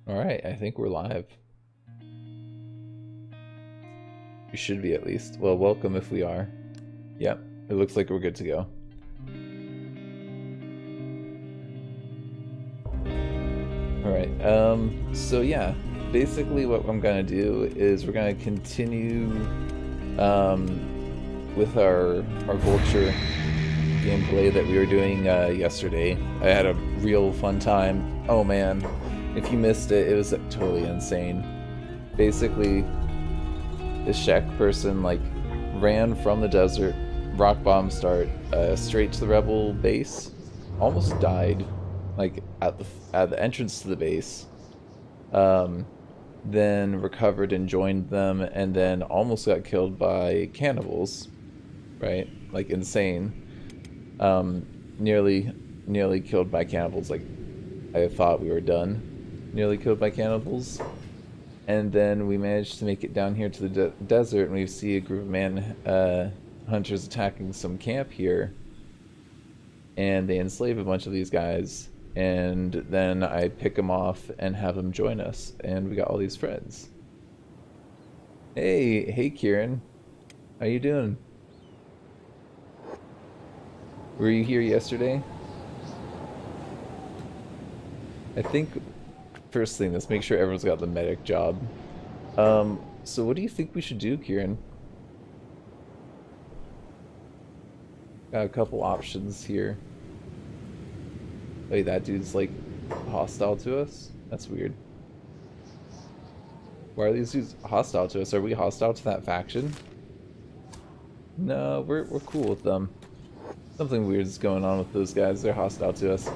Alright, I think we're live. We should be at least. Well, welcome if we are. Yep, it looks like we're good to go. Alright, so yeah, basically what I'm gonna do is we're gonna continue with our Vulture gameplay that we were doing yesterday. I had a real fun time. Oh man, if you missed it, it was totally insane. Basically, this shack person like ran from the desert, rock bomb start, straight to the rebel base, almost died, like at the entrance to the base. Then recovered and joined them, and then almost got killed by cannibals, right? Like insane. Nearly killed by cannibals. Like I thought we were done. Nearly killed by cannibals. And then we managed to make it down here to the desert, and we see a group of hunters attacking some camp here. And they enslave a bunch of these guys. And then I pick them off and have them join us. And we got all these friends. Hey Kieran. How you doing? Were you here yesterday? I think first thing, let's make sure everyone's got the medic job. So what do you think we should do, Kieran? Got a couple options here. Wait, that dude's like hostile to us? That's weird. Why are these dudes hostile to us? Are we hostile to that faction? No, we're cool with them. Something weird is going on with those guys. They're hostile to us.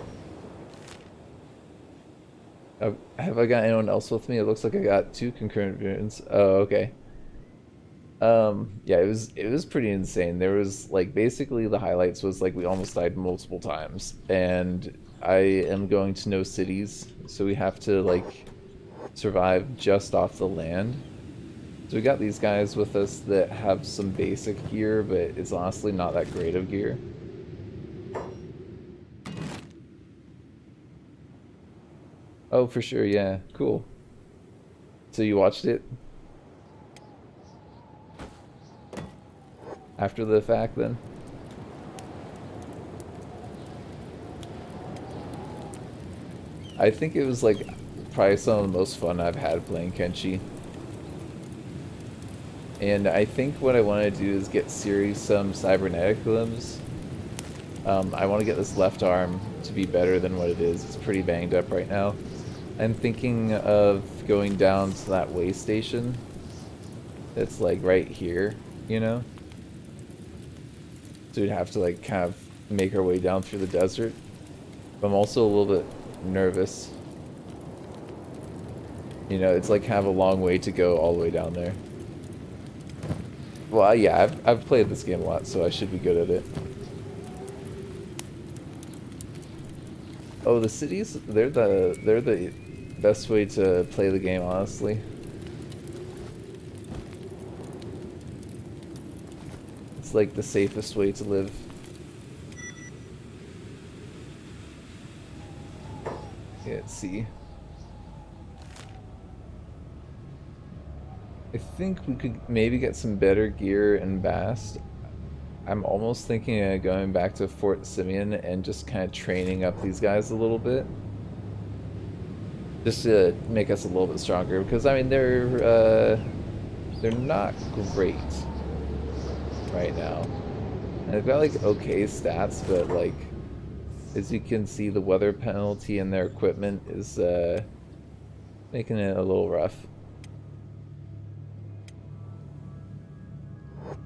Have I got anyone else with me? It looks like I got 2 concurrent viewings. Oh, okay. Yeah, it was pretty insane. There was like basically the highlights was like we almost died multiple times, and I am going to no cities, so we have to like survive just off the land. So we got these guys with us that have some basic gear, but it's honestly not that great of gear. Oh, for sure, yeah. Cool. So you watched it? After the fact, then? I think it was, like, probably some of the most fun I've had playing Kenshi. And I think what I want to do is get Siri some cybernetic limbs. I want to get this left arm to be better than what it is. It's pretty banged up right now. I'm thinking of going down to that way station that's like right here, you know? So we'd have to like kind of make our way down through the desert. But I'm also a little bit nervous. You know, it's like kind of a long way to go all the way down there. Well, yeah, I've played this game a lot, so I should be good at it. Oh, the cities, they're the best way to play the game, honestly. It's like the safest way to live. Yeah, let's see. I think we could maybe get some better gear in Bast. I'm almost thinking of going back to Fort Simeon and just kind of training up these guys a little bit. Just to make us a little bit stronger, because I mean they're not great right now. And they've got like okay stats, but like as you can see, the weather penalty in their equipment is making it a little rough.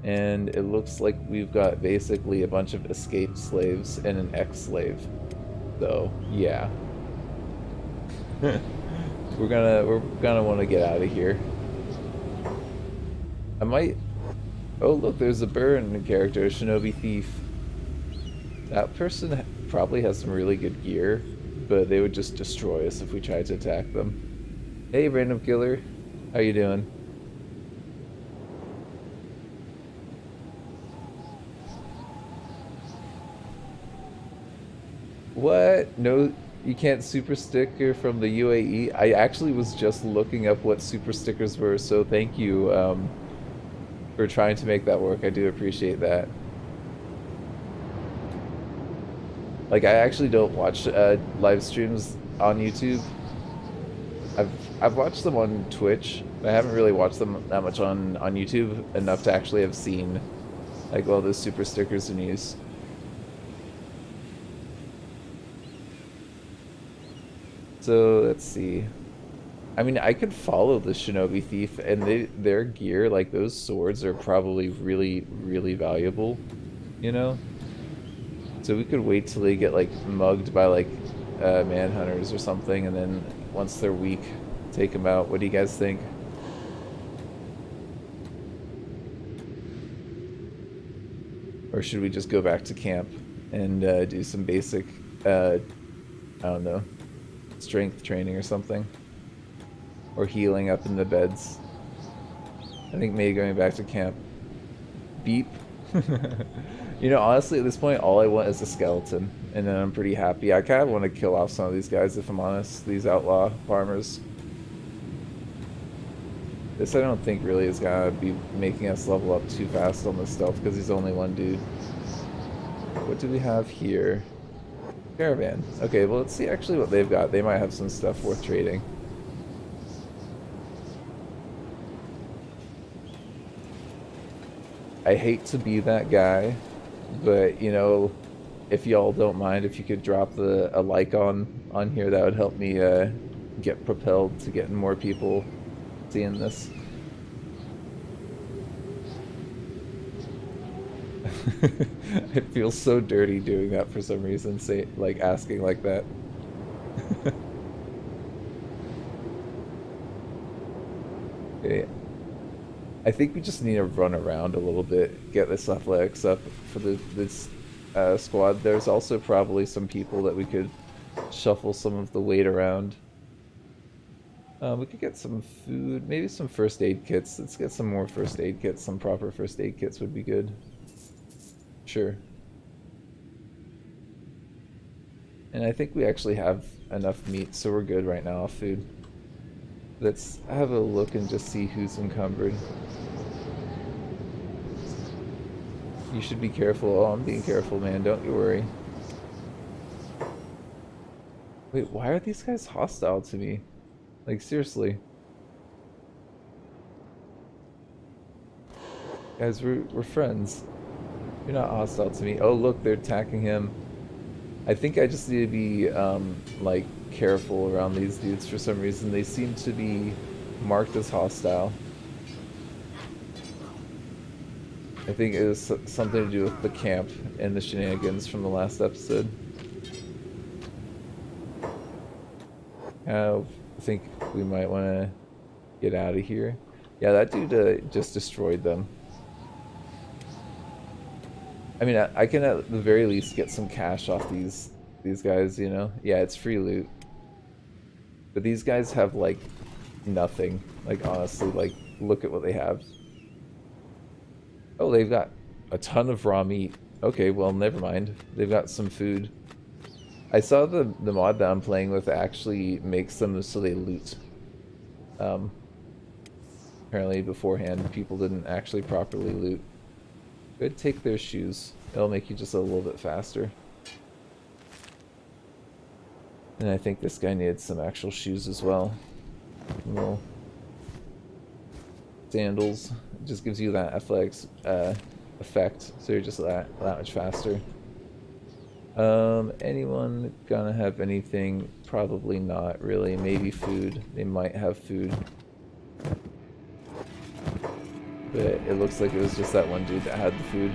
And it looks like we've got basically a bunch of escaped slaves and an ex-slave. So, yeah. we're gonna want to get out of here. I might... Oh, look, there's a Burn character, a Shinobi Thief. That person probably has some really good gear, but they would just destroy us if we tried to attack them. Hey, random killer. How you doing? What? No, You can't super sticker from the UAE. I actually was just looking up what super stickers were, so thank you for trying to make that work. I do appreciate that. Like, I actually don't watch live streams on YouTube. I've watched them on Twitch, but I haven't really watched them that much on YouTube enough to actually have seen like all those super stickers in use. So let's see. I mean, I could follow the Shinobi Thief, and their gear, like those swords, are probably really, really valuable, you know? So we could wait till they get like mugged by like manhunters or something, and then once they're weak, take them out. What do you guys think? Or should we just go back to camp and do some basic, I don't know, strength training or something? Or healing up in the beds? I think maybe going back to camp. Beep. You know, honestly, at this point, all I want is a skeleton, and then I'm pretty happy. I kind of want to kill off some of these guys, if I'm honest, these outlaw farmers. This I don't think really is gonna be making us level up too fast on this stealth, because he's only one dude. What do we have here? Caravan. Okay, well, let's see actually what they've got. They might have some stuff worth trading. I hate to be that guy, but you know, if y'all don't mind, if you could drop a like on here, that would help me get propelled to getting more people seeing this. It feels so dirty doing that for some reason, say like asking like that. Okay. I think we just need to run around a little bit, get this athletics up for this squad. There's also probably some people that we could shuffle some of the weight around. We could get some food, maybe some first aid kits. Let's get some more first aid kits. Some proper first aid kits would be good. Sure. And I think we actually have enough meat, so we're good right now off food. Let's have a look and just see who's encumbered. You should be careful. Oh, I'm being careful, man. Don't you worry. Wait, why are these guys hostile to me? Like, seriously. Guys, we're friends. You're not hostile to me. Oh, look, they're attacking him. I think I just need to be, like, careful around these dudes for some reason. They seem to be marked as hostile. I think it was something to do with the camp and the shenanigans from the last episode. I think we might want to get out of here. Yeah, that dude just destroyed them. I mean, I can at the very least get some cash off these guys, you know? Yeah, it's free loot. But these guys have, like, nothing. Like, honestly, like, look at what they have. Oh, they've got a ton of raw meat. Okay, well, never mind. They've got some food. I saw the mod that I'm playing with actually makes them so they loot. Apparently beforehand, people didn't actually properly loot. Go ahead, take their shoes. It'll make you just a little bit faster. And I think this guy needed some actual shoes as well. Little sandals. It just gives you that athletics effect, so you're just that much faster. Anyone gonna have anything? Probably not, really. Maybe food. They might have food. But it looks like it was just that one dude that had the food.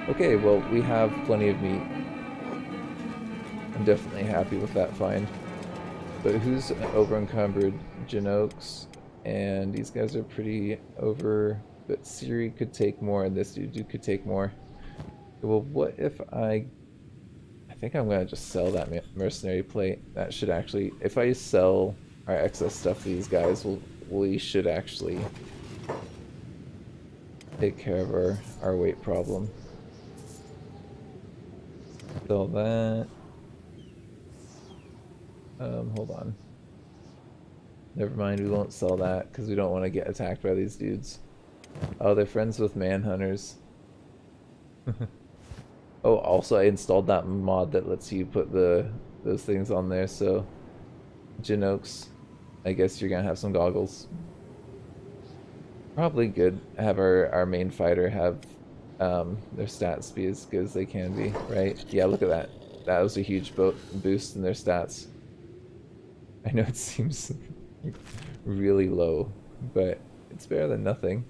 Okay, well, we have plenty of meat. I'm definitely happy with that find. But who's over encumbered? Jinox, and these guys are pretty over. But Siri could take more, and this dude could take more. Well, what if I think I'm gonna just sell that mercenary plate. That should actually, if I sell our excess stuff to these guys, we should actually take care of our weight problem. Sell that. Hold on. Never mind, we won't sell that because we don't want to get attacked by these dudes. Oh, they're friends with manhunters. Oh, also I installed that mod that lets you put those things on there, so Jinox, I guess you're gonna have some goggles. Probably good. Have our main fighter have their stats be as good as they can be, right? Yeah, look at that. That was a huge boost in their stats. I know it seems really low, but it's better than nothing.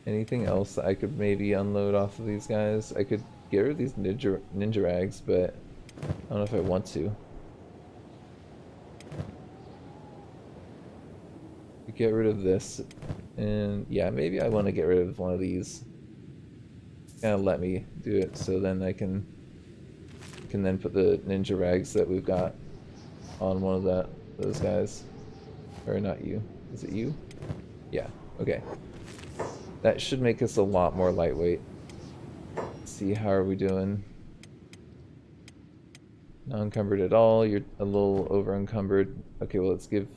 Anything else that I could maybe unload off of these guys? I could get rid of these ninja rags, but I don't know if I want to. Get rid of this, and yeah, maybe I want to get rid of one of these. Kind of let me do it, so then I can then put the ninja rags that we've got on one of those guys. Or not you. Is it you? Yeah. Okay. That should make us a lot more lightweight. Let's see, how are we doing? Not encumbered at all. You're a little over encumbered. Okay, well, let's give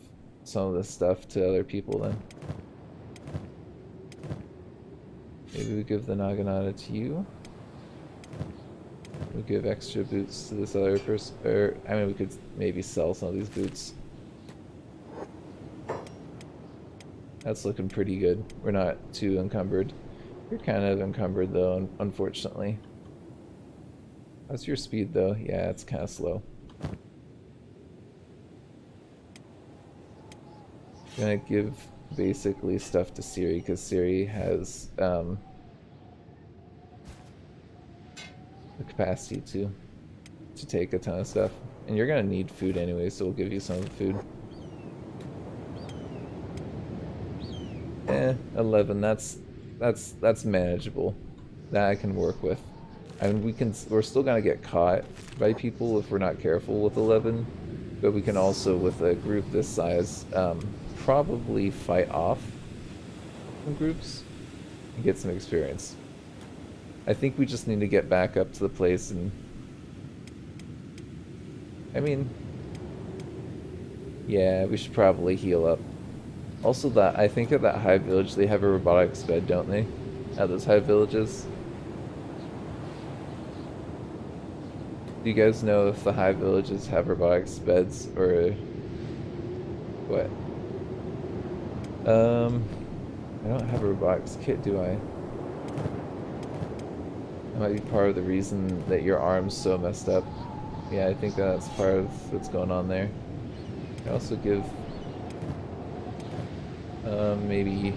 some of this stuff to other people then. Maybe we give the Naginata to you. We give extra boots to this other person. Or, I mean, we could maybe sell some of these boots. That's looking pretty good. We're not too encumbered. You're kind of encumbered though, unfortunately. How's your speed though? Yeah, it's kind of slow. I'm gonna give basically stuff to Siri because Siri has the capacity to take a ton of stuff. And you're gonna need food anyway, so we'll give you some of the food. 11, that's manageable. That I can work with. And we're still gonna get caught by people if we're not careful with 11, but we can also, with a group this size, probably fight off some groups and get some experience. I think we just need to get back up to the place and... I mean... yeah, we should probably heal up. Also, that I think at that high village they have a robotics bed, don't they? At those high villages. Do you guys know if the high villages have robotics beds or what? I don't have a robotics kit, do I? That might be part of the reason that your arm's so messed up. Yeah, I think that's part of what's going on there. I also give maybe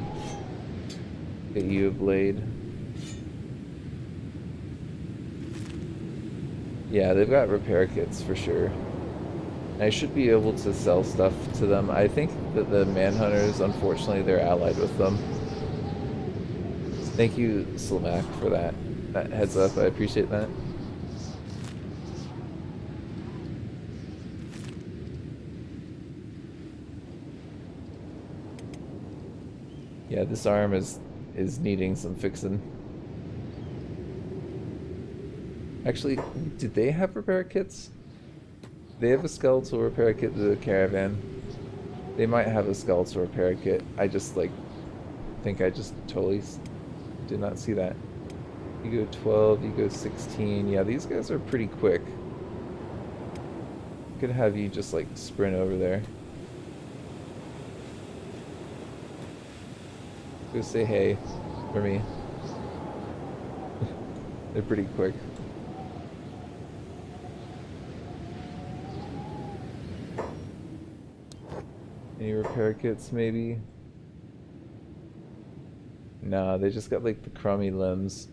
get you a blade. Yeah, they've got repair kits for sure. I should be able to sell stuff to them. I think that the manhunters, unfortunately, they're allied with them. Thank you, Slamac, for that heads up. I appreciate that. Yeah, this arm is needing some fixing. Actually, did they have repair kits? They have a skeletal repair kit to the caravan. They might have a skeletal repair kit. I just think I just totally did not see that. You go 12, you go 16. Yeah, these guys are pretty quick. Could have you just like sprint over there. Go say hey for me. They're pretty quick. Any repair kits maybe? Nah, they just got like the crummy limbs.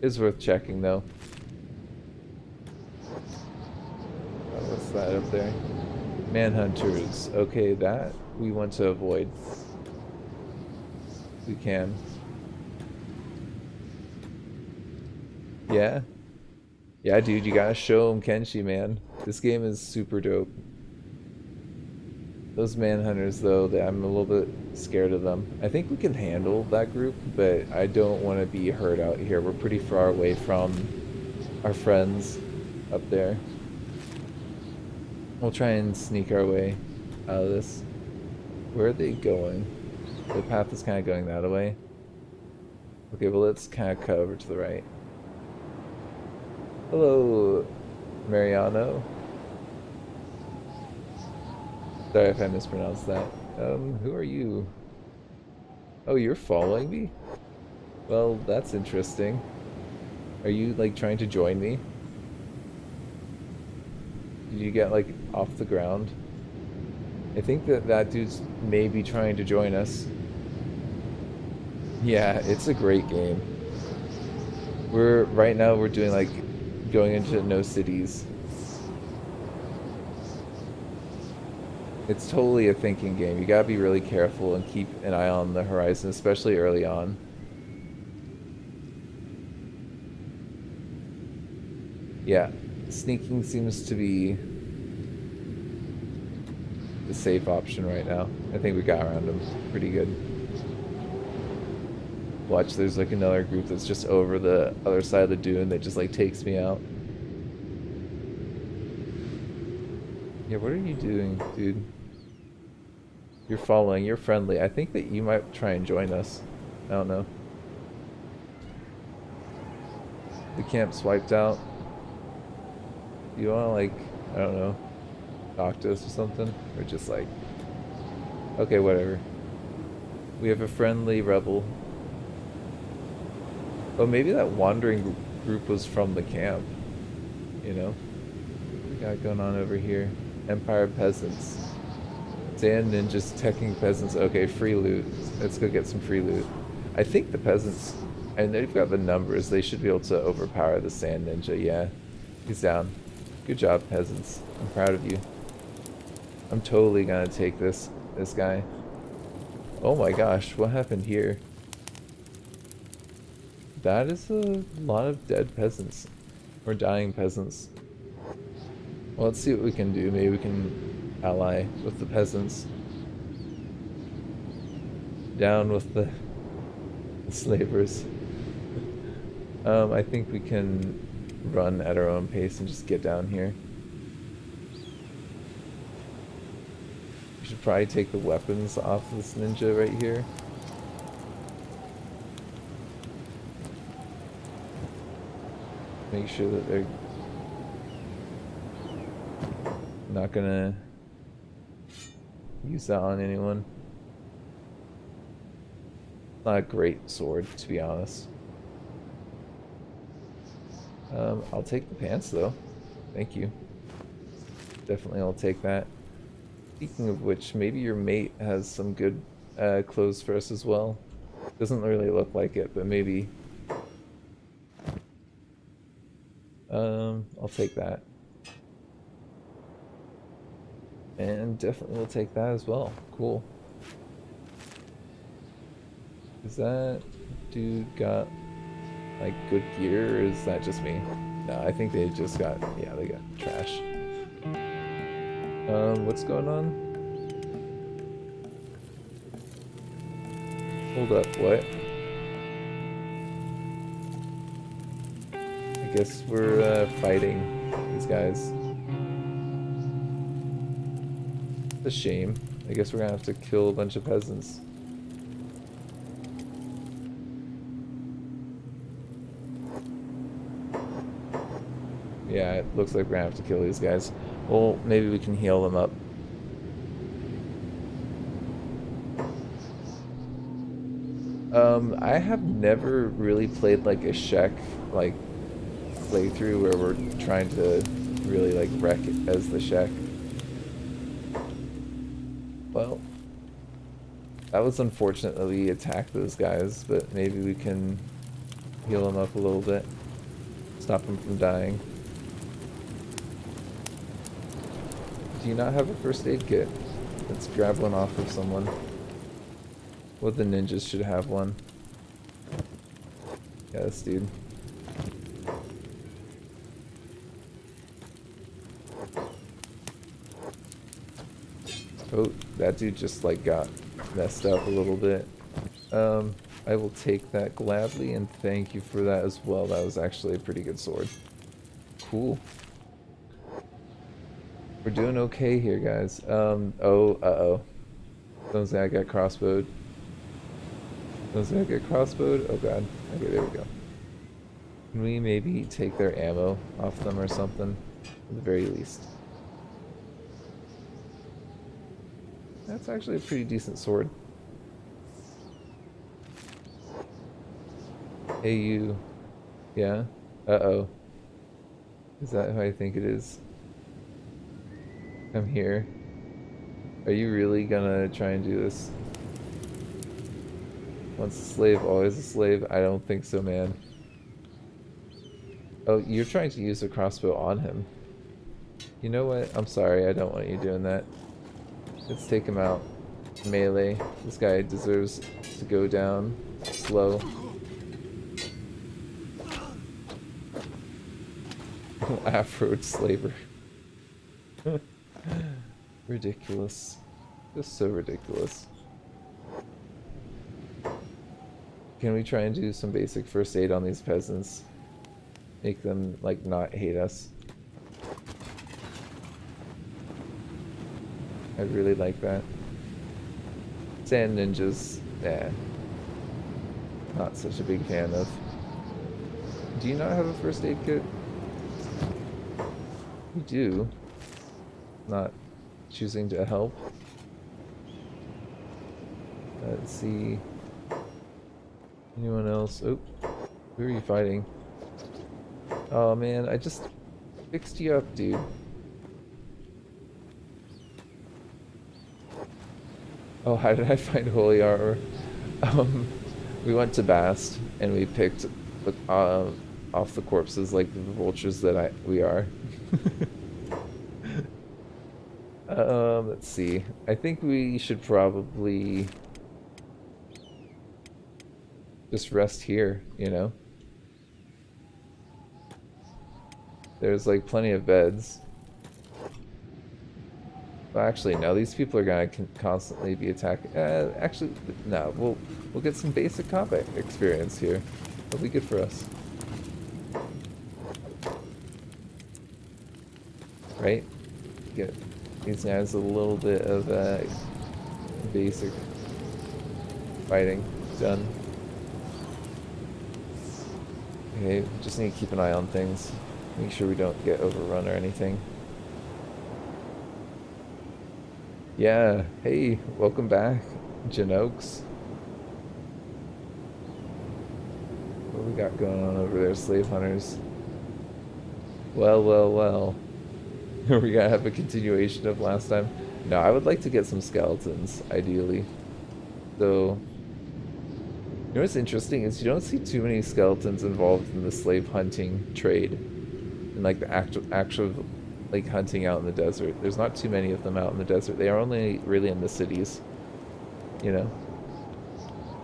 It's worth checking though. Oh, what's that up there? Manhunters. Okay, that we want to avoid. We can. Yeah? Yeah, dude, you gotta show them Kenshi, man. This game is super dope. Those manhunters, though, I'm a little bit scared of them. I think we can handle that group, but I don't want to be hurt out here. We're pretty far away from our friends up there. We'll try and sneak our way out of this. Where are they going? The path is kind of going that way. Okay, well let's kind of cut over to the right. Hello, Mariano. Sorry if I mispronounced that. Who are you? Oh, you're following me? Well, that's interesting. Are you, like, trying to join me? Did you get, like, off the ground? I think that dude's maybe trying to join us. Yeah, it's a great game. Right now we're doing, like, going into no cities. It's totally a thinking game. You gotta be really careful and keep an eye on the horizon, especially early on. Yeah, sneaking seems to be the safe option right now. I think we got around them pretty good. Watch, there's like another group that's just over the other side of the dune that just like takes me out. Yeah, what are you doing, dude? You're following, you're friendly. I think that you might try and join us. I don't know. The camp's wiped out. You wanna, like, I don't know, talk to us or something? Or just like, okay, whatever. We have a friendly rebel. Oh, maybe that wandering group was from the camp. You know? What we got going on over here? Empire peasants. Sand ninjas teching peasants. Okay, free loot. Let's go get some free loot. I think the peasants, and they've got the numbers, they should be able to overpower the sand ninja. Yeah, he's down. Good job, peasants. I'm proud of you. I'm totally gonna take this guy. Oh my gosh, what happened here? That is a lot of dead peasants. Or dying peasants. Well, let's see what we can do. Maybe we can ally with the peasants. Down with the slavers. I think we can run at our own pace and just get down here. We should probably take the weapons off this ninja right here. Make sure that they're not gonna use that on anyone. Not a great sword, to be honest. I'll take the pants though. Thank you. Definitely I'll take that. Speaking of which, maybe your mate has some good clothes for us as well. Doesn't really look like it, but maybe. I'll take that. And definitely will take that as well. Cool. Is that dude got like good gear, or is that just me? No, I think they just got, yeah, they got trash. What's going on? Hold up, what? I guess we're fighting these guys. It's a shame. I guess we're gonna have to kill a bunch of peasants. Yeah, it looks like we're gonna have to kill these guys. Well, maybe we can heal them up. I have never really played like a Shek like playthrough where we're trying to really like wreck it as the Shek. Well, that was unfortunate that we attacked those guys, but maybe we can heal them up a little bit. Stop them from dying. Do you not have a first aid kit? Let's grab one off of someone. Well, the ninjas should have one. Yeah, this dude. Oh, that dude just like got messed up a little bit. I will take that gladly and thank you for that as well. That was actually a pretty good sword. Cool. We're doing okay here, guys. Oh, uh-oh. Someone's gonna get crossbowed. Someone's gonna get crossbowed? Oh god. Okay, there we go. Can we maybe take their ammo off them or something? At the very least. That's actually a pretty decent sword. Hey, you. Yeah? Uh-oh. Is that who I think it is? I'm here. Are you really gonna try and do this? Once a slave, always a slave? I don't think so, man. Oh, you're trying to use a crossbow on him. You know what? I'm sorry, I don't want you doing that. Let's take him out. Melee. This guy deserves to go down slow. Afro slaver. Ridiculous. Just so ridiculous. Can we try and do some basic first aid on these peasants? Make them, like, not hate us. I'd really like that. Sand ninjas, nah. Not such a big fan of. Do you not have a first aid kit? You do. Not choosing to help. Let's see. Anyone else? Oh, who are you fighting? Oh man, I just fixed you up, dude. Oh, how did I find holy armor? We went to Bast and we picked off the corpses like the vultures that we are. Let's see. I think we should probably just rest here, you know? There's like plenty of beds. Well, actually, no, these people are gonna constantly be attacking. Actually, no, we'll get some basic combat experience here. It'll be good for us. Right? Get these guys a little bit of basic fighting done. Okay, just need to keep an eye on things. Make sure we don't get overrun or anything. Yeah, hey, welcome back, Janokes. What we got going on over there, slave hunters? Well, well, well. Are we gonna have a continuation of last time? No, I would like to get some skeletons, ideally. So, you know what's interesting is you don't see too many skeletons involved in the slave hunting trade. And like the actual like hunting out in the desert. There's not too many of them out in the desert. They are only really in the cities. You know?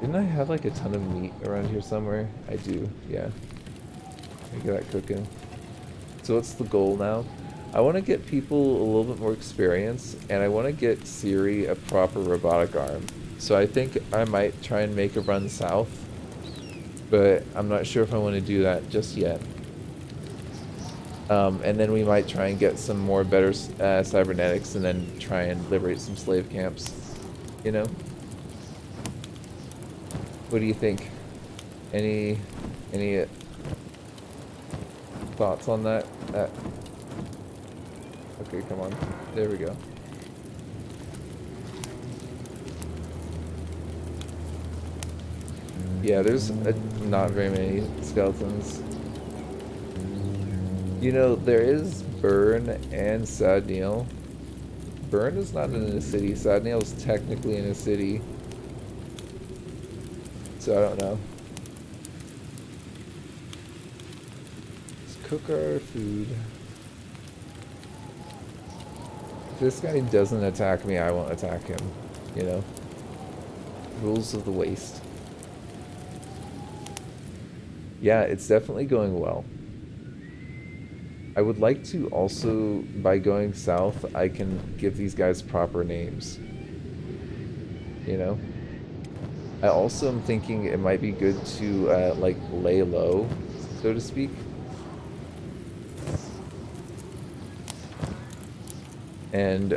Didn't I have like a ton of meat around here somewhere? I do, yeah. Let me get that cooking. So what's the goal now? I want to get people a little bit more experience, and I want to get Siri a proper robotic arm. So I think I might try and make a run south, but I'm not sure if I want to do that just yet. And then we might try and get some more better cybernetics, and then try and liberate some slave camps. You know? What do you think? Any thoughts on that? Okay, come on. There we go. Yeah, there's not very many skeletons. You know, there is Burn and Sadneil. Burn is not in a city. Sadneil is technically in a city. So I don't know. Let's cook our food. If this guy doesn't attack me, I won't attack him. You know? Rules of the waste. Yeah, it's definitely going well. I would like to also, by going south, I can give these guys proper names. You know? I also am thinking it might be good to, like, lay low, so to speak. And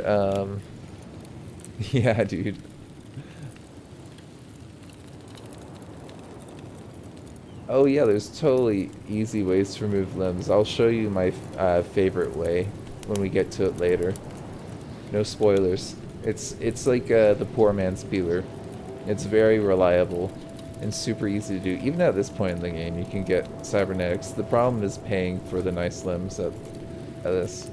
yeah, dude. Oh yeah, there's totally easy ways to remove limbs. I'll show you my favorite way when we get to it later. No spoilers. It's like the poor man's peeler. It's very reliable and super easy to do. Even at this point in the game, you can get cybernetics. The problem is paying for the nice limbs at this.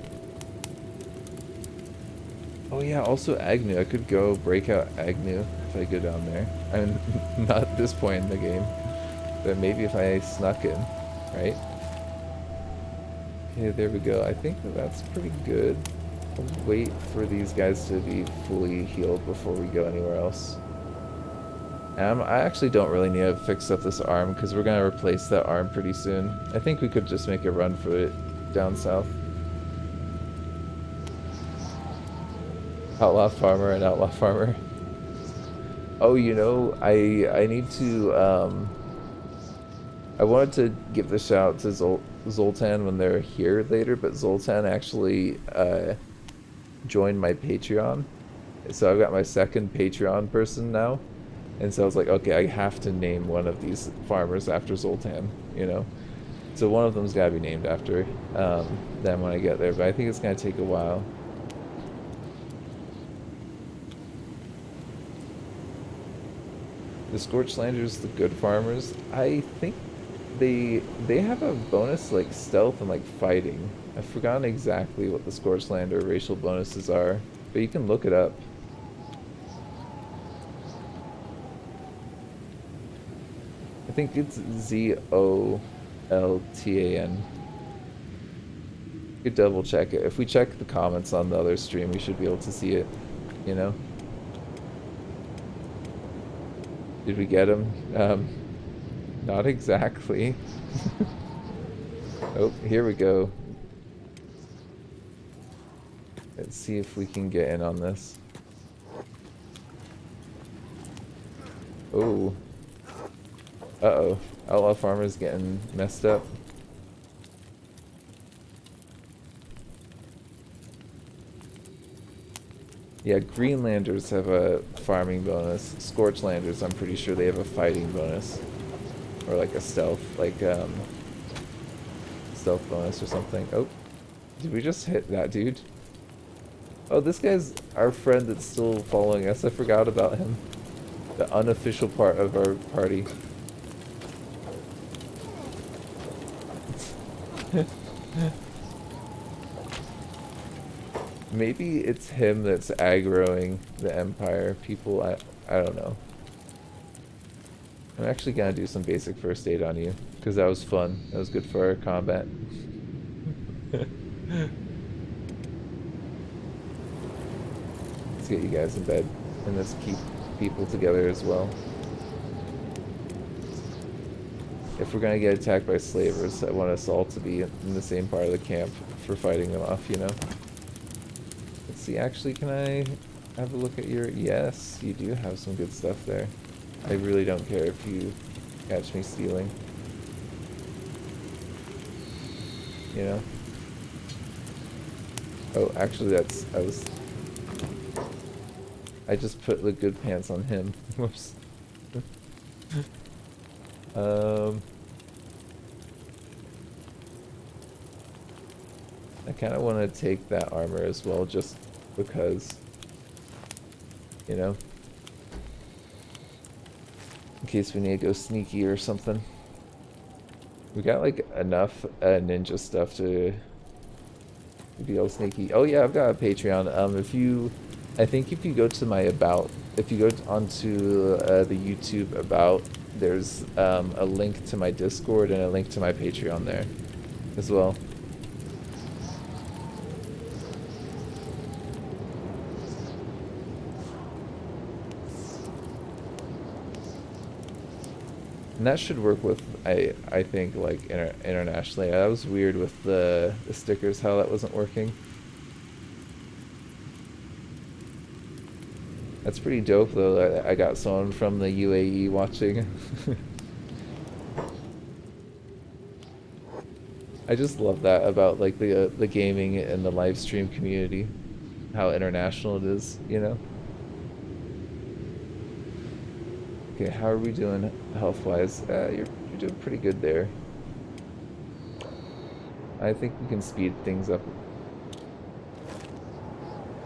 Oh yeah, also Agnew. I could go break out Agnew if I go down there. I mean, not at this point in the game, but maybe if I snuck in, right? Okay, there we go. I think that's pretty good. I'll wait for these guys to be fully healed before we go anywhere else. I actually don't really need to fix up this arm because we're going to replace that arm pretty soon. I think we could just make a run for it down south. Outlaw Farmer and Outlaw Farmer. Oh, you know, I need to, I wanted to give the shout out to Zoltan when they're here later, but Zoltan actually joined my Patreon. So I've got my second Patreon person now. And so I was like, okay, I have to name one of these farmers after Zoltan, you know? So one of them's got to be named after them when I get there, but I think it's going to take a while. The Scorchlanders, the good farmers, I think they have a bonus like stealth and like fighting. I've forgotten exactly what the Scorchlander racial bonuses are, but you can look it up. I think it's Zoltan. You could double check it. If we check the comments on the other stream, we should be able to see it, you know? Did we get him? Not exactly. Oh, here we go. Let's see if we can get in on this. Oh. Uh-oh. Outlaw Farmer's getting messed up. Yeah, Greenlanders have a farming bonus. Scorchlanders, I'm pretty sure they have a fighting bonus. Or like a stealth, like, stealth bonus or something. Oh, did we just hit that dude? Oh, this guy's our friend that's still following us. I forgot about him. The unofficial part of our party. Maybe it's him that's aggroing the Empire people. I don't know. I'm actually gonna do some basic first aid on you because that was fun. That was good for our combat. Let's get you guys in bed and let's keep people together as well. If we're gonna get attacked by slavers, I want us all to be in the same part of the camp for fighting them off, you know? Let's see, actually, can I have a look at your... Yes, you do have some good stuff there. I really don't care if you catch me stealing. You know? Oh, actually, I just put the good pants on him. Whoops. I kind of want to take that armor as well, just because, you know, in case we need to go sneaky or something. We got like enough ninja stuff to be all sneaky. Oh yeah, I've got a Patreon. I think if you go to my about, if you go onto the YouTube about, there's a link to my Discord and a link to my Patreon there as well. And that should work with, I think, like, internationally. That was weird with the stickers, how that wasn't working. That's pretty dope, though. I got someone from the UAE watching. I just love that about, like, the gaming and the live stream community. how international it is, you know? Okay, how are we doing health-wise? You're doing pretty good there. I think we can speed things up.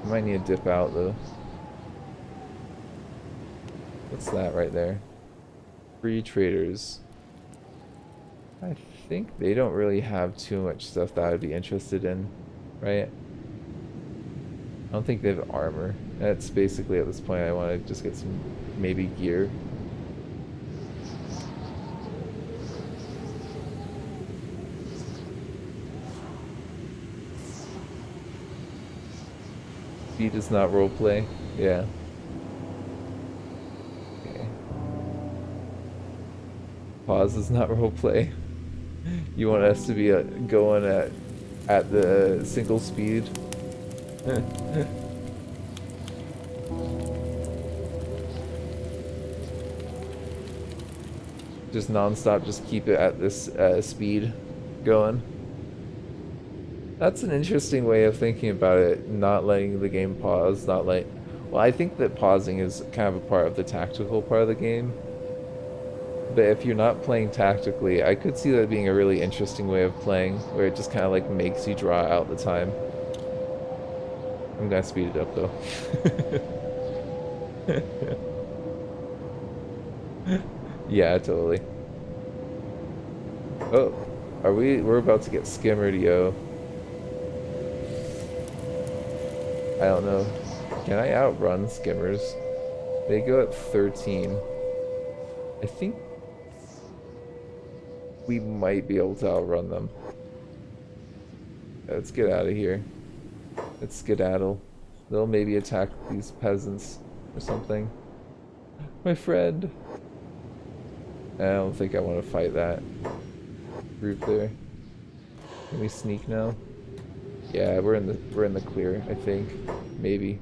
I might need to dip out, though. What's that right there? Free traders. I think they don't really have too much stuff that I would be interested in, right? I don't think they have armor. That's basically, at this point, I want to just get some, maybe gear. Speed is not roleplay. Yeah. Okay. Pause is not roleplay. You want us to be going at the single speed? Just non-stop, just keep it at this speed going. That's an interesting way of thinking about it, not letting the game pause, not like... Well, I think that pausing is kind of a part of the tactical part of the game. But if you're not playing tactically, I could see that being a really interesting way of playing, where it just kind of like makes you draw out the time. I'm gonna speed it up though. Yeah, totally. Oh, we're about to get skimmered, yo. I don't know. Can I outrun skimmers? They go at 13. I think we might be able to outrun them. Let's get out of here. Let's skedaddle. They'll maybe attack these peasants or something. My friend. I don't think I want to fight that group there. Can we sneak now? Yeah, we're in the clear, I think. Maybe.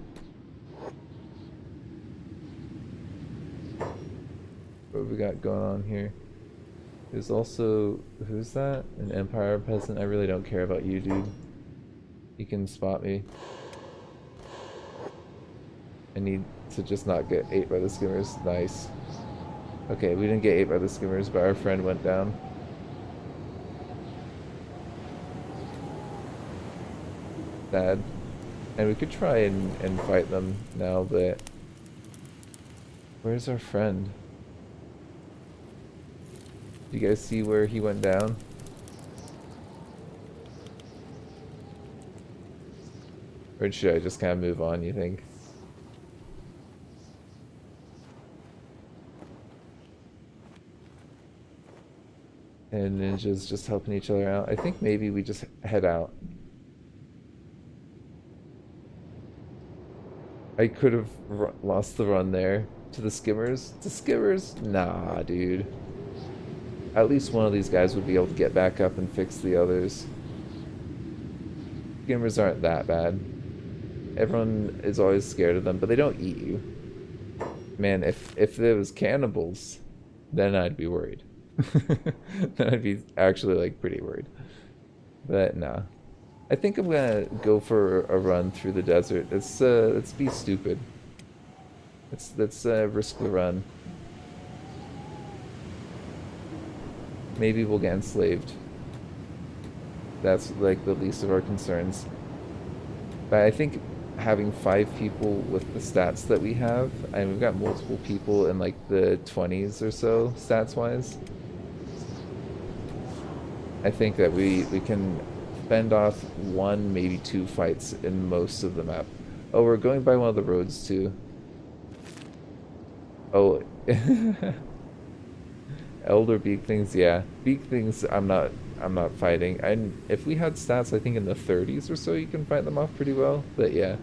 What have we got going on here? There's also... Who's that? An Empire peasant? I really don't care about you, dude. You can spot me. I need to just not get ate by the skimmers. Nice. Okay, we didn't get ate by the skimmers, but our friend went down. Bad. And we could try and fight them now, but... Where's our friend? Do you guys see where he went down? Or should I just kind of move on, you think? And ninjas just helping each other out. I think maybe we just head out. I could have lost the run there. To the skimmers? To skimmers? Nah, dude. At least one of these guys would be able to get back up and fix the others. Skimmers aren't that bad. Everyone is always scared of them, but they don't eat you. Man, if there was cannibals, then I'd be worried. Then I'd be actually like pretty worried. But nah. I think I'm gonna go for a run through the desert. Let's be stupid. Let's risk the run. Maybe we'll get enslaved. That's like the least of our concerns. But I think having 5 people with the stats that we have, and we've got multiple people in like the 20s or so stats wise, I think that we can fend off 1, maybe 2 fights in most of the map. Oh, we're going by one of the roads too. Oh. Elder beak things, yeah. Beak things I'm not fighting. And if we had stats I think in the 30s or so, you can fight them off pretty well, but yeah.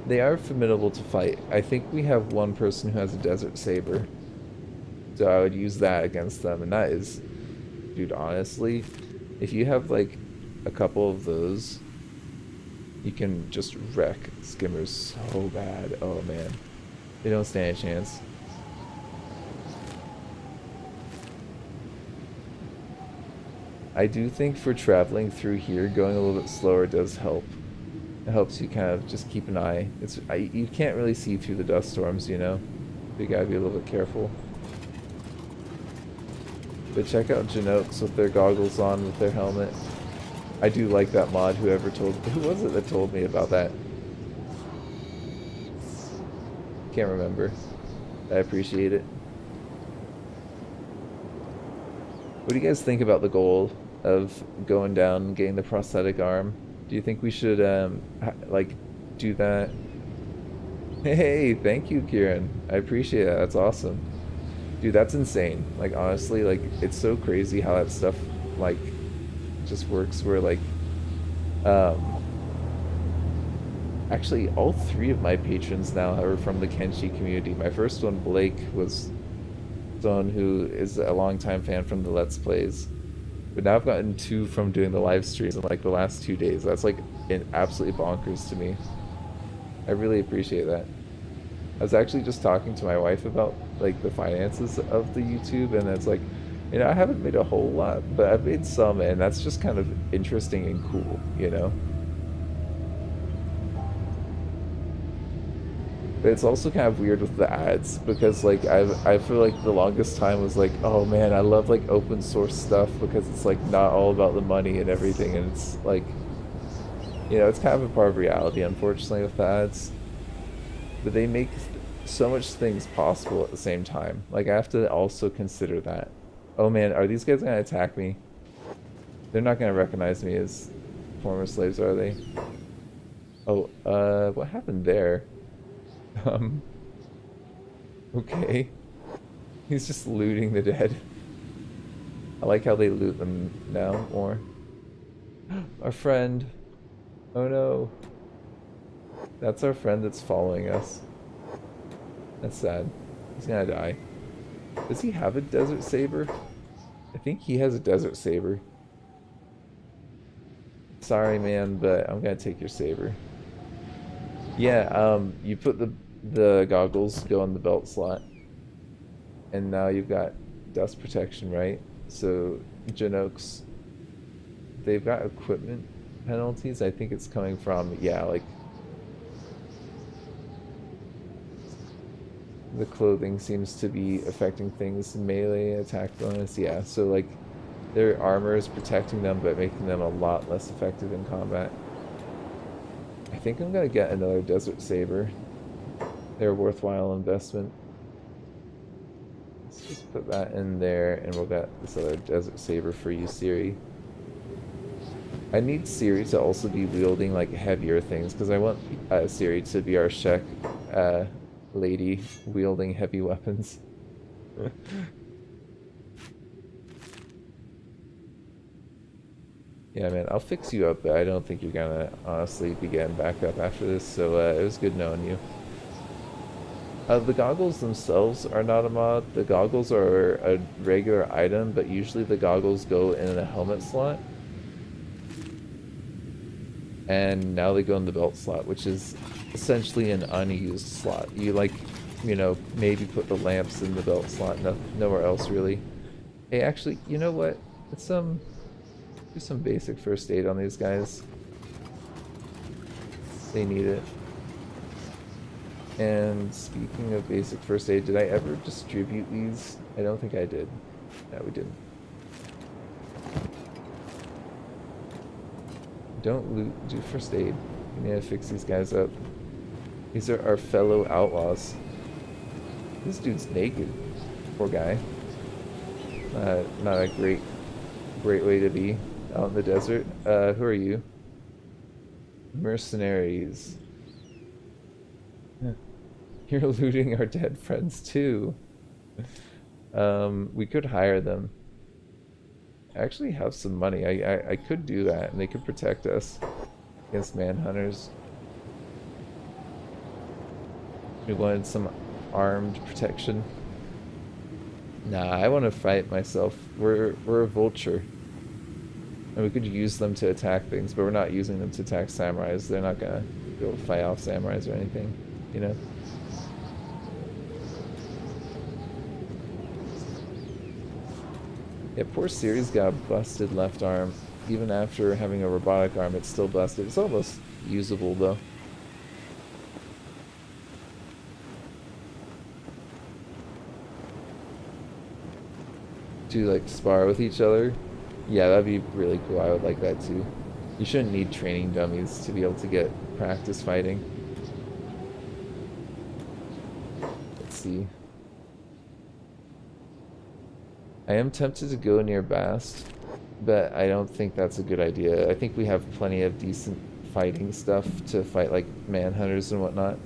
They are formidable to fight. I think we have one person who has a desert saber. So I would use that against them, and that is, dude, honestly, if you have like a couple of those, you can just wreck skimmers so bad. Oh man. They don't stand a chance. I do think for traveling through here, going a little bit slower does help. It helps you kind of just keep an eye. You can't really see through the dust storms, you know? You gotta be a little bit careful. But check out Genokes with their goggles on, with their helmet. I do like that mod. Who was it that told me about that? Can't remember. I appreciate it. What do you guys think about the goal of going down and getting the prosthetic arm? Do you think we should like do that? Hey, thank you, Kieran. I appreciate that. That's awesome. Dude, that's insane. Like, honestly, like, it's so crazy how that stuff, like, just works where, like, actually, all three of my patrons now are from the Kenshi community. My first one, Blake, was someone who is a longtime fan from the Let's Plays. But now I've gotten two from doing the live streams in, like, the last 2 days. That's, like, absolutely bonkers to me. I really appreciate that. I was actually just talking to my wife about like the finances of the YouTube, and it's like, you know, I haven't made a whole lot, but I've made some, and that's just kind of interesting and cool, you know? But it's also kind of weird with the ads, because like I feel like the longest time was like, oh man, I love like open source stuff because it's like not all about the money and everything, and it's like, you know, it's kind of a part of reality, unfortunately, with the ads. But they make so much things possible at the same time. Like, I have to also consider that. Oh man, are these guys gonna attack me? They're not gonna recognize me as former slaves, are they? Oh, what happened there? Okay. He's just looting the dead. I like how they loot them now more. Our friend. Oh no. That's our friend that's following us. That's sad. He's gonna die. Does he have a desert saber? I think he has a desert saber. Sorry, man, but I'm gonna take your saber. Yeah, you put the goggles go in the belt slot, and now you've got dust protection, right? So Genokes, they've got equipment penalties. I think it's coming from, yeah, like the clothing seems to be affecting things. Melee attack bonus, yeah. So like their armor is protecting them, but making them a lot less effective in combat. I think I'm gonna get another desert saber. They're a worthwhile investment. Let's just put that in there, and we'll get this other desert saber for you, Siri. I need Siri to also be wielding like heavier things, because I want Siri to be our Shek lady wielding heavy weapons. Yeah, man, I'll fix you up, but I don't think you're gonna honestly be getting back up after this, so it was good knowing you. The goggles themselves are not a mod. The goggles are a regular item, but usually the goggles go in a helmet slot. And now they go in the belt slot, which is essentially an unused slot. You like, you know, maybe put the lamps in the belt slot, nowhere else really. Hey, actually, you know what? Let's do some basic first aid on these guys. They need it. And speaking of basic first aid, did I ever distribute these? I don't think I did. No, we didn't. Don't do first aid. We need to fix these guys up. These are our fellow outlaws. This dude's naked. Poor guy. Not a great way to be out in the desert. Who are you? Mercenaries. You're looting our dead friends too. We could hire them. I actually have some money. I could do that, and they could protect us against manhunters. We wanted some armed protection. Nah, I want to fight myself. We're a vulture. And we could use them to attack things, but we're not using them to attack samurais. They're not gonna be able to fight off samurais or anything, you know? Yeah, poor Siri's got a busted left arm. Even after having a robotic arm, it's still busted. It's almost usable though. To like spar with each other. Yeah, that'd be really cool. I would like that too. You shouldn't need training dummies to be able to get practice fighting. Let's see. I am tempted to go near Bast, but I don't think that's a good idea. I think we have plenty of decent fighting stuff to fight like manhunters and whatnot.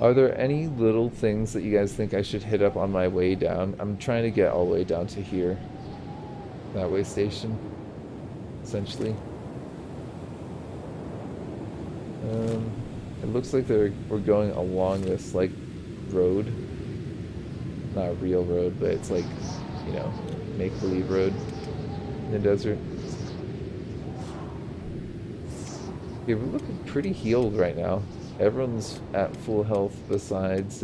Are there any little things that you guys think I should hit up on my way down? I'm trying to get all the way down to here. That way station, essentially. It looks like we're going along this like road. Not a real road, but it's like, you know, make-believe road in the desert. Okay, we're looking pretty healed right now. Everyone's at full health besides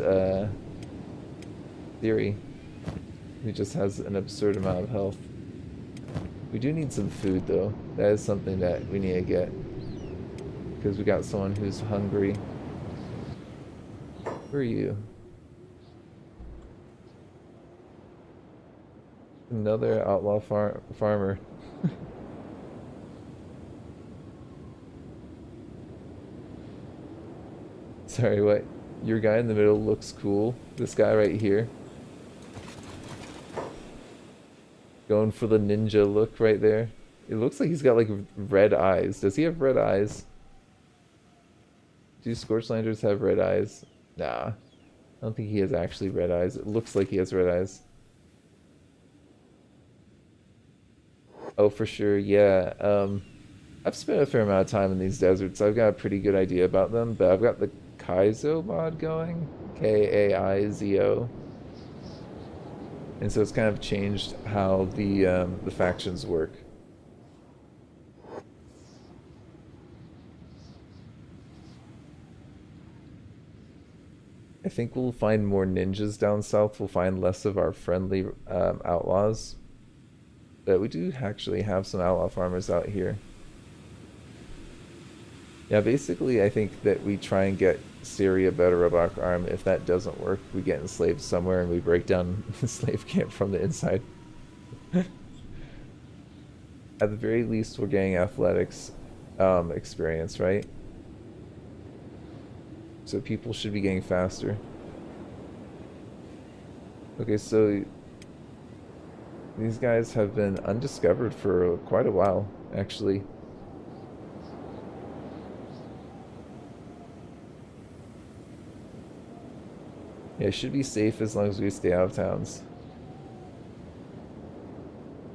Theory, who just has an absurd amount of health. We do need some food though. That is something that we need to get. Because we got someone who's hungry. Who are you? Another outlaw farmer. Sorry, what? Your guy in the middle looks cool. This guy right here. Going for the ninja look right there. It looks like he's got like red eyes. Does he have red eyes? Do Scorchlanders have red eyes? Nah. I don't think he has actually red eyes. It looks like he has red eyes. Oh, for sure, yeah. I've spent a fair amount of time in these deserts. I've got a pretty good idea about them, but I've got the Kaizo mod going. Kaizo. And so it's kind of changed how the factions work. I think we'll find more ninjas down south. We'll find less of our friendly outlaws. But we do actually have some outlaw farmers out here. Yeah, basically I think that we try and get Syria a better robotic arm. If that doesn't work, we get enslaved somewhere and we break down the slave camp from the inside. At the very least, we're getting athletics experience, right? So people should be getting faster. Okay, so these guys have been undiscovered for quite a while, actually. Yeah, it should be safe as long as we stay out of towns.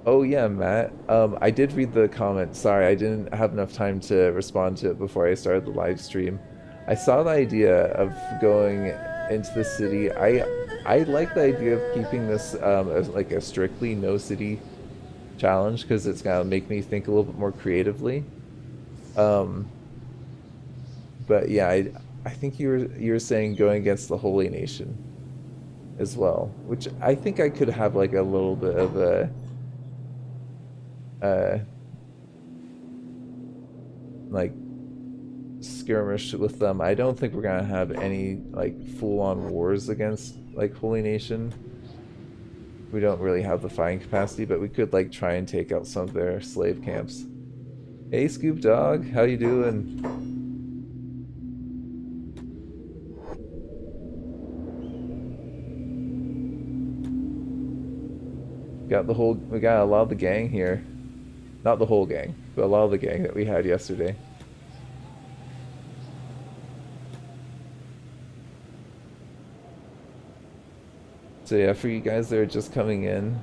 Oh yeah, Matt. I did read the comment. Sorry, I didn't have enough time to respond to it before I started the live stream. I saw the idea of going into the city. I like the idea of keeping this as like a strictly no city challenge because it's gonna make me think a little bit more creatively. Um, but yeah, I think you were saying going against the Holy Nation as well, which I think I could have like a little bit of a uh like skirmish with them. I don't think we're gonna have any like full-on wars against like Holy Nation. We don't really have the fighting capacity, but we could like try and take out some of their slave camps. Hey Scoop Dog, how you doing? We got a lot of the gang here. Not the whole gang, but a lot of the gang that we had yesterday. So yeah, for you guys that are just coming in,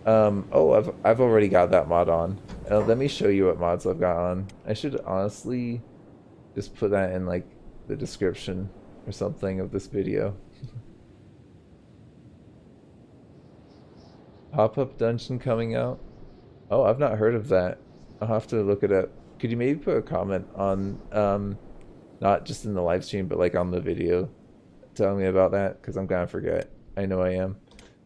oh, I've already got that mod on. Let me show you what mods I've got on. I should honestly just put that in like the description or something of this video. Pop-up dungeon coming out. Oh, I've not heard of that. I'll have to look it up. Could you maybe put a comment on, not just in the live stream, but like on the video telling me about that because I'm gonna forget. I know I am.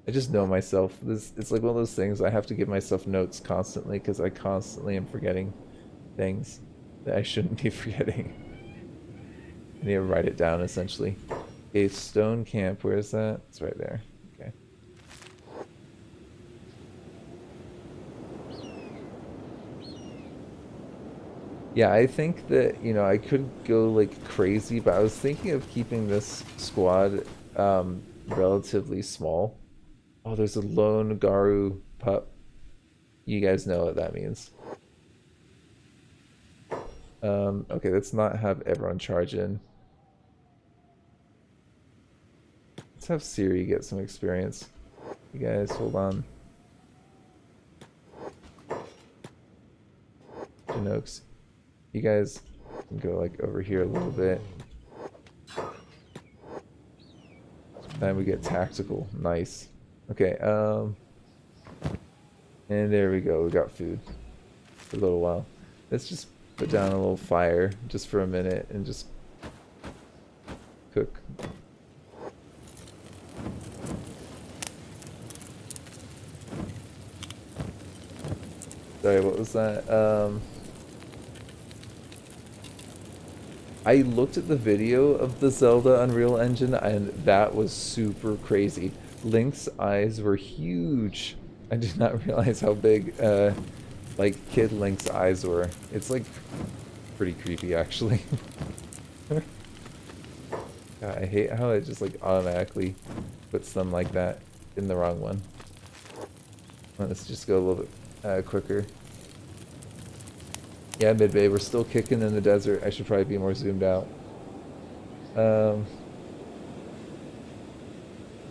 I just know myself. This it's like one of those things I have to give myself notes constantly because I constantly am forgetting things that I shouldn't be forgetting. I need to write it down essentially. A stone camp, where is that? It's right there. Okay. Yeah, I think that, I could go like crazy, but I was thinking of keeping this squad relatively small. Oh, there's a lone Garu pup. You guys know what that means. Okay, let's not have everyone charge in. Let's have Siri get some experience. You guys, hold on. Janox, you guys can go like over here a little bit. Then we get tactical. Nice. Okay, and there we go. We got food for a little while. Let's just put down a little fire just for a minute and just cook. Sorry, what was that? I looked at the video of the Zelda Unreal Engine and that was super crazy. Link's eyes were huge. I did not realize how big like Kid Link's eyes were. It's like pretty creepy actually. God, I hate how it just like automatically puts them like that in the wrong one. Let's just go a little bit quicker. Yeah, Midway, we're still kicking in the desert. I should probably be more zoomed out.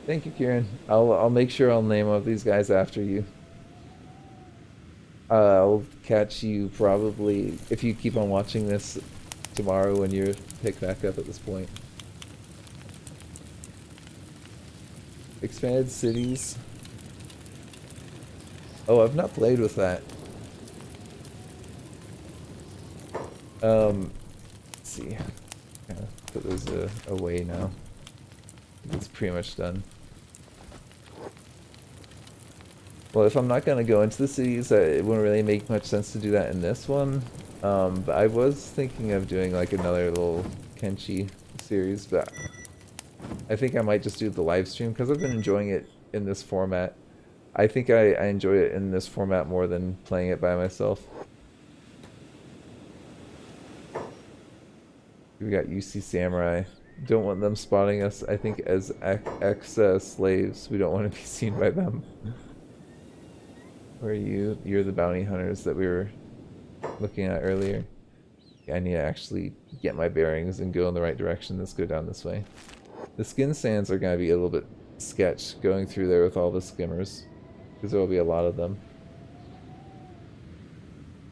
Thank you, Kieran. I'll make sure I'll name all of these guys after you. I'll catch you probably if you keep on watching this tomorrow when you're picked back up at this point. Expanded cities. Oh, I've not played with that. Let's see. Put those away now. It's pretty much done. Well, if I'm not going to go into the cities, it wouldn't really make much sense to do that in this one. But I was thinking of doing like another little Kenshi series, but I think I might just do the live stream because I've been enjoying it in this format. I think I enjoy it in this format more than playing it by myself. We got UC Samurai. Don't want them spotting us. I think as ex-slaves, we don't want to be seen by them. Where are you? You're the bounty hunters that we were looking at earlier. Yeah, I need to actually get my bearings and go in the right direction. Let's go down this way. The skin sands are going to be a little bit sketch going through there with all the skimmers. Because there will be a lot of them.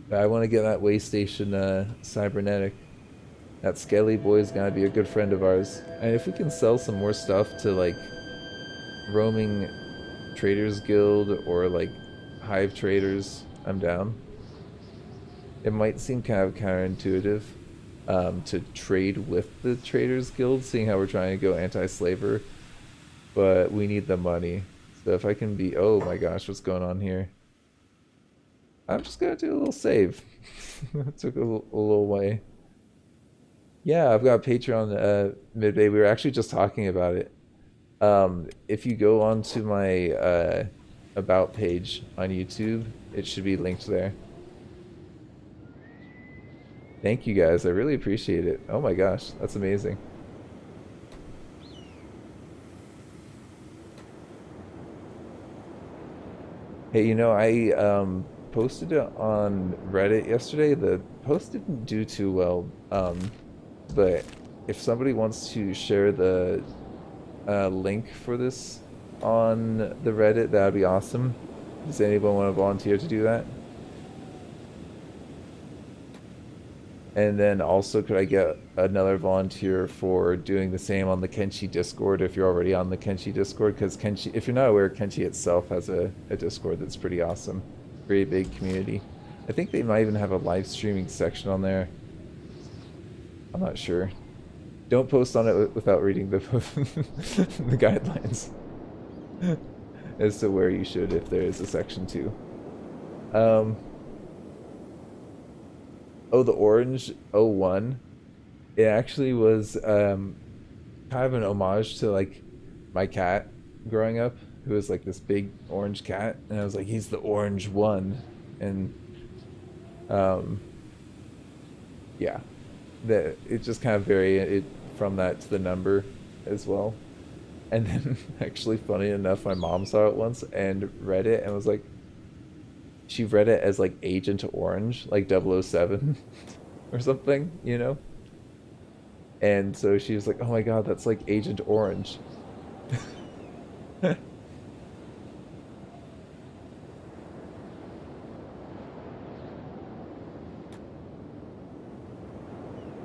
But I want to get that way station cybernetic. That Skelly boy is gonna be a good friend of ours. And if we can sell some more stuff to like roaming traders guild or like hive traders, I'm down. It might seem kind of counterintuitive to trade with the traders guild, seeing how we're trying to go anti-slaver, but we need the money. So if I can be, oh my gosh, what's going on here? I'm just gonna do a little save. It took a little way. Yeah, I've got Patreon Midway. We were actually just talking about it. If you go onto my about page on YouTube, it should be linked there. Thank you guys. I really appreciate it. Oh my gosh, that's amazing. Hey, I posted it on Reddit yesterday. The post didn't do too well. But if somebody wants to share the link for this on the Reddit, that would be awesome. Does anyone want to volunteer to do that? And then also, could I get another volunteer for doing the same on the Kenshi Discord if you're already on the Kenshi Discord? Because Kenshi, if you're not aware, Kenshi itself has a Discord that's pretty awesome. Very big community. I think they might even have a live streaming section on there. I'm not sure. Don't post on it without reading the the guidelines as to where you should if there is a section 2. Um, oh, the orange O1. It actually was kind of an homage to like my cat growing up, who was like this big orange cat, and I was like, he's the orange one, and um, yeah, that it just kind of varied it from that to the number as well. And then, actually, funny enough, my mom saw it once and read it and was like, she read it as like Agent Orange, like 007 or something, you know? And so she was like, oh my god, that's like Agent Orange.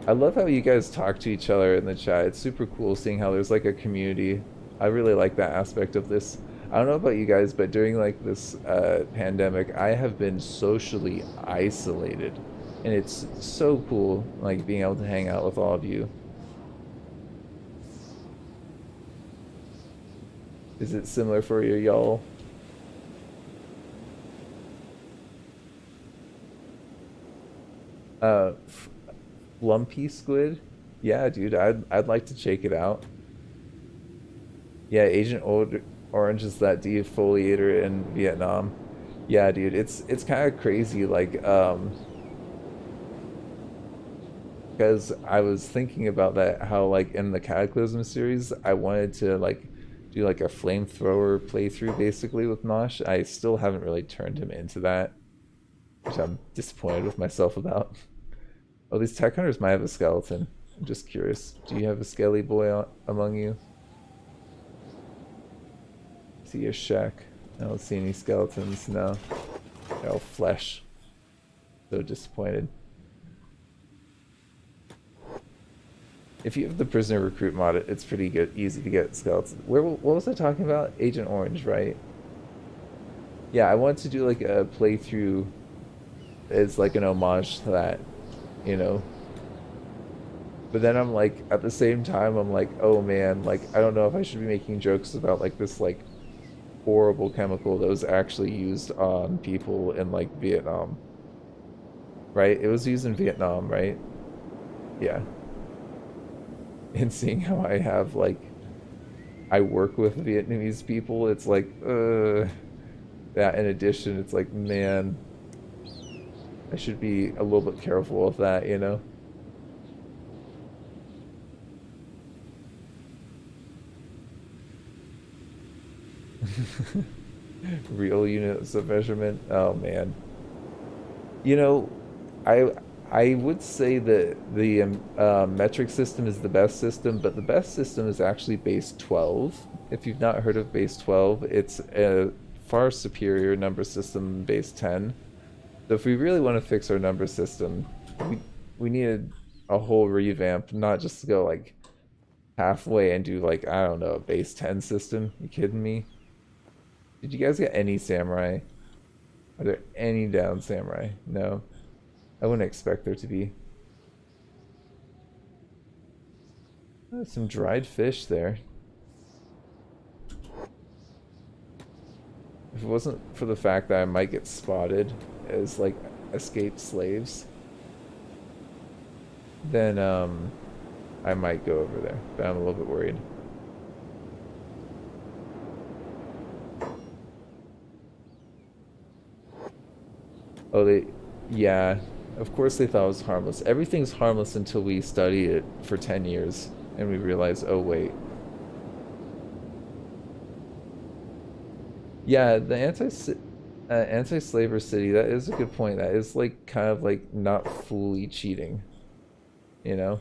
I love how you guys talk to each other in the chat. It's super cool seeing how there's like a community. I really like that aspect of this. I don't know about you guys, but during like this pandemic, I have been socially isolated, and it's so cool like being able to hang out with all of you. Is it similar for you, y'all? Uh, Lumpy Squid? Yeah, dude, I'd like to check it out. Yeah, Orange is that defoliator in Vietnam. Yeah, dude, it's kind of crazy. Like, because I was thinking about that, how like in the Cataclysm series, I wanted to like do like a flamethrower playthrough basically with Nosh. I still haven't really turned him into that, which I'm disappointed with myself about. Oh, these tech hunters might have a skeleton. I'm just curious. Do you have a skelly boy among you? See a shack. I don't see any skeletons. No. They're all flesh. So disappointed. If you have the prisoner recruit mod, it's pretty good, easy to get skeletons. What was I talking about? Agent Orange, right? Yeah, I want to do like a playthrough as like an homage to that, you know. But then I'm like, at the same time, I'm like, oh man, like I don't know if I should be making jokes about like this like horrible chemical that was actually used on people in like Vietnam, right? It was used in Vietnam, right? Yeah. And seeing how I have like I work with Vietnamese people, it's like that in addition, it's like, man, I should be a little bit careful with that, you know? Real units of measurement. Oh man. You know, I I would say that the metric system is the best system, but the best system is actually base 12. If you've not heard of base 12, it's a far superior number system than base 10. So if we really want to fix our number system, we we need a whole revamp, not just to go like halfway and do like, I don't know, a base 10 system. You kidding me? Did you guys get any samurai? Are there any down samurai? No. I wouldn't expect there to be. Some dried fish there. If it wasn't for the fact that I might get spotted as like escaped slaves, then I might go over there. But I'm a little bit worried. Oh, yeah, of course they thought it was harmless. Everything's harmless until we study it for 10 years and we realize, oh wait. Yeah, the anti-slaver city, that is a good point. That is like kind of like not fully cheating, you know?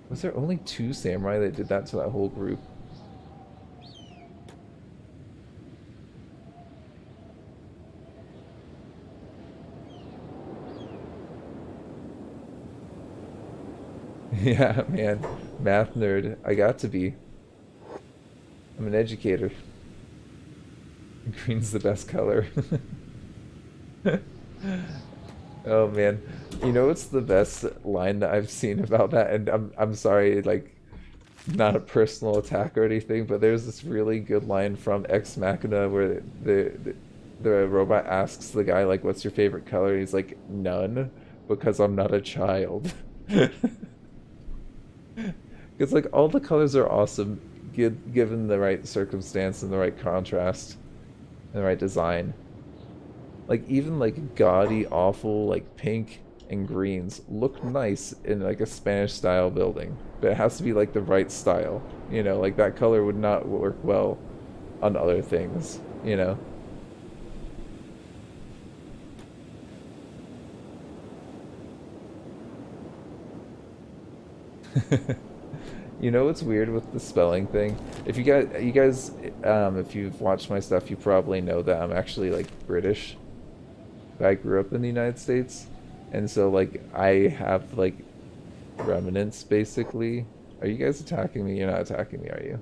Was there only 2 samurai that did that to that whole group? Yeah, man. Math nerd. I got to be. I'm an educator. Green's the best color. Oh man. You know what's the best line that I've seen about that? And I'm sorry, like not a personal attack or anything, but there's this really good line from Ex Machina where the robot asks the guy like, "What's your favorite color?" And he's like, "None, because I'm not a child." Because like all the colors are awesome, given the right circumstance and the right contrast and the right design. Like even like gaudy, awful like pink and greens look nice in like a Spanish style building, but it has to be like the right style. You know, like that color would not work well on other things. You know. You know what's weird with the spelling thing? If you guys, if you've watched my stuff, you probably know that I'm actually like British. I grew up in the United States, and so like I have like remnants basically. Are you guys attacking me? You're not attacking me, are you?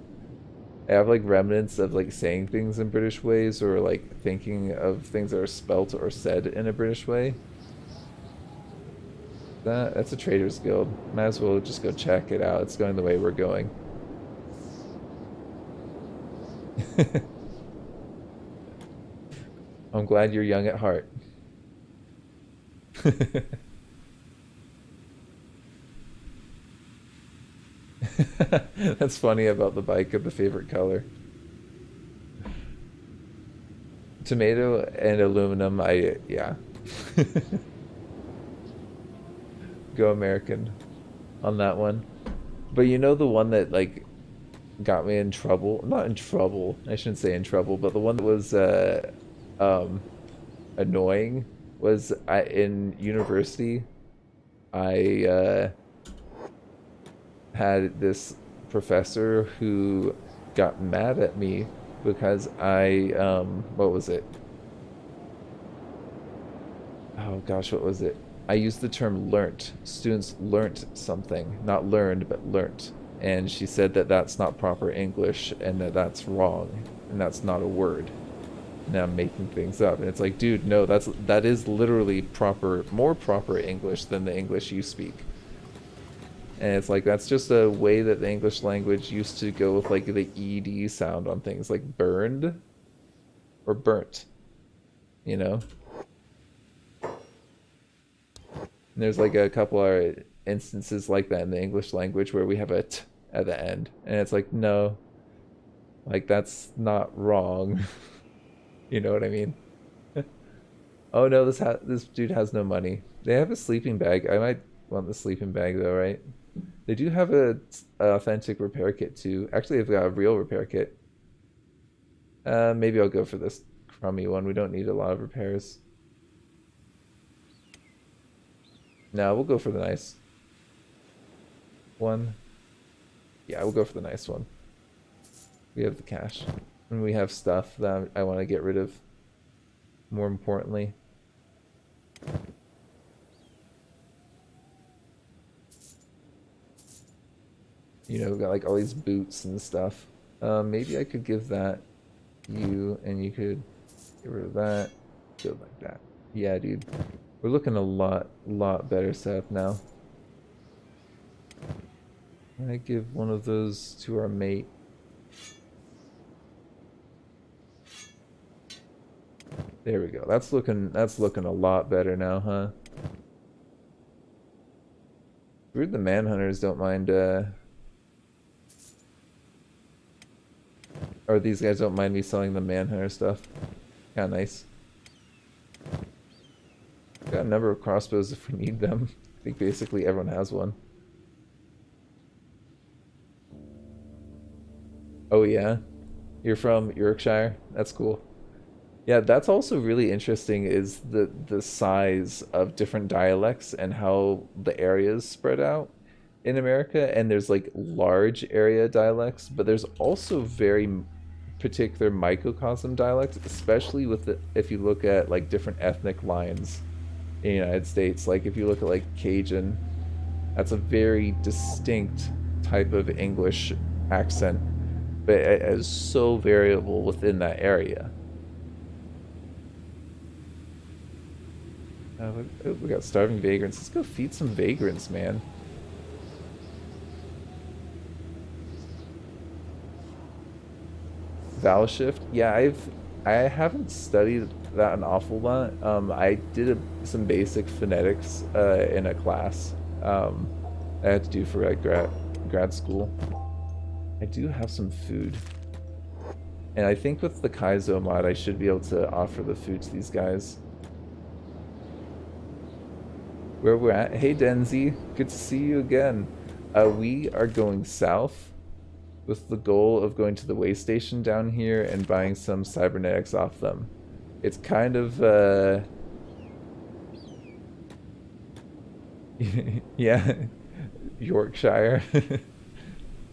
I have like remnants of like saying things in British ways or like thinking of things that are spelt or said in a British way. That's a Trader's Guild. Might as well just go check it out. It's going the way we're going. I'm glad you're young at heart. That's funny about the bike of the favorite color. Tomato and aluminum, yeah. Go American on that one. But you know the one that like got me in trouble? Not in trouble. I shouldn't say in trouble, but the one that was um annoying was I in university I had this professor who got mad at me because I what was it? Oh gosh, what was it? I used the term learnt. Students learnt something, not learned, but learnt. And she said that that's not proper English and that that's wrong and that's not a word. Now I'm making things up, and it's like, dude, no, that is literally proper, more proper English than the English you speak. And it's like that's just a way that the English language used to go with like the ed sound on things like burned or burnt, you know. And there's like a couple of instances like that in the English language where we have a t at the end, and it's like no, like that's not wrong. You know what I mean? Oh no, this dude has no money. They have a sleeping bag. I might want the sleeping bag though, right? They do have a authentic repair kit too. Actually, they've got a real repair kit. Maybe I'll go for this crummy one. We don't need a lot of repairs. No, we'll go for the nice one. Yeah, we'll go for the nice one. We have the cash. And we have stuff that I want to get rid of. More importantly. You know, we got like all these boots and stuff. Maybe I could give that you, and you could get rid of that. Go like that. Yeah, dude. We're looking a lot better set up now. I give one of those to our mate. There we go. That's looking a lot better now, huh? Weird the Manhunters don't mind or these guys don't mind me selling the Manhunter stuff. Kinda nice. Got a number of crossbows if we need them. I think basically everyone has one. Oh yeah? You're from Yorkshire? That's cool. Yeah, that's also really interesting is the size of different dialects and how the areas spread out in America. And there's like large area dialects, but there's also very particular microcosm dialects, especially with if you look at like different ethnic lines in the United States. Like if you look at like Cajun, that's a very distinct type of English accent, but it is so variable within that area. We got starving vagrants. Let's go feed some vagrants, man. Vowel shift. Yeah, I haven't studied that an awful lot. I did some basic phonetics in a class I had to do for grad school. I do have some food, and I think with the Kaizo mod, I should be able to offer the food to these guys. Where we're at. Hey Denzi, good to see you again. We are going south with the goal of going to the way station down here and buying some cybernetics off them. It's kind of yeah, Yorkshire,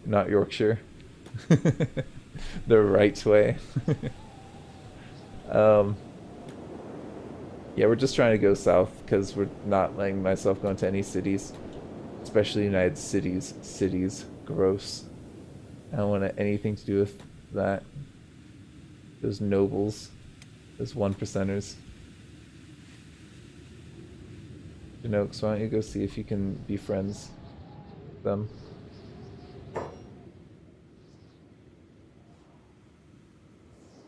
not Yorkshire. The right way. um yeah, we're just trying to go south because we're not letting myself go into any cities, especially United Cities. Gross. I don't want anything to do with that. Those nobles, those one percenters. Janox, why don't you go see if you can be friends with them?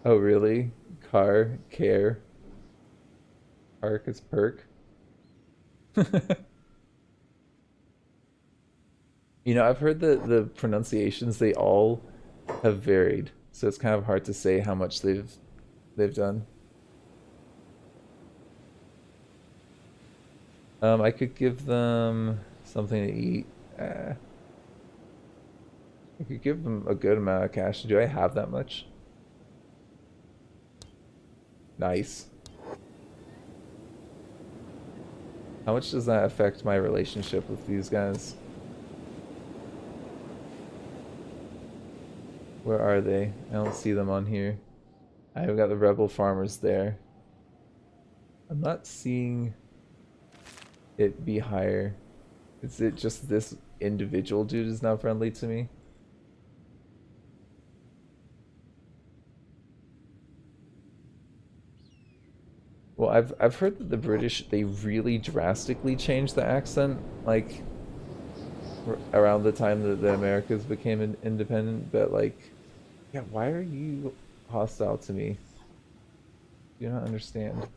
Oh, really? Care. Arc is perk. You know, I've heard that the pronunciations they all have varied, so it's kind of hard to say how much they've done. I could give them something to eat. I could give them a good amount of cash. Do I have that much? Nice. How much does that affect my relationship with these guys? Where are they? I don't see them on here. I've got the rebel farmers there. I'm not seeing it be higher. Is it just this individual dude is not friendly to me? Well, I've heard that the British they really drastically changed the accent, like around the time that the Americas became independent. But like, yeah, why are you hostile to me? Do you not understand?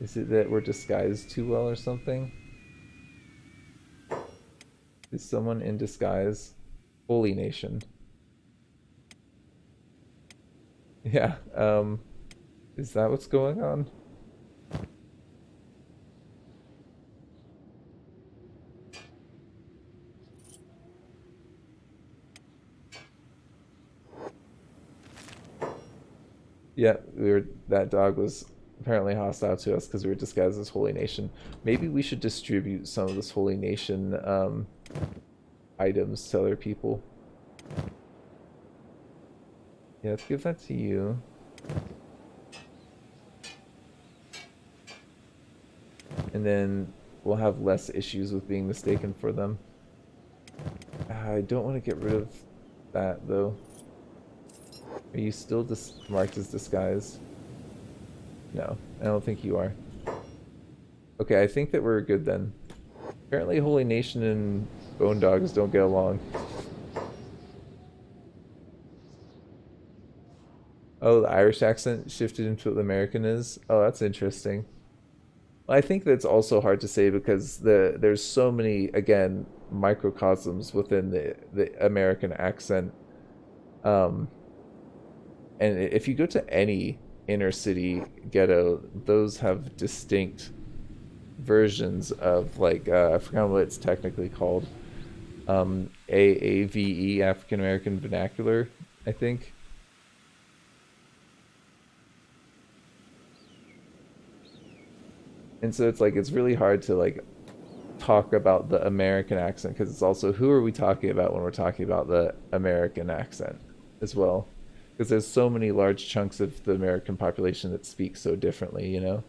Is it that we're disguised too well or something? Is someone in disguise? Holy nation. Yeah, is that what's going on? Yeah, that dog was apparently hostile to us because we were disguised as Holy Nation. Maybe we should distribute some of this Holy Nation items to other people. Yeah, let's give that to you. And then we'll have less issues with being mistaken for them. I don't want to get rid of that though. Are you still marked as disguised? No, I don't think you are. Okay, I think that we're good then. Apparently Holy Nation and Bone Dogs don't get along. Oh, the Irish accent shifted into what the American is? Oh, that's interesting. Well, I think that's also hard to say because there's so many, again, microcosms within the American accent. Um, and if you go to any inner city ghetto, those have distinct versions of like I forgot what it's technically called. AAVE, African American Vernacular, I think. And so it's like it's really hard to like talk about the American accent because it's also who are we talking about when we're talking about the American accent as well, because there's so many large chunks of the American population that speak so differently, you know.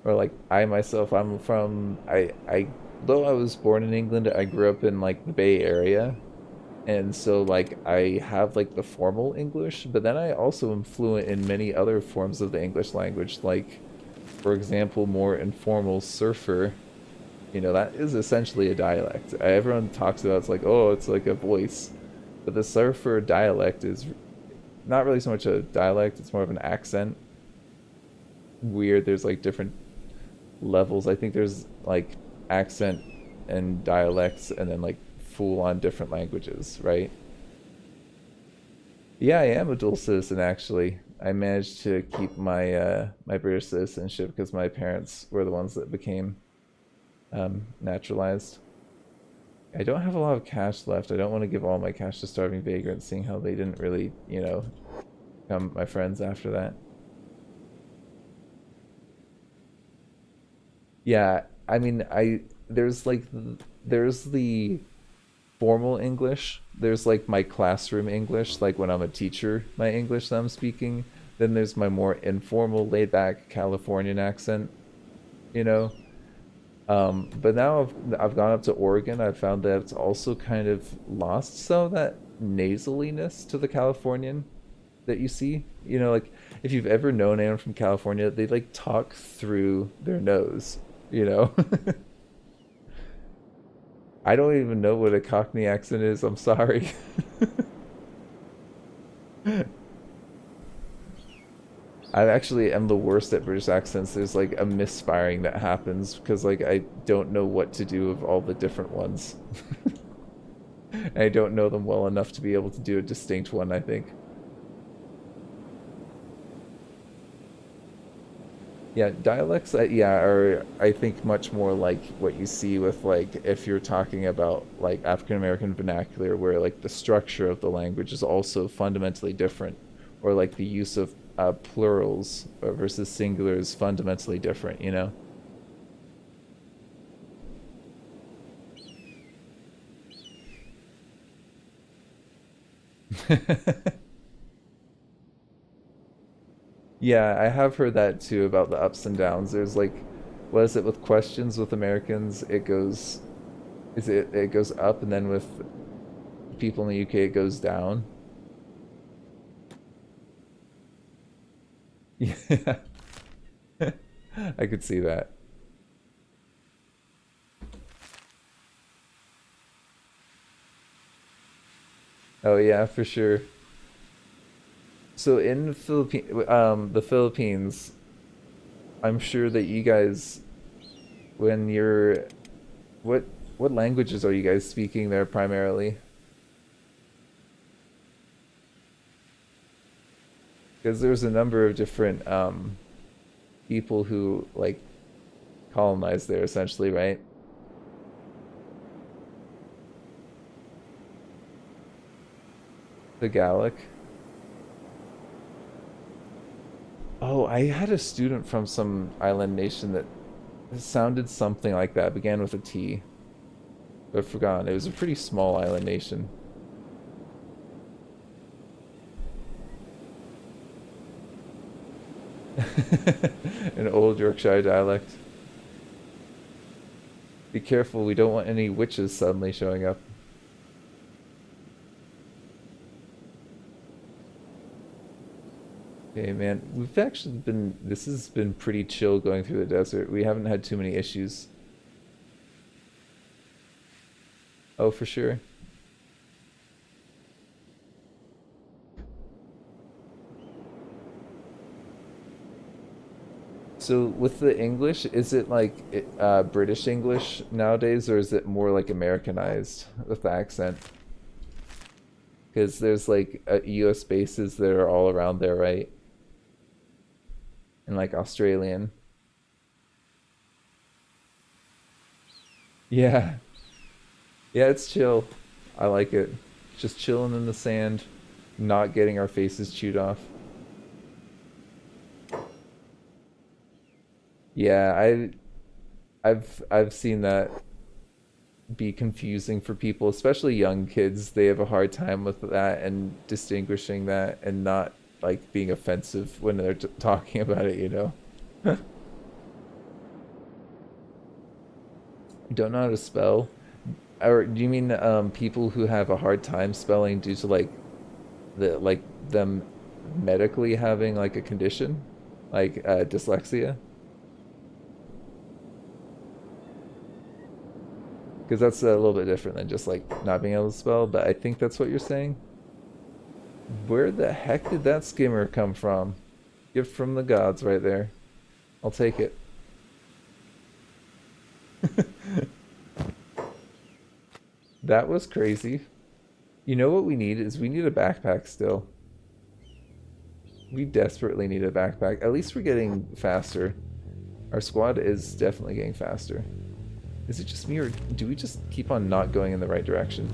Or like I myself, I'm from I though I was born in England, I grew up in like the Bay Area, and so like I have like the formal English, but then I also am fluent in many other forms of the English language, like for example, more informal surfer. You know, that is essentially a dialect. Everyone talks about it's like, oh, it's like a voice, but the surfer dialect is not really so much a dialect; it's more of an accent. Weird. There's like different levels. I think there's like accent and dialects, and then like full on different languages, right? Yeah, I am a dual citizen actually. I managed to keep my British citizenship because my parents were the ones that became naturalized. I don't have a lot of cash left. I don't want to give all my cash to starving vagrants, seeing how they didn't really, become my friends after that. Yeah, I mean, I there's like there's the formal English. There's like my classroom English, like when I'm a teacher, my English that I'm speaking. Then there's my more informal, laid back Californian accent, you know. But now I've gone up to Oregon. I've found that it's also kind of lost some of that nasaliness to the Californian that you see. You know, like if you've ever known anyone from California, they like talk through their nose, you know? I don't even know what a Cockney accent is. I'm sorry. I actually am the worst at British accents. There's like a misfiring that happens because like I don't know what to do with all the different ones. I don't know them well enough to be able to do a distinct one, I think. Yeah, dialects, yeah, are I think much more like what you see with like if you're talking about like African American vernacular, where like the structure of the language is also fundamentally different, or like the use of plurals versus singulars fundamentally different, you know? Yeah, I have heard that too about the ups and downs. There's like, what is it with questions with Americans? It goes up, and then with people in the UK it goes down. Yeah, I could see that. Oh yeah, for sure. So in the Philippines, I'm sure that you guys, when you're, what what languages are you guys speaking there primarily? Because there's a number of different people who like colonized there essentially, right? The Gallic. Oh, I had a student from some island nation that sounded something like that, began with a T, but I've forgotten. It was a pretty small island nation. An old Yorkshire dialect. Be careful, we don't want any witches suddenly showing up. Okay, man. This has been pretty chill going through the desert. We haven't had too many issues. Oh, for sure. So with the English, is it like British English nowadays, or is it more like Americanized with the accent? Because there's like U.S. bases that are all around there, right? And like Australian. Yeah, yeah, it's chill. I like it. Just chilling in the sand, not getting our faces chewed off. Yeah, I've seen that be confusing for people, especially young kids. They have a hard time with that and distinguishing that and not like being offensive when they're talking about it, you know? Don't know how to spell? Or do you mean people who have a hard time spelling due to like them medically having like a condition, like dyslexia? Because that's a little bit different than just like not being able to spell. But I think that's what you're saying. Where the heck did that skimmer come from? Gift from the gods, right there. I'll take it. That was crazy. You know what we need is we need a backpack still. We desperately need a backpack. At least we're getting faster. Our squad is definitely getting faster. Is it just me, or do we just keep on not going in the right direction?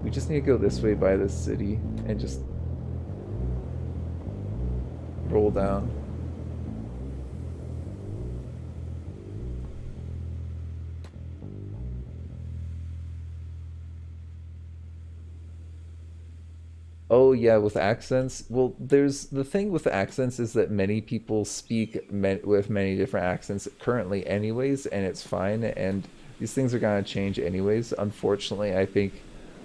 We just need to go this way by this city and just roll down. Oh yeah, with accents. Well, there's the thing with the accents is that many people speak with many different accents currently anyways, and it's fine, and these things are going to change anyways. Unfortunately, I think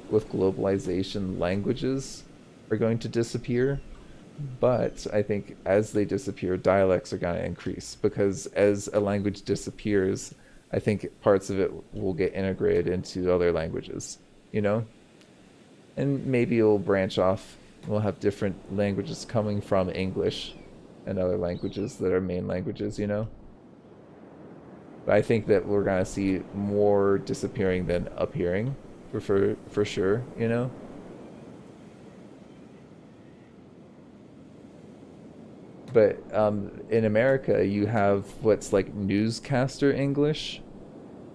with globalization, languages are going to disappear, but I think as they disappear, dialects are going to increase because as a language disappears, I think parts of it will get integrated into other languages, you know? And maybe it'll branch off. We'll have different languages coming from English and other languages that are main languages, you know? But I think that we're gonna see more disappearing than appearing for sure, you know? But in America, you have what's like newscaster English,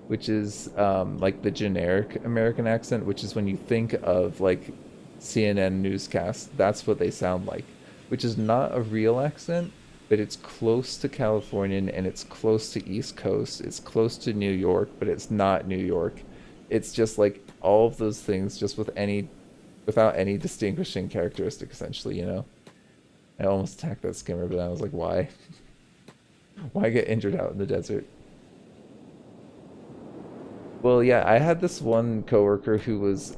which is like the generic American accent, which is when you think of like CNN newscasts, that's what they sound like, which is not a real accent, but it's close to Californian and it's close to East Coast. It's close to New York, but it's not New York. It's just like all of those things, just without any distinguishing characteristic, essentially, you know? I almost attacked that skimmer, but I was like, why? Why get injured out in the desert? Well, yeah, I had this one coworker who was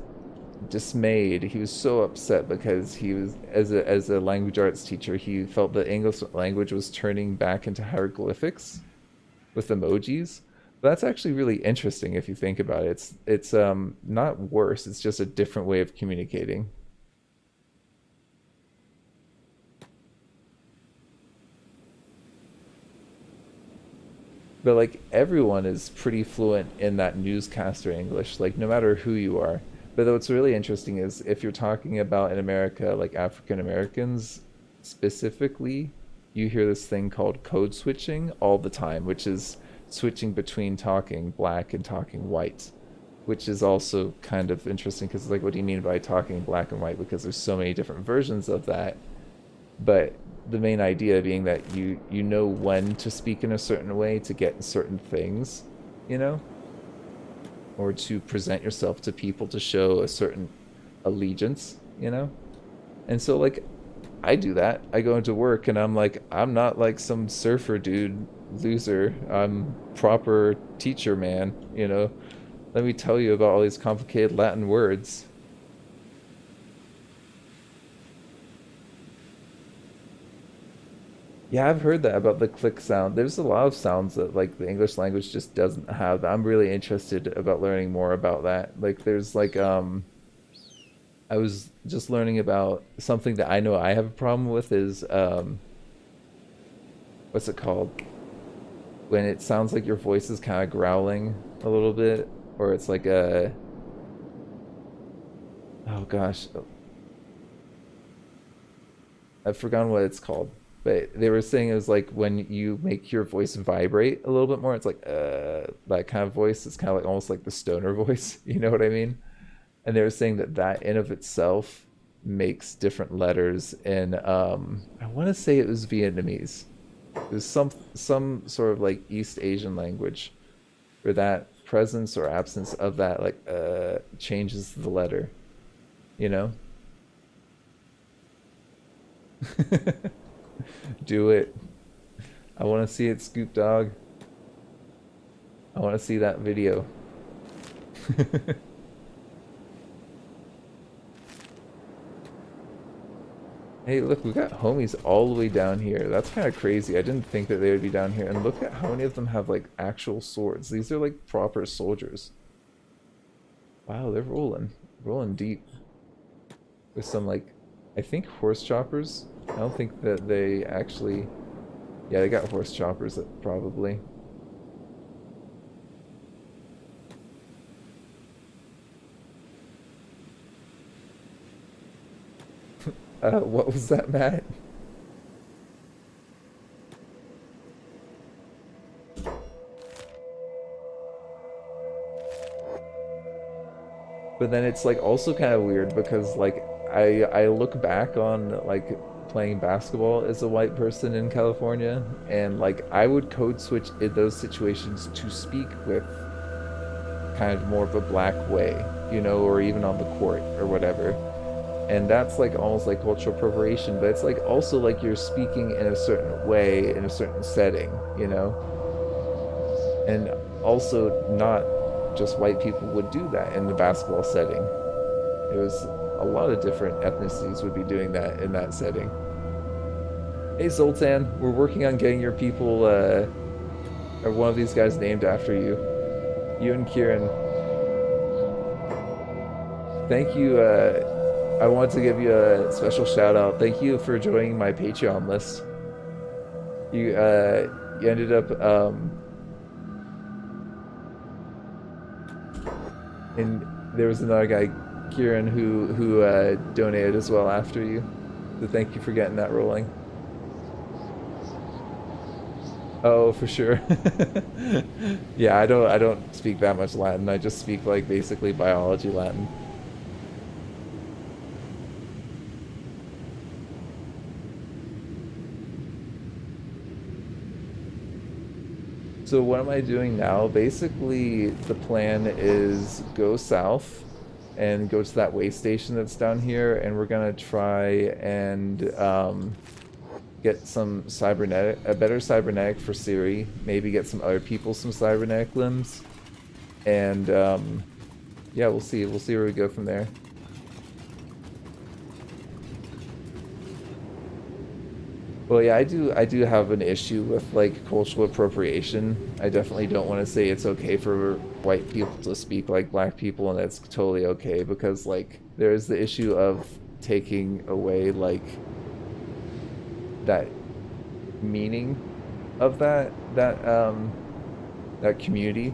dismayed. He was so upset because he was as a language arts teacher, he felt the English language was turning back into hieroglyphics with emojis. But that's actually really interesting if you think about it. It's not worse, it's just a different way of communicating. But like everyone is pretty fluent in that newscaster English, like no matter who you are. But what's really interesting is if you're talking about in America, like African Americans specifically, you hear this thing called code switching all the time, which is switching between talking black and talking white, which is also kind of interesting because like what do you mean by talking black and white? Because there's so many different versions of that, but the main idea being that you know when to speak in a certain way to get certain things, you know, or to present yourself to people to show a certain allegiance, you know. And so like I do that. I go into work and I'm like I'm not like some surfer dude loser. I'm proper teacher man, you know. Let me tell you about all these complicated Latin words. Yeah, I've heard that about the click sound. There's a lot of sounds that like the English language just doesn't have. I'm really interested about learning more about that. Like there's like I was just learning about something that I know I have a problem with is what's it called? When it sounds like your voice is kind of growling a little bit or it's like a oh gosh, I've forgotten what it's called, but they were saying it was like when you make your voice vibrate a little bit more. It's like that kind of voice. It's kind of like almost like the stoner voice. You know what I mean? And they were saying that that in of itself makes different letters in I want to say it was Vietnamese. It was some sort of like East Asian language where that presence or absence of that like changes the letter. You know? Do it. I want to see it, Scoop Dog. I want to see that video. Hey, look, we got homies all the way down here. That's kind of crazy. I didn't think that they would be down here. And look at how many of them have, like, actual swords. These are, like, proper soldiers. Wow, they're rolling. Rolling deep. With some, like, I think horse choppers. I don't think that they actually... Yeah, they got horse choppers, probably. What was that, Matt? But then it's like also kind of weird because like I look back on like playing basketball as a white person in California, and like I would code switch in those situations to speak with kind of more of a black way, you know, or even on the court or whatever. And that's like almost like cultural appropriation, but it's like also like you're speaking in a certain way in a certain setting, you know? And also not just white people would do that in the basketball setting. It was a lot of different ethnicities would be doing that in that setting. Hey Zoltan, we're working on getting your people, or one of these guys named after you. You and Kieran. Thank you, I want to give you a special shout out. Thank you for joining my Patreon list. You ended up, and there was another guy, Kieran, who donated as well after you. So thank you for getting that rolling. Oh, for sure. Yeah, I don't speak that much Latin. I just speak like basically biology Latin. So what am I doing now? Basically, the plan is go south and go to that way station that's down here, and we're gonna try and get some cybernetic, a better cybernetic for Siri. Maybe get some other people some cybernetic limbs, and yeah, we'll see. We'll see where we go from there. Well, yeah, I do have an issue with like cultural appropriation. I definitely don't want to say it's okay for white people to speak like black people, and that's totally okay, because like there is the issue of taking away like that meaning of that community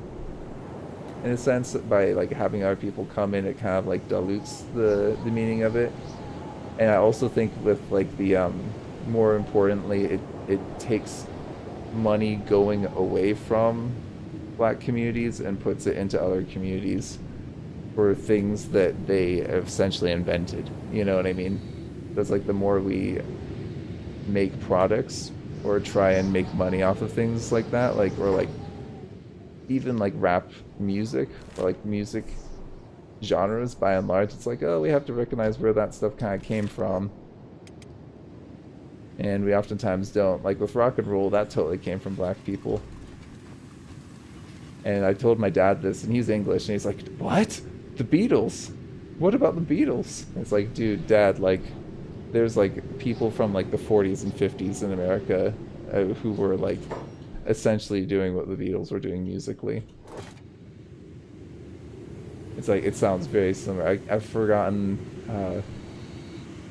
in a sense by like having other people come in. It kind of like dilutes the meaning of it. And I also think with like the more importantly, it takes money going away from black communities and puts it into other communities for things that they have essentially invented. You know what I mean? That's like the more we make products or try and make money off of things like that, like, or like even like rap music or like music genres, by and large, it's like, oh, we have to recognize where that stuff kind of came from. And we oftentimes don't. Like with rock and roll, that totally came from black people. And I told my dad this, and he's English, and he's like, what? The Beatles? What about the Beatles? And it's like, dude, Dad, like, there's like people from like the 40s and 50s in America who were like essentially doing what the Beatles were doing musically. It's like, it sounds very similar. I've forgotten,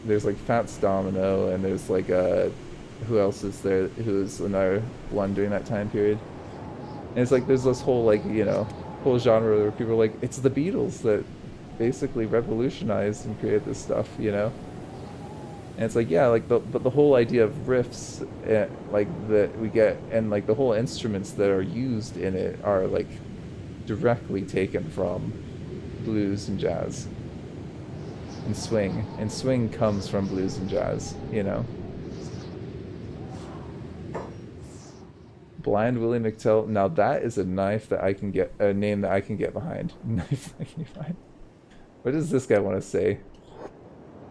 there's like Fats Domino, and there's like who else is there who's another one during that time period. And it's like there's this whole like, you know, whole genre where people are like, it's the Beatles that basically revolutionized and created this stuff, you know. And it's like, yeah, like but the whole idea of riffs, like that we get, and like the whole instruments that are used in it are like directly taken from blues and jazz. And swing comes from blues and jazz, you know. Blind Willie McTell. Now that is a knife that I can get, a name that I can get behind. Knife that I can get behind. What does this guy want to say?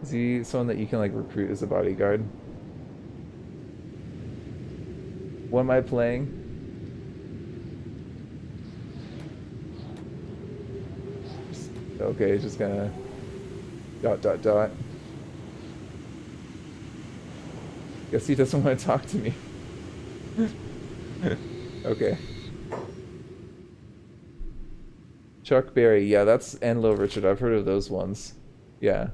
Is he someone that you can like recruit as a bodyguard? What am I playing? Okay, just gonna dot dot dot. Guess he doesn't want to talk to me. Okay. Chuck Berry, yeah, that's and Low Richard. I've heard of those ones. Yeah.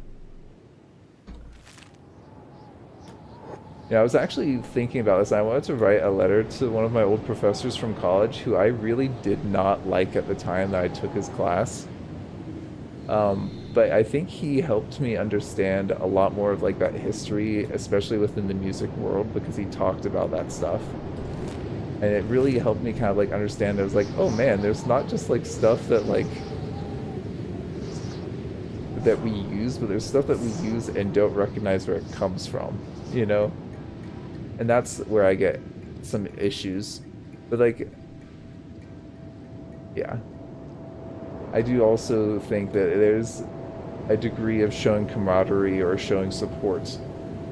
Yeah, I was actually thinking about this. I wanted to write a letter to one of my old professors from college who I really did not like at the time that I took his class. But I think he helped me understand a lot more of like that history, especially within the music world, because he talked about that stuff. And it really helped me kind of like understand. I was like, oh man, there's not just like stuff that like that we use, but there's stuff that we use and don't recognize where it comes from, you know? And that's where I get some issues. But like, yeah. I do also think that there's a degree of showing camaraderie or showing support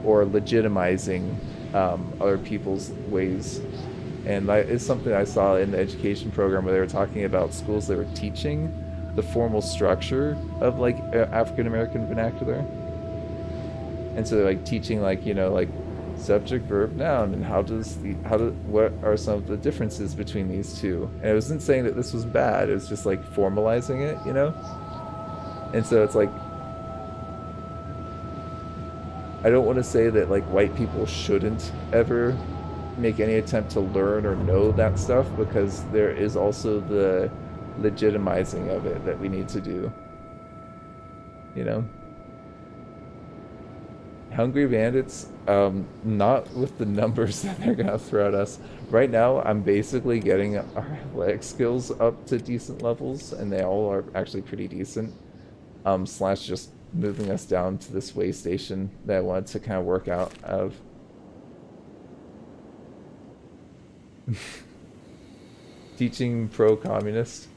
or legitimizing other people's ways. And that is something I saw in the education program where they were talking about schools that were teaching the formal structure of like African American vernacular. And so like teaching like, you know, like subject, verb, noun, and what are some of the differences between these two? And I wasn't saying that this was bad, it was just like formalizing it, you know? And so it's like, I don't want to say that like white people shouldn't ever make any attempt to learn or know that stuff, because there is also the legitimizing of it that we need to do, you know? Hungry Bandits, not with the numbers that they're gonna throw at us. Right now, I'm basically getting our athletic skills up to decent levels, and they all are actually pretty decent. Slash just moving us down to this way station that I wanted to kind of work out of. Teaching pro-communist.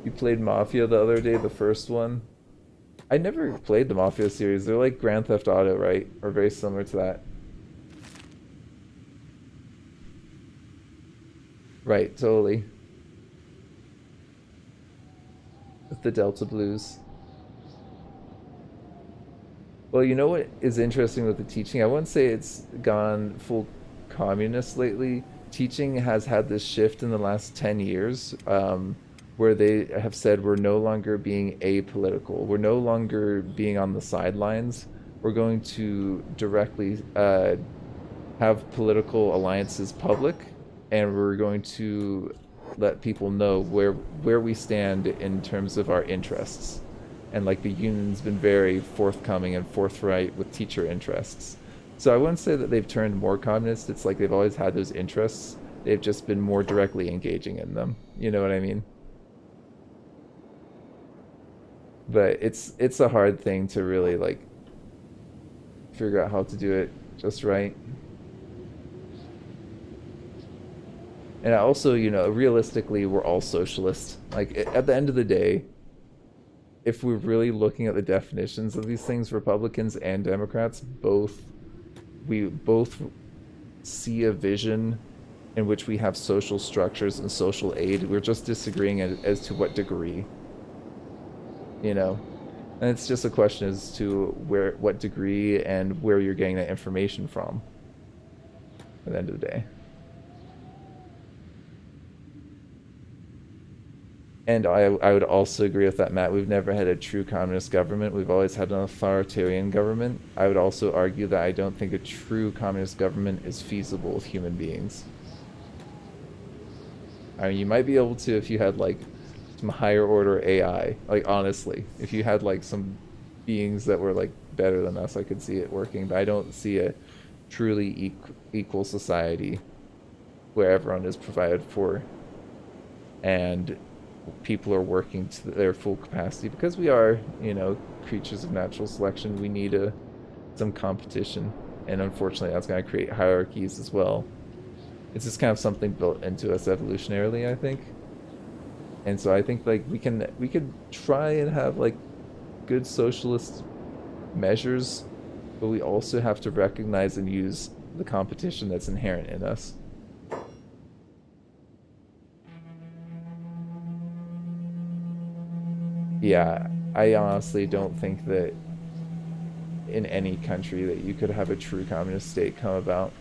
You played Mafia the other day, the first one. I never played the Mafia series. They're like Grand Theft Auto, right? Or very similar to that. Right, totally. With the Delta Blues. Well, you know what is interesting with the teaching? I wouldn't say it's gone full communist lately. Teaching has had this shift in the last 10 years, where they have said we're no longer being apolitical. We're no longer being on the sidelines. We're going to directly have political alliances public, and we're going to let people know where we stand in terms of our interests. And like the union's been very forthcoming and forthright with teacher interests. So I wouldn't say that they've turned more communist. It's like they've always had those interests. They've just been more directly engaging in them. You know what I mean? But it's a hard thing to really like figure out how to do it just right. And also, you know, realistically, we're all socialists. Like at the end of the day, if we're really looking at the definitions of these things, Republicans and Democrats we both see a vision in which we have social structures and social aid. We're just disagreeing as to what degree, you know. And it's just a question as to what degree and where you're getting that information from at the end of the day. And I would also agree with that, Matt. We've never had a true communist government. We've always had an authoritarian government. I would also argue that I don't think a true communist government is feasible with human beings. I mean, you might be able to if you had like some higher order AI. Like honestly, if you had like some beings that were like better than us, I could see it working. But I don't see a truly equal society where everyone is provided for and people are working to their full capacity, because we are, you know, creatures of natural selection. We need some competition, and unfortunately that's going to create hierarchies as well. It's just kind of something built into us evolutionarily, I think. And so I think like we could try and have like good socialist measures, but we also have to recognize and use the competition that's inherent in us. Yeah, I honestly don't think that in any country that you could have a true communist state come about.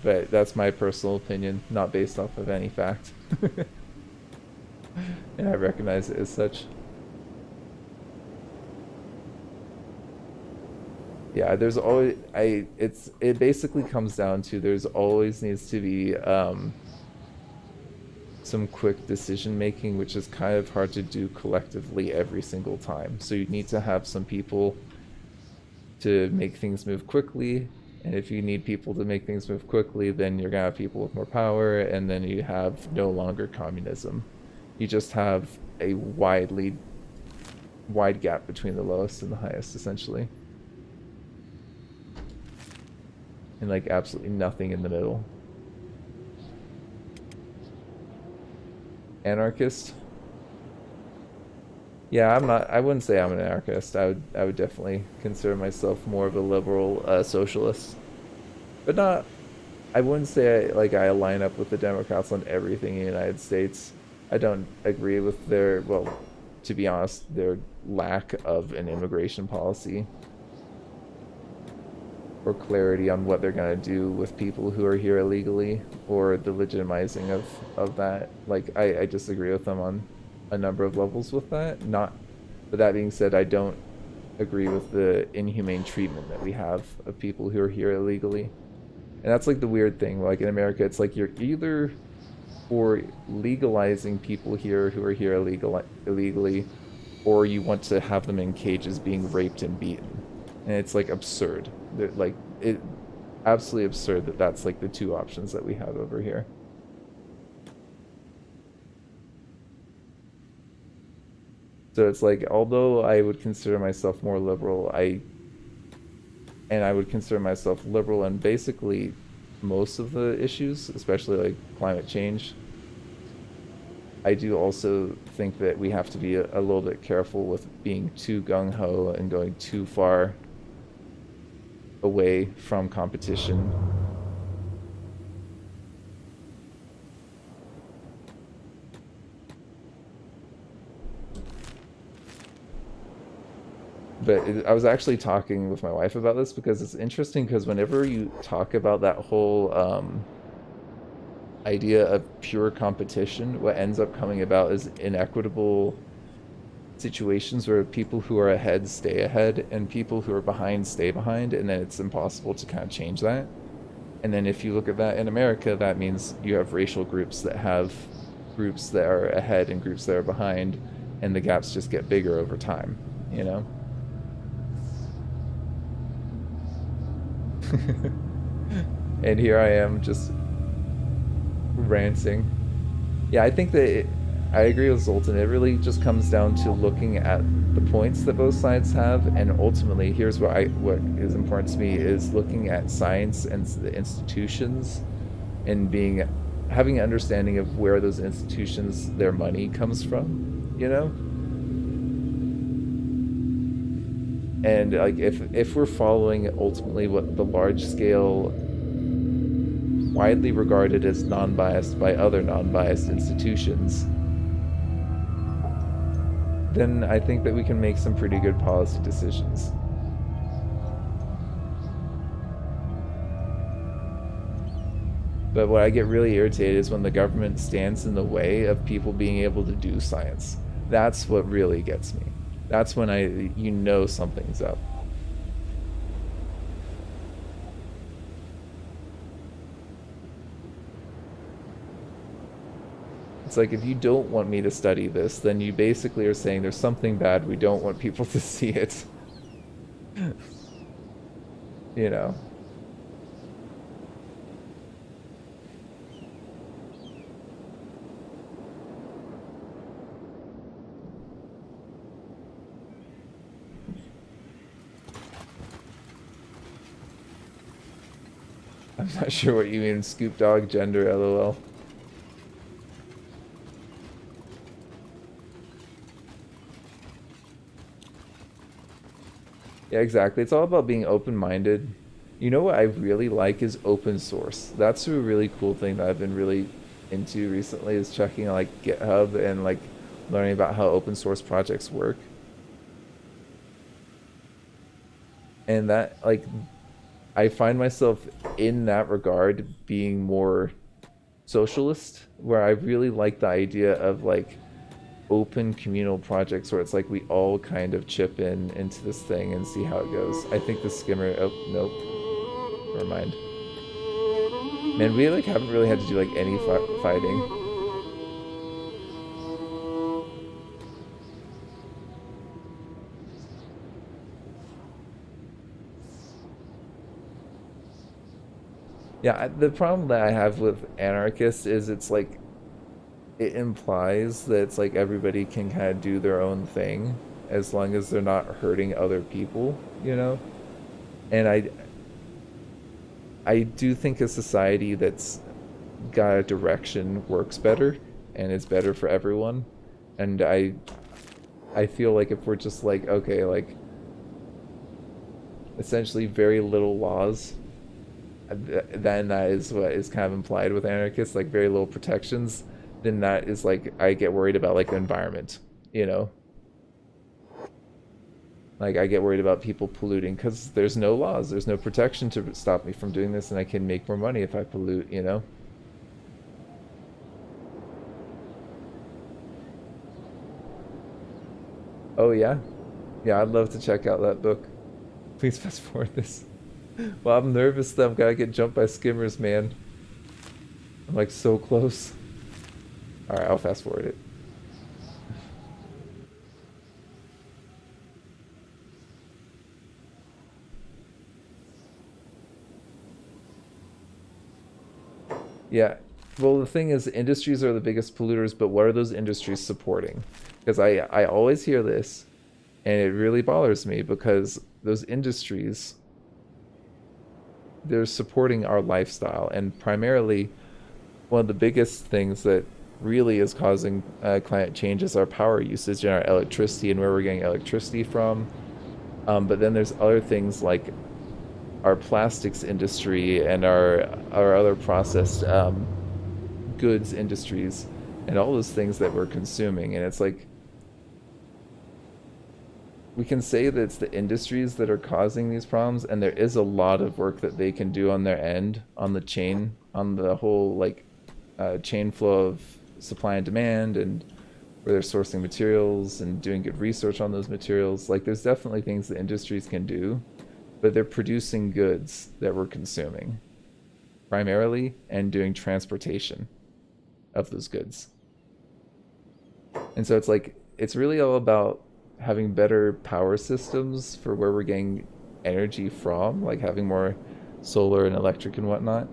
But that's my personal opinion, not based off of any fact. And I recognize it as such. Yeah, there's always it basically comes down to there's always needs to be some quick decision making, which is kind of hard to do collectively every single time. So you need to have some people to make things move quickly, and if you need people to make things move quickly, then you're gonna have people with more power, and then you have no longer communism. You just have a wide gap between the lowest and the highest, essentially. And like absolutely nothing in the middle. Anarchist? Yeah, I wouldn't say I'm an anarchist. I would definitely consider myself more of a liberal socialist. But not, I wouldn't say I align up with the Democrats on everything in the United States. I don't agree with their, well, to be honest, their lack of an immigration policy or clarity on what they're going to do with people who are here illegally, or the legitimizing of that. I disagree with them on a number of levels with that. But that being said, I don't agree with the inhumane treatment that we have of people who are here illegally. And that's the weird thing. In America, it's you're either for legalizing people here who are here illegally, or you want to have them in cages being raped and beaten. And it's absurd. It absolutely absurd that that's the two options that we have over here. So it's although I would consider myself more liberal, I would consider myself liberal in basically most of the issues, especially climate change. I do also think that we have to be a little bit careful with being too gung-ho and going too far away from competition. But I was actually talking with my wife about this because it's interesting, because whenever you talk about that whole idea of pure competition, what ends up coming about is inequitable situations where people who are ahead stay ahead and people who are behind stay behind, and then it's impossible to kind of change that. And then if you look at that in America, that means you have racial groups that have groups that are ahead and groups that are behind, and the gaps just get bigger over time, you know? And here I am just ranting. Yeah, I think that I agree with Zoltan. It really just comes down to looking at the points that both sides have, and ultimately, here's what is important to me is looking at science and the institutions, and having an understanding of where those institutions, their money comes from, you know? And if we're following ultimately what the large scale, widely regarded as non-biased by other non-biased institutions, then I think that we can make some pretty good policy decisions. But what I get really irritated is when the government stands in the way of people being able to do science. That's what really gets me. That's when you know something's up. It's if you don't want me to study this, then you basically are saying there's something bad, we don't want people to see it. You know? I'm not sure what you mean, Scoop Dog gender, lol. Yeah, exactly. It's all about being open-minded. You know what I really like is open source. That's a really cool thing that I've been really into recently is checking like GitHub and like learning about how open source projects work. And that like I find myself in that regard being more socialist, where I really like the idea of like open communal projects where it's like we all kind of chip in into this thing and see how it goes. I think the skimmer. Oh nope, never mind. Man, we like haven't really had to do like any fighting. Yeah, the problem that I have with anarchists is it's like it implies that it's like everybody can kind of do their own thing as long as they're not hurting other people, you know? And I do think a society that's got a direction works better and is better for everyone. And I feel like if we're just like okay, like essentially very little laws, then that is what is kind of implied with anarchists, like very little protections, then that is like I get worried about like the environment, you know? Like I get worried about people polluting because there's no laws, there's no protection to stop me from doing this, and I can make more money if I pollute, you know? Oh yeah, yeah, I'd love to check out that book. Please fast forward this. Well, I'm nervous that I'm gonna get jumped by skimmers, man. I'm like so close. All right, I'll fast forward it. Yeah. Well, the thing is, industries are the biggest polluters, but what are those industries supporting? Because I always hear this, and it really bothers me because those industries, they're supporting our lifestyle, and primarily one of the biggest things that really is causing climate change is our power usage and our electricity and where we're getting electricity from. But then there's other things like our plastics industry and our other processed goods industries and all those things that we're consuming. And it's like we can say that it's the industries that are causing these problems, and there is a lot of work that they can do on their end, on the chain, on the whole like chain flow of supply and demand, and where they're sourcing materials and doing good research on those materials. Like there's definitely things that industries can do, but they're producing goods that we're consuming primarily and doing transportation of those goods. And so it's like it's really all about having better power systems for where we're getting energy from, like having more solar and electric and whatnot.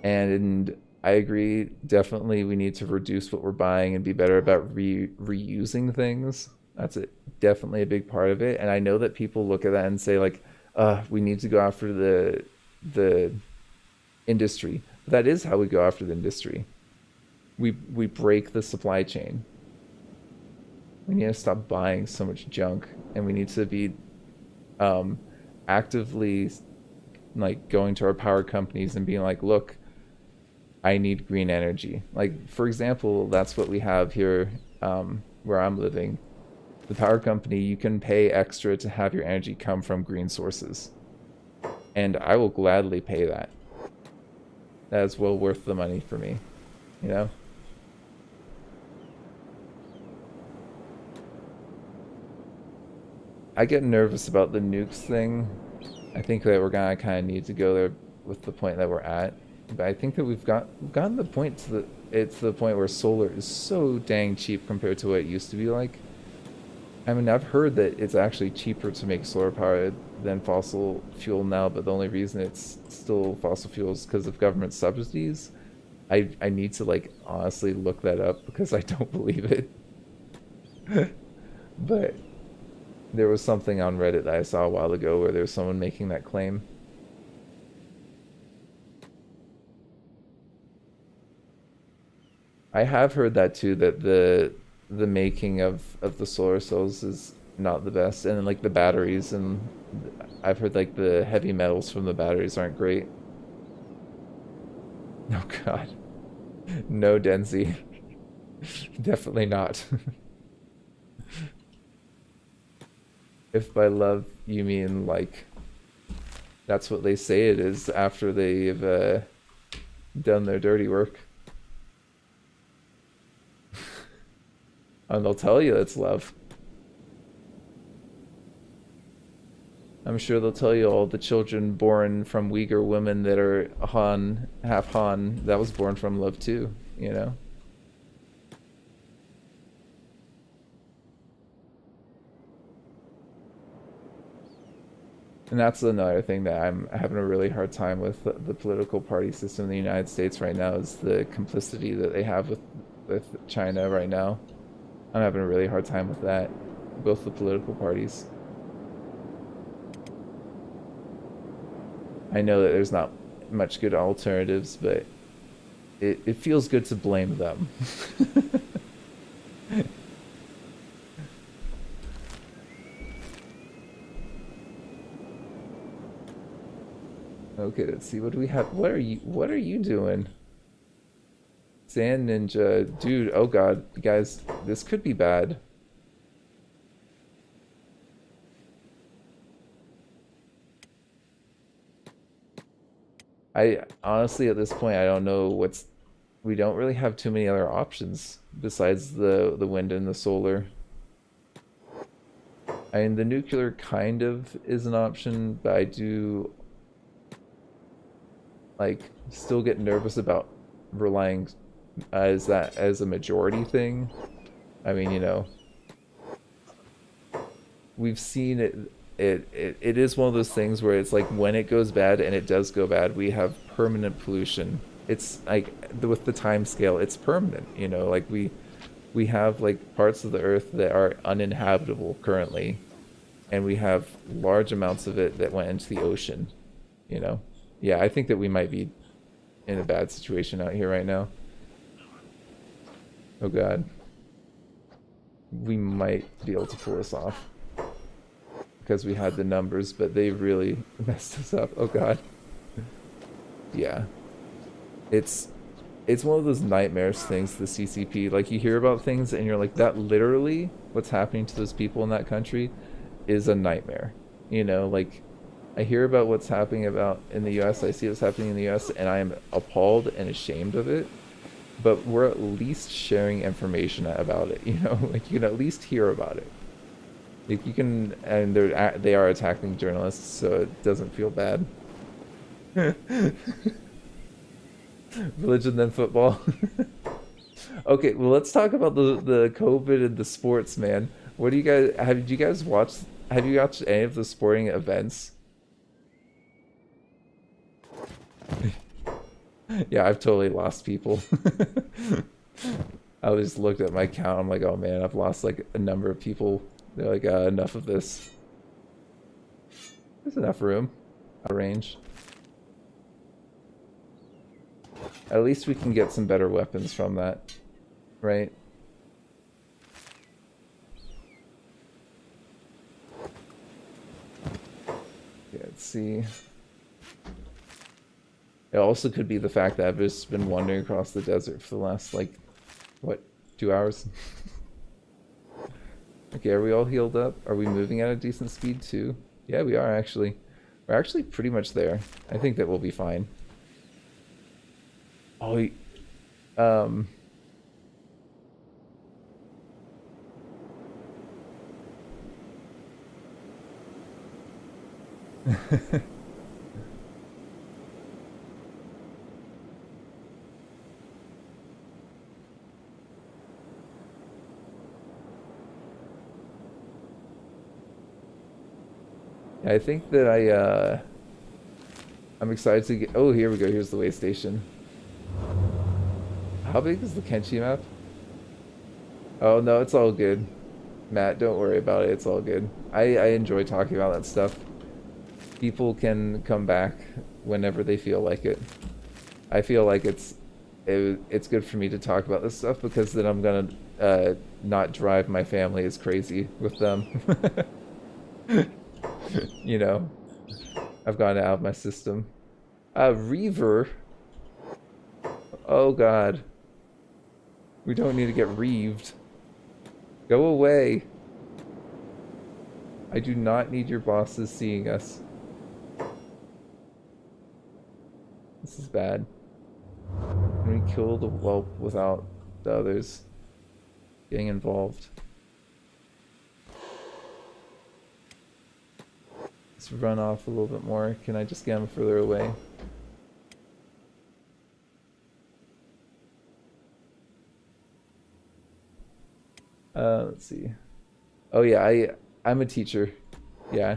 And I agree, definitely we need to reduce what we're buying and be better about reusing things. That's it, definitely a big part of it. And I know that people look at that and say like, we need to go after the industry. But that is how we go after the industry. We break the supply chain. We need to stop buying so much junk, and we need to be um, actively like going to our power companies and being like, look, I need green energy. Like for example, that's what we have here where I'm living. The power company, you can pay extra to have your energy come from green sources, and I will gladly pay that. That is well worth the money for me, you know. I get nervous about the nukes thing. I think that we're gonna kind of need to go there with the point that we're at. But I think that we've gotten the point to the point where solar is so dang cheap compared to what it used to be like. I mean, I've heard that it's actually cheaper to make solar power than fossil fuel now, but the only reason it's still fossil fuels because of government subsidies. I need to like honestly look that up because I don't believe it. But there was something on Reddit that I saw a while ago where there was someone making that claim. I have heard that too, that the making of the solar cells is not the best. And then like the batteries, and I've heard like the heavy metals from the batteries aren't great. Oh God, no Denzi, definitely not. If by love you mean like that's what they say it is after they've done their dirty work, and they'll tell you it's love. I'm sure they'll tell you all the children born from Uyghur women that are Han, half Han, that was born from love too, you know? And that's another thing that I'm having a really hard time with the political party system in the United States right now is the complicity that they have with China right now. I'm having a really hard time with that, both the political parties. I know that there's not much good alternatives, but it feels good to blame them. Okay, let's see. What do we have? What are you doing? Sand Ninja. Dude, oh god. Guys, this could be bad. I honestly at this point I don't know what's we don't really have too many other options besides the wind and the solar. I mean the nuclear kind of is an option, but I do like still get nervous about relying as that as a majority thing. I mean, you know, we've seen it is one of those things where it's like when it goes bad, and it does go bad, we have permanent pollution. It's like with the time scale, it's permanent, you know, like we have like parts of the earth that are uninhabitable currently, and we have large amounts of it that went into the ocean, you know. Yeah, I think that we might be in a bad situation out here right now. Oh god. We might be able to pull this off because we had the numbers, but they really messed us up. Oh god. Yeah. It's it's one of those nightmares things, the CCP. Like you hear about things and you're like, that literally what's happening to those people in that country is a nightmare. You know, like I hear about what's happening about in the US, I see what's happening in the US, and I am appalled and ashamed of it. But we're at least sharing information about it, you know? Like you can at least hear about it. Like you can, and they are attacking journalists, so it doesn't feel bad. Religion then football. Okay, well let's talk about the COVID and the sports, man. What do you guys have you guys watched have you watched any of the sporting events? Yeah, I've totally lost people. I just looked at my count. I'm like, oh man, I've lost like a number of people. They're like, enough of this. There's enough room. Out of range. At least we can get some better weapons from that, right? Yeah, let's see. It also could be the fact that I've just been wandering across the desert for the last, like, what, 2 hours? Okay, are we all healed up? Are we moving at a decent speed too? Yeah, we are actually. We're actually pretty much there. I think that we'll be fine. Oh, um... I think that I'm excited to get. Oh, here we go. Here's the way station. How big is the Kenshi map? Oh no, it's all good. Matt, don't worry about it. It's all good. I enjoy talking about that stuff. People can come back whenever they feel like it. I feel like it's it's good for me to talk about this stuff because then I'm gonna not drive my family as crazy with them. You know, I've gotten it out of my system. Reaver. Oh God, we don't need to get reaved. Go away. I do not need your bosses seeing us. This is bad. Can we kill the whelp without the others getting involved? Let's run off a little bit more. Can I just get him further away? Let's see. Oh yeah, I'm a teacher. Yeah.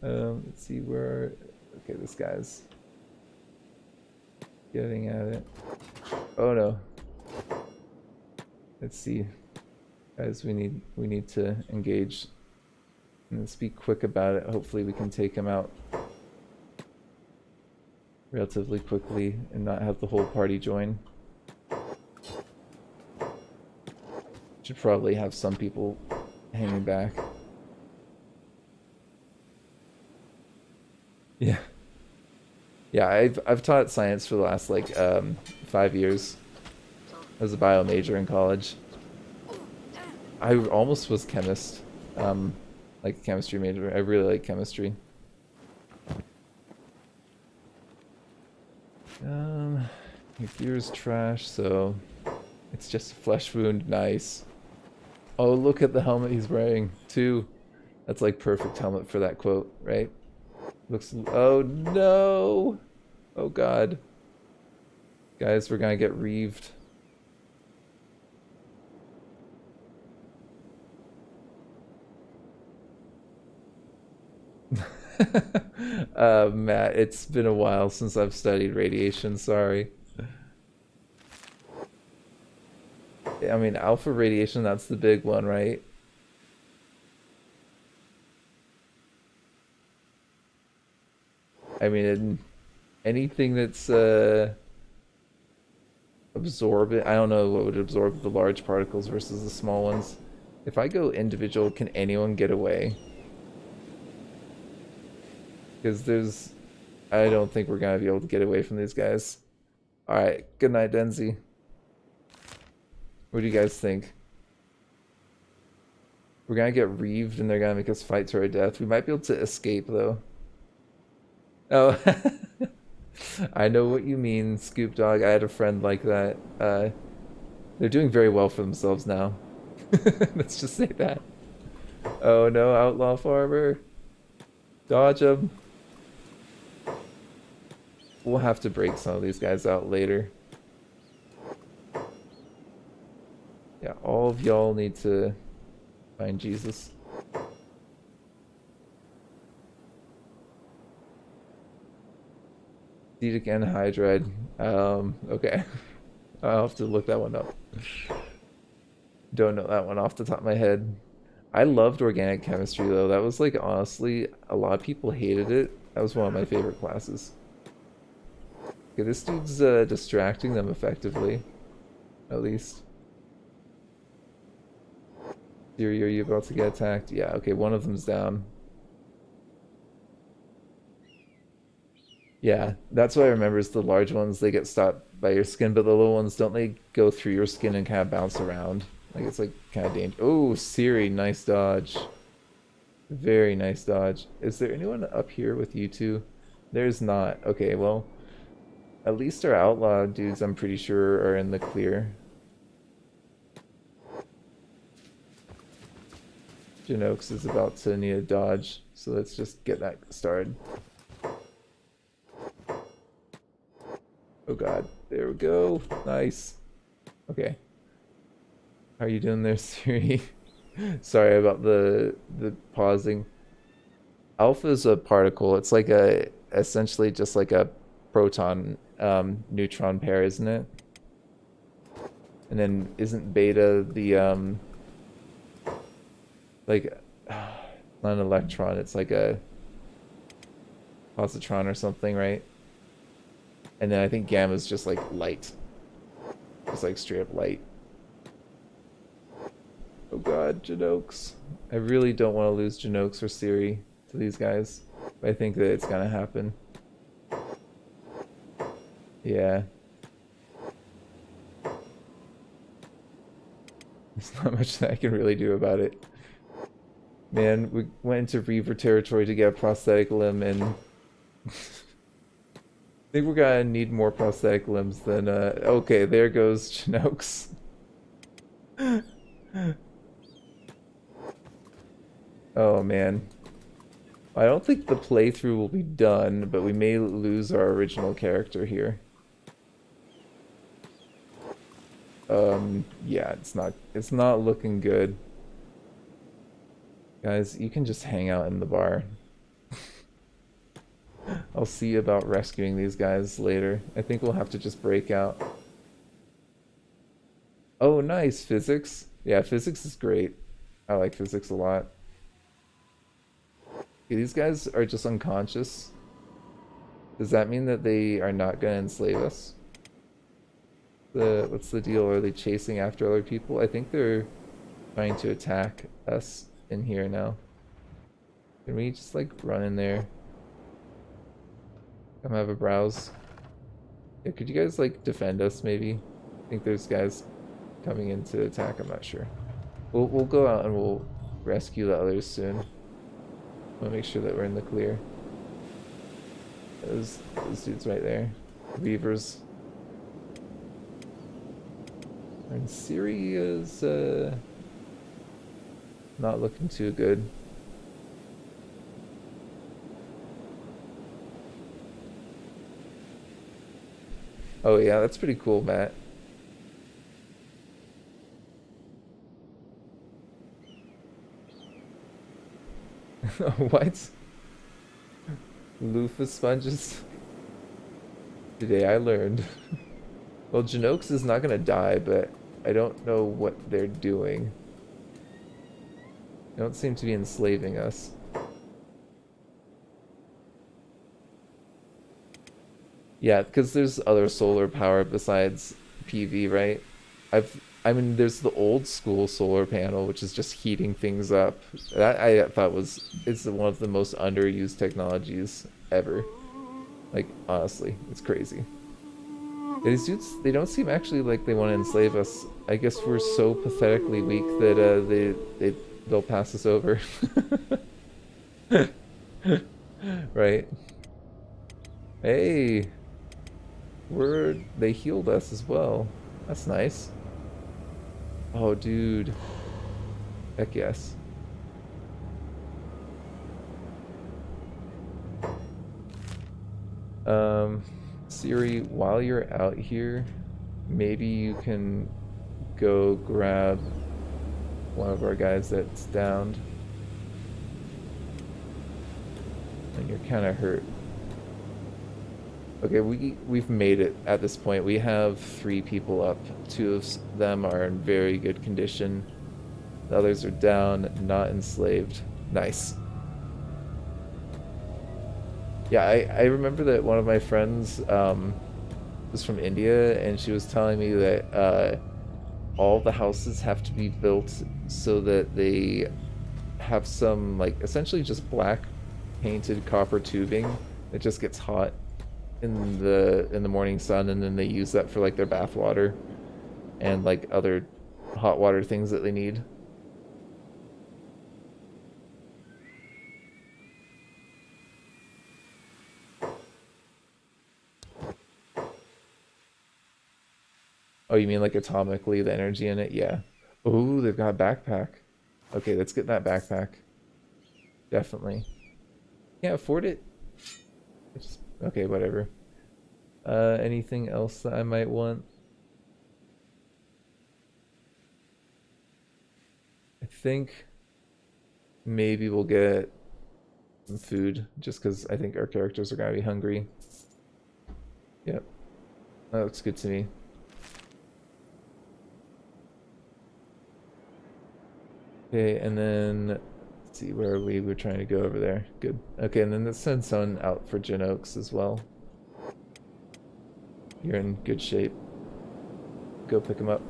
Let's see where. Okay, this guy's getting at it. Oh no. Let's see, guys. We need to engage. And let's be quick about it. Hopefully, we can take him out relatively quickly and not have the whole party join. Should probably have some people hanging back. Yeah. Yeah, I've taught science for the last like 5 years. I was a bio major in college. I almost was chemist, like a chemistry major. I really like chemistry. Your gear is trash, so it's just a flesh wound. Nice. Oh, look at the helmet he's wearing, too. That's like perfect helmet for that quote, right? Looks... Oh, no! Oh, God. Guys, we're gonna get reaved. Matt, it's been a while since I've studied radiation, sorry. I mean, alpha radiation, that's the big one, right? I mean, anything that's absorbent, I don't know what would absorb the large particles versus the small ones. If I go individual, can anyone get away? Because I don't think we're gonna be able to get away from these guys. Alright, good night, Denzi. What do you guys think? We're gonna get reaved and they're gonna make us fight to our death. We might be able to escape, though. Oh, I know what you mean, Scoop Dog. I had a friend like that. They're doing very well for themselves now. Let's just say that. Oh no, Outlaw Farmer. Dodge him. We'll have to break some of these guys out later. Yeah, all of y'all need to find Jesus. Acetic anhydride. Okay. I'll have to look that one up. Don't know that one off the top of my head. I loved organic chemistry though. That was like honestly, a lot of people hated it. That was one of my favorite classes. Okay, this dude's distracting them effectively. At least. Siri, are you about to get attacked? Yeah, okay, one of them's down. Yeah, that's what I remember is the large ones, they get stopped by your skin, but the little ones, don't they go through your skin and kind of bounce around? Like, it's like kind of dangerous. Oh, Siri, nice dodge. Very nice dodge. Is there anyone up here with you two? There's not. Okay, well, at least our outlaw dudes, I'm pretty sure, are in the clear. Janox is about to need a dodge, so let's just get that started. Oh god, there we go. Nice. Okay. How are you doing there, Siri? Sorry about the pausing. Alpha is a particle. It's like essentially just like a proton neutron pair, isn't it? And then isn't beta the like not an electron, it's like a positron or something, right? And then I think Gamma's just like light. Just like straight up light. Oh god, Janox. I really don't want to lose Janox or Siri to these guys. But I think that it's gonna happen. Yeah. There's not much that I can really do about it. Man, we went into Reaver territory to get a prosthetic limb, and I think we're gonna need more prosthetic limbs than, okay, there goes Chinox. Oh, man. I don't think the playthrough will be done, but we may lose our original character here. Yeah, it's not looking good. Guys, you can just hang out in the bar. I'll see about rescuing these guys later. I think we'll have to just break out. Oh, nice, physics. Yeah, physics is great. I like physics a lot. Okay, these guys are just unconscious. Does that mean that they are not gonna enslave us? What's the deal? Are they chasing after other people? I think they're trying to attack us in here now. Can we just like run in there? Come have a browse. Yeah, could you guys like defend us maybe? I think there's guys coming in to attack, I'm not sure. We'll go out and we'll rescue the others soon. We'll make sure that we're in the clear. Those dudes right there. Reavers. And Siri is not looking too good. Oh yeah, that's pretty cool, Matt. What? Loofah sponges? Today I learned. Well, Janox is not gonna die, but I don't know what they're doing. They don't seem to be enslaving us. Yeah, because there's other solar power besides PV, right? I mean, there's the old school solar panel, which is just heating things up. That I thought is one of the most underused technologies ever. Like, honestly, it's crazy. These dudes, they don't seem actually like they want to enslave us. I guess we're so pathetically weak that they'll pass us over. Right? Hey, they healed us as well. That's nice. Oh, dude. Heck yes. Siri, while you're out here, maybe you can go grab one of our guys that's downed. And you're kind of hurt. Okay, we've made it at this point. We have 3 people up. 2 of them are in very good condition. The others are down, not enslaved. Nice. Yeah, I remember that one of my friends was from India, and she was telling me that all the houses have to be built so that they have some, like, essentially just black painted copper tubing that just gets hot in the morning sun, and then they use that for like their bath water and like other hot water things that they need. Oh, you mean like atomically, the energy in it? Yeah. Oh, they've got a backpack. Okay, let's get that backpack. Definitely. Can't afford it. Okay, whatever. Anything else that I might want? I think maybe we'll get some food, just because I think our characters are gonna be hungry. Yep. That looks good to me. Okay, and then let's see where we're trying to go over there. Good. Okay, and then let's send someone out for Janox as well. You're in good shape. Go pick him up.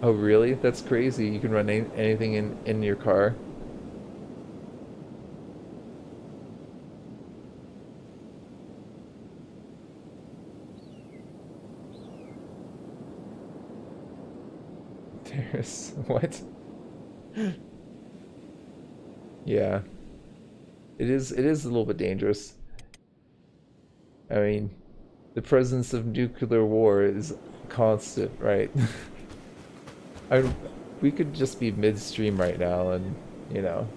Oh, really? That's crazy. You can run anything in your car. There's what? Yeah. It is a little bit dangerous. I mean, the presence of nuclear war is constant, right? I we could just be midstream right now and, you know,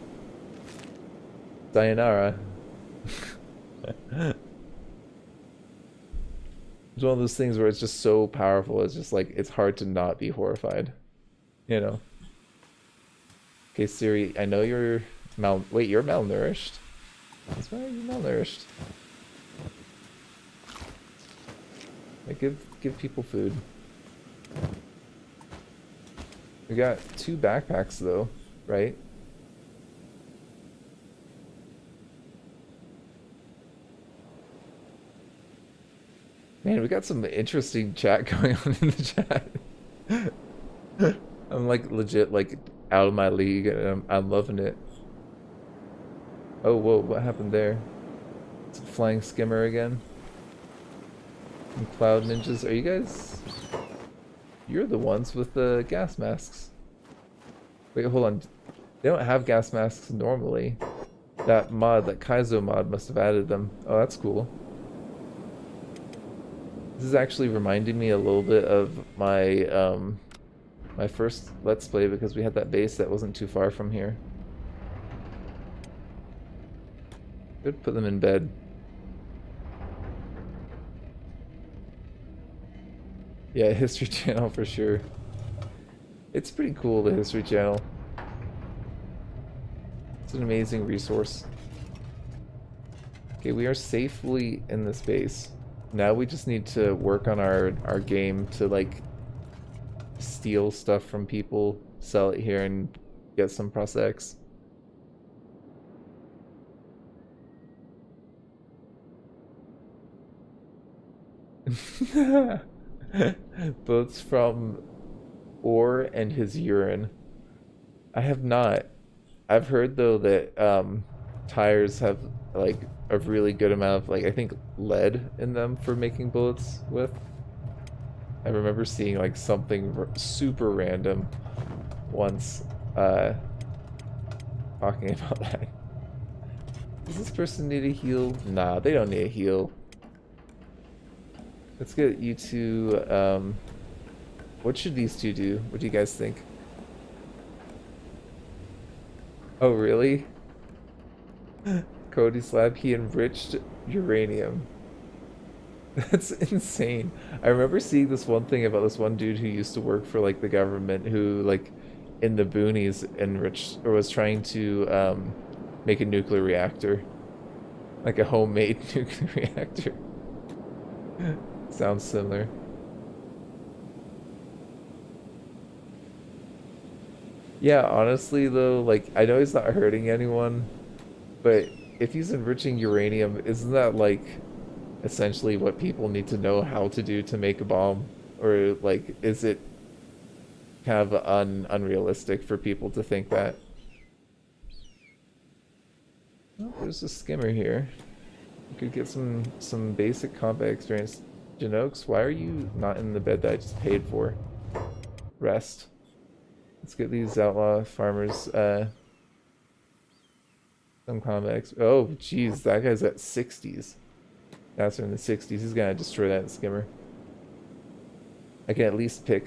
sayonara. It's one of those things where it's just so powerful. It's just like it's hard to not be horrified, you know. Okay, Siri, I know you're wait, you're malnourished? That's why you're malnourished. Like, give people food. We got 2 backpacks though, right? Man, we got some interesting chat going on in the chat. I'm like legit like out of my league and I'm loving it. Oh, whoa, what happened there? It's a flying skimmer again. And cloud ninjas. Are you guys... You're the ones with the gas masks. Wait, hold on. They don't have gas masks normally. That mod, that Kaizo mod must have added them. Oh, that's cool. This is actually reminding me a little bit of my my first Let's Play because we had that base that wasn't too far from here. Good, put them in bed. Yeah, History Channel for sure. It's pretty cool, the History Channel. It's an amazing resource. Okay, we are safely in this base. Now we just need to work on our game to like steal stuff from people, sell it here, and get some prosthetics. Both from ore and his urine. I have not. I've heard though that tires have like a really good amount of like I think lead in them for making bullets with. I remember seeing like something super random once talking about that. Does this person need a heal? Nah, they don't need a heal. Let's get you two, what should these two do? What do you guys think? Oh, really? Cody's lab, he enriched uranium. That's insane. I remember seeing this one thing about this one dude who used to work for, like, the government who, like, in the boonies enriched, or was trying to, make a nuclear reactor. Like a homemade nuclear reactor. Sounds similar. Yeah, honestly though, like I know he's not hurting anyone, but if he's enriching uranium, isn't that like essentially what people need to know how to do to make a bomb? Or like is it kind of unrealistic for people to think that? Oh, there's a skimmer here. You could get some basic combat experience. Janox, why are you not in the bed that I just paid for? Rest. Let's get these outlaw farmers some combat oh jeez, that guy's at 60s. That's in the 60s. He's gonna destroy that skimmer. I can at least pick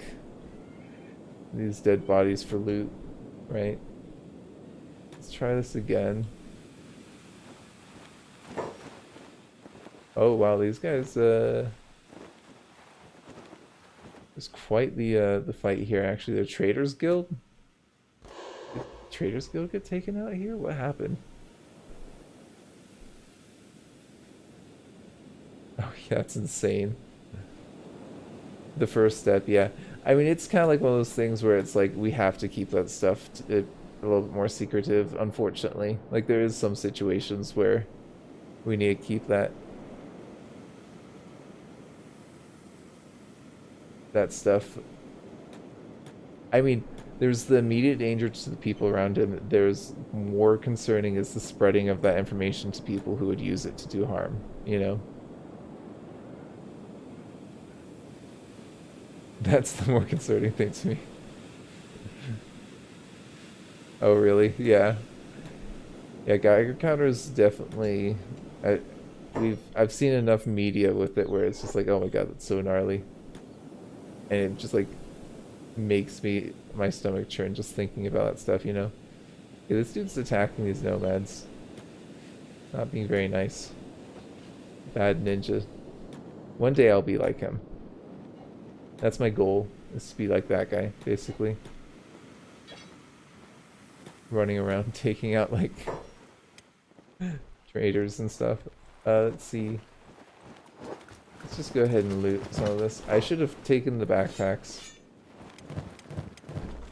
these dead bodies for loot, right? Let's try this again. Oh wow, these guys there's quite the fight here actually. The Traders Guild? Did Traders Guild get taken out here? What happened? Oh yeah, that's insane. The first step, yeah. I mean, it's kind of like one of those things where it's like we have to keep that stuff a little bit more secretive, unfortunately. Like there is some situations where We need to keep that stuff. I mean, there's the immediate danger to the people around him. There's more concerning is the spreading of that information to people who would use it to do harm, you know? That's the more concerning thing to me. Oh, really? Yeah. Yeah, Geiger counter is definitely I, I've seen enough media with it where it's just like, oh my god, that's so gnarly. And it just like makes my stomach churn just thinking about that stuff, you know? Yeah, this dude's attacking these nomads. Not being very nice. Bad ninja. One day I'll be like him. That's my goal, is to be like that guy, basically. Running around taking out like traders and stuff. Let's see. Let's just go ahead and loot some of this. I should have taken the backpacks.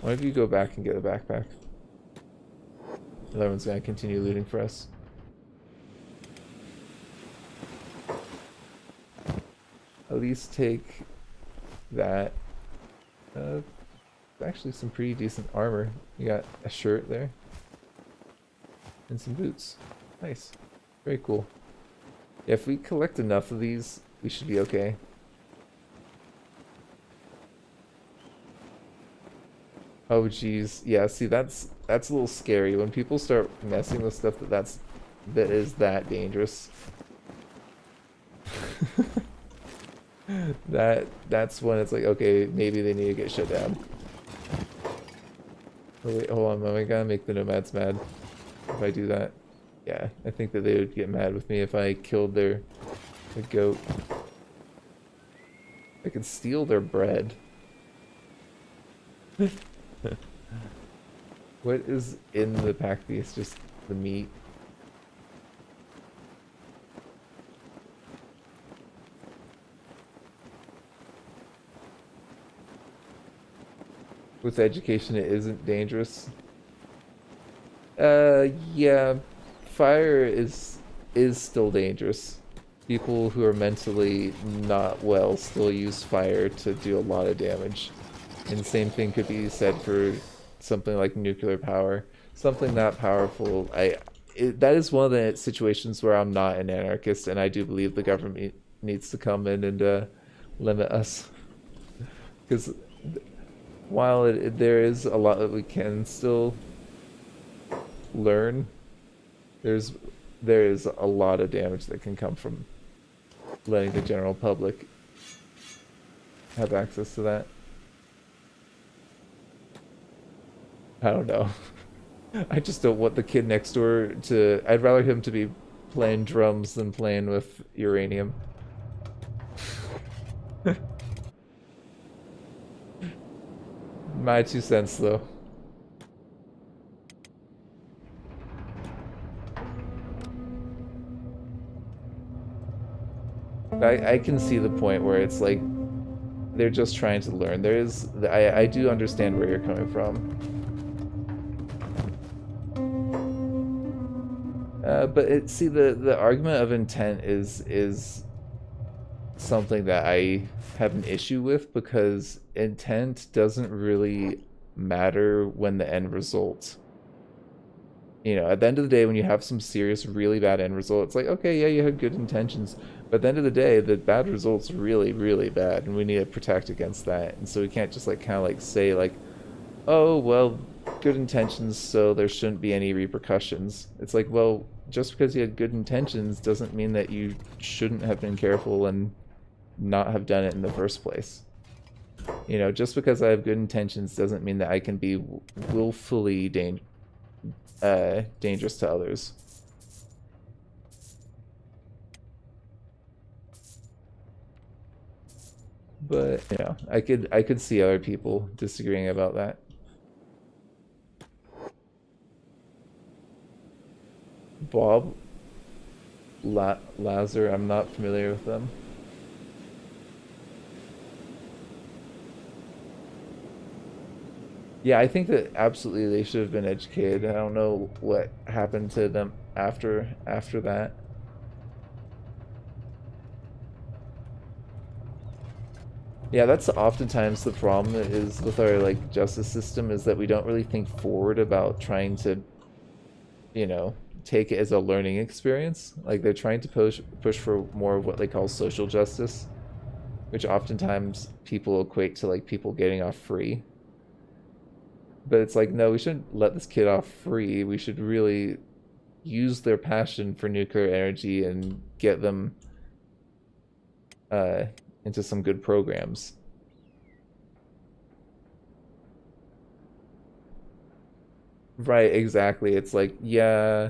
Why don't you go back and get the backpack? The other one's gonna continue looting for us. At least take that. Actually some pretty decent armor. You got a shirt there. And some boots. Nice. Very cool. Yeah, if we collect enough of these, we should be okay. Oh geez. Yeah, see that's a little scary. When people start messing with stuff that is that dangerous. That's when it's like, okay, maybe they need to get shut down. Oh, wait, hold on, am I gonna make the nomads mad if I do that? Yeah, I think that they would get mad with me if I killed the goat. I could steal their bread. What is in the pack piece? Just the meat. With education, it isn't dangerous. Yeah, fire is still dangerous. People who are mentally not well still use fire to do a lot of damage. And the same thing could be said for something like nuclear power. Something that powerful. That is one of the situations where I'm not an anarchist, and I do believe the government needs to come in and limit us. Because while there is a lot that we can still learn, there is a lot of damage that can come from letting the general public have access to that. I don't know. I just don't want the kid next door to... I'd rather him to be playing drums than playing with uranium. My 2 cents, though. I can see the point where it's like they're just trying to learn. I do understand where you're coming from. But see, the argument of intent is something that I have an issue with, because intent doesn't really matter when the end result. You know, at the end of the day, when you have some serious, really bad end result, it's like, okay, yeah, you had good intentions. But at the end of the day, the bad result's really, really bad, and we need to protect against that. And so we can't just like kind of like say like, oh, well, good intentions, so there shouldn't be any repercussions. It's like, well, just because you had good intentions doesn't mean that you shouldn't have been careful and not have done it in the first place. You know, just because I have good intentions doesn't mean that I can be willfully dangerous to others. But, you know, I could see other people disagreeing about that. Bob Lazar, I'm not familiar with them. Yeah, I think that absolutely they should have been educated. I don't know what happened to them after that. Yeah, that's oftentimes the problem is with our like justice system is that we don't really think forward about trying to, you know, take it as a learning experience. Like they're trying to push for more of what they call social justice, which oftentimes people equate to like people getting off free. But it's like, no, we shouldn't let this kid off free. We should really use their passion for nuclear energy and get them uh, into some good programs. Right, exactly. It's like, yeah,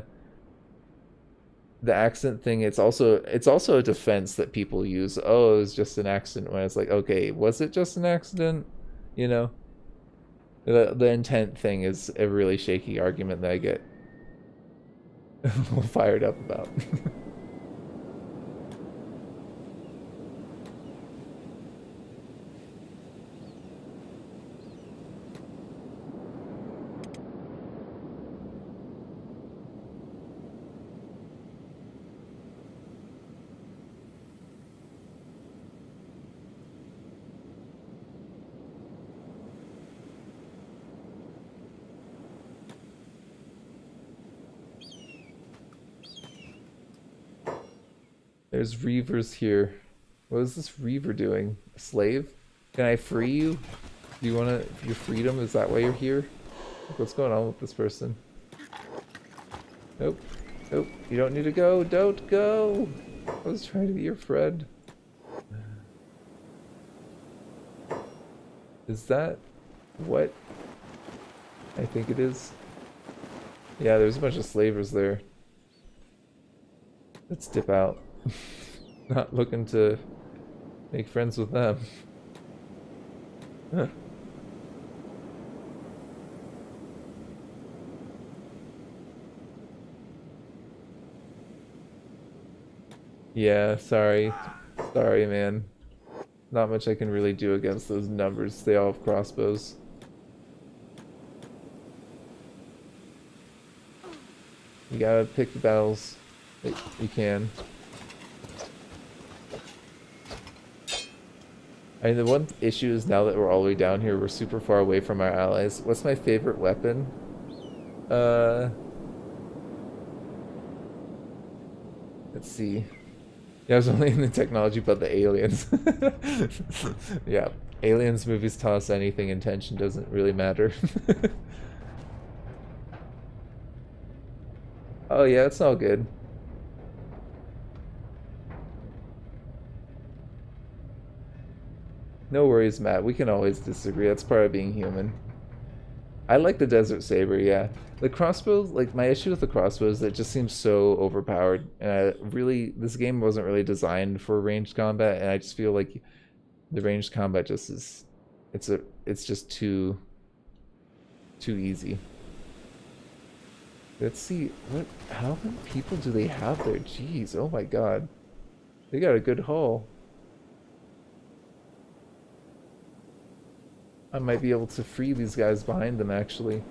the accident thing, it's also a defense that people use. Oh, it was just an accident when it's like, okay, was it just an accident? You know? The intent thing is a really shaky argument that I get fired up about. There's Reavers here. What is this Reaver doing? A slave? Can I free you? Do you want to your freedom? Is that why you're here? What's going on with this person? Nope. Nope. You don't need to go. Don't go. I was trying to be your friend. Is that what I think it is? Yeah, there's a bunch of slavers there. Let's dip out. Not looking to make friends with them. Huh. Yeah, sorry. Sorry, man. Not much I can really do against those numbers. They all have crossbows. You gotta pick the battles that you can. I mean, the one issue is now that we're all the way down here, we're super far away from our allies. What's my favorite weapon? Let's see. Yeah, I was only in the technology, but the aliens. Yeah, aliens movies tell us anything. Intention doesn't really matter. Oh yeah, it's all good. No worries, Matt. We can always disagree. That's part of being human. I like the Desert Saber, yeah. The crossbow, like my issue with the crossbow is that it just seems so overpowered. And this game wasn't really designed for ranged combat, and I just feel like the ranged combat just is, it's just too easy. Let's see, how many people do they have there? Jeez, oh my god. They got a good haul. I might be able to free these guys behind them, actually.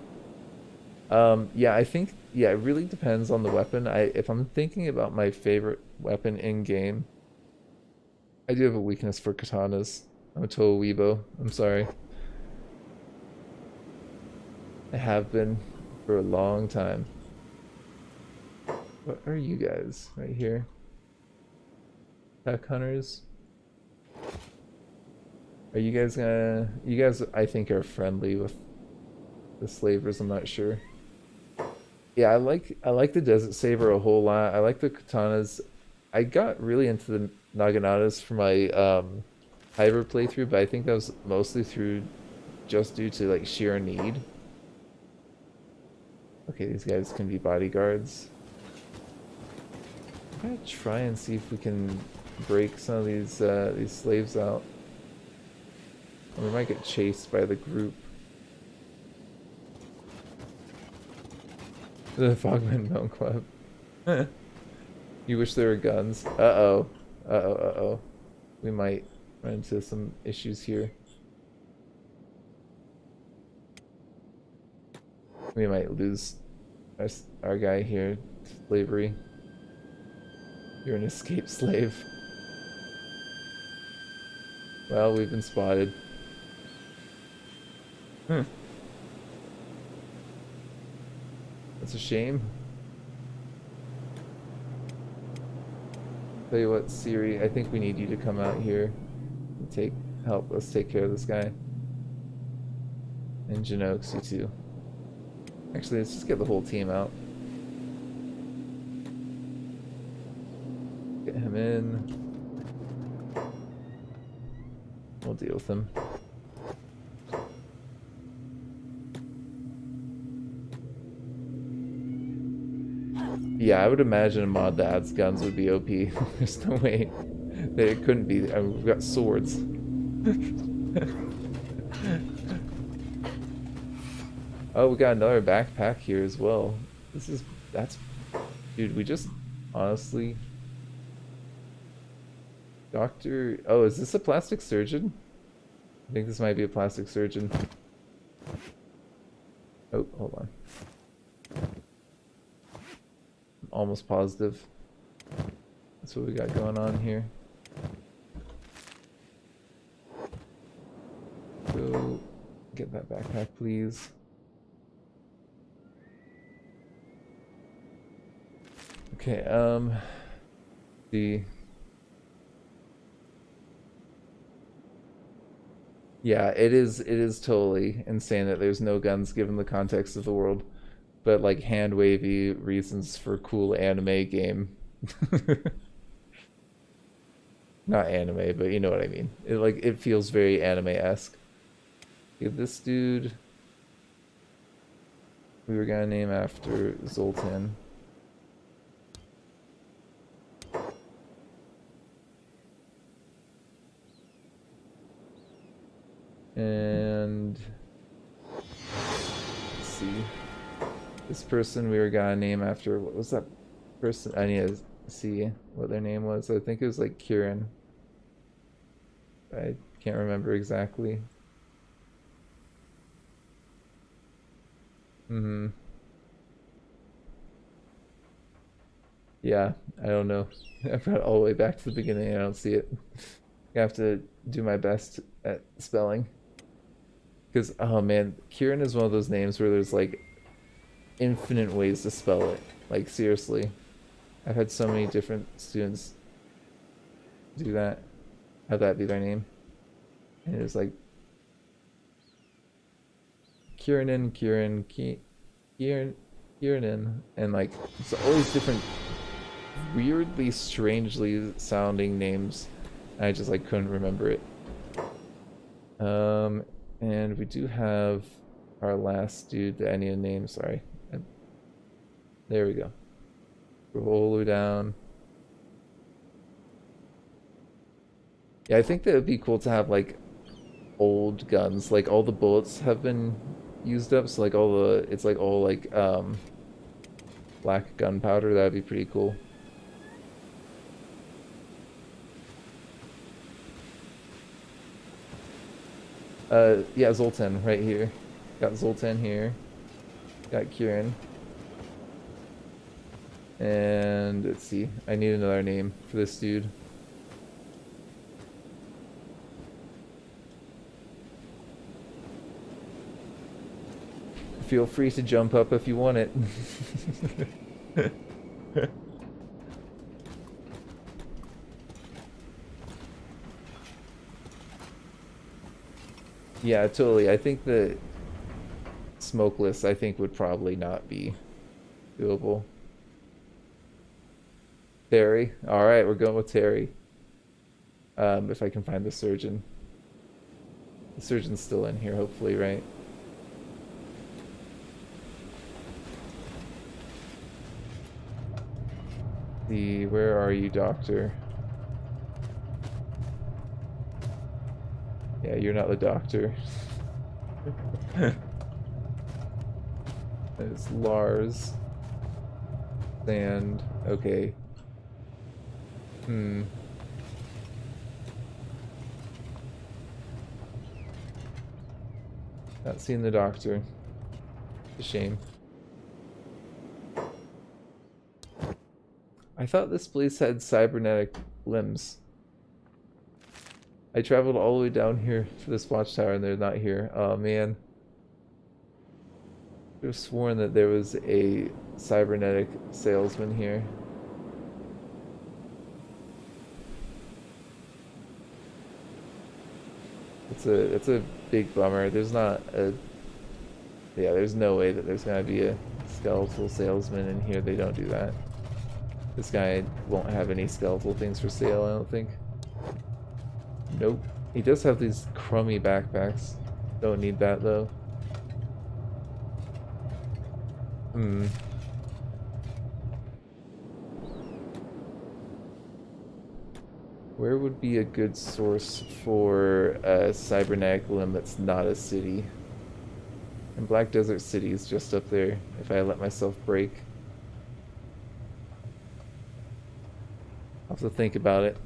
Yeah, I think, yeah, it really depends on the weapon. If I'm thinking about my favorite weapon in-game, I do have a weakness for katanas. I'm a total weebo. I'm sorry. I have been for a long time. What are you guys right here? Pack hunters? Are you guys gonna... You guys, I think, are friendly with the slavers. I'm not sure. Yeah, I like the Desert Saber a whole lot. I like the katanas. I got really into the naganatas for my hybrid playthrough, but I think that was mostly through just due to like sheer need. Okay, these guys can be bodyguards. I'm gonna try and see if we can break some of these slaves out. Or we might get chased by the group. The Fogman Bone Club. You wish there were guns. Uh-oh. Uh-oh, uh-oh. We might run into some issues here. We might lose our guy here to slavery. You're an escaped slave. Well, we've been spotted. Hmm. That's a shame. Tell you what, Siri, I think we need you to come out here and help us take care of this guy. And Janox, you too. Actually, let's just get the whole team out. Get him in. We'll deal with him. Yeah, I would imagine a mod that adds guns would be OP. There's no way that it couldn't be. I mean, we've got swords. Oh, we got another backpack here as well. That's, dude, we just, honestly, Doctor, oh, is this a plastic surgeon? I think this might be a plastic surgeon. Oh, hold on. I'm almost positive. That's what we got going on here. Go get that backpack, please. Okay, the... Yeah, it is totally insane that there's no guns given the context of the world. But like hand wavy reasons for cool anime game. Not anime, but you know what I mean. It feels very anime-esque. Okay, this dude we were gonna name after Zoltan. And let's see. This person we were gonna name after, what was that person? I need to see what their name was. I think it was like Kieran. I can't remember exactly. Yeah, I don't know. I brought it all the way back to the beginning. I don't see it. I have to do my best at spelling. Because, oh man, Kieran is one of those names where there's like infinite ways to spell it. Like, seriously. I've had so many different students do that. Have that be their name. And it's like Kieran, Kieran, and like it's all these different weirdly, strangely sounding names. I just like couldn't remember it. And we do have our last dude that I need a name. Sorry. There we go. Roll her down. Yeah, I think that would be cool to have like old guns. Like all the bullets have been used up, so like it's like all like black gunpowder. That'd be pretty cool. Yeah, Zoltan right here. Got Zoltan here. Got Kieran. And let's see. I need another name for this dude. Feel free to jump up if you want it. Yeah, totally. I think the smokeless, I think, would probably not be doable. Terry. Alright, we're going with Terry. If I can find the surgeon. The surgeon's still in here, hopefully, right? Where are you, doctor? Yeah, you're not the doctor. It's Lars. Sand. Okay. Not seeing the doctor. It's a shame. I thought this place had cybernetic limbs. I traveled all the way down here for this watchtower and they're not here. Oh man. I have sworn that there was a cybernetic salesman here. It's a big bummer. There's not a Yeah, there's no way that there's gonna be a skeletal salesman in here. They don't do that. This guy won't have any skeletal things for sale, I don't think. Nope. He does have these crummy backpacks. Don't need that though. Hmm. Where would be a good source for a cybernetic limb that's not a city? And Black Desert City is just up there if I let myself break. I'll have to think about it.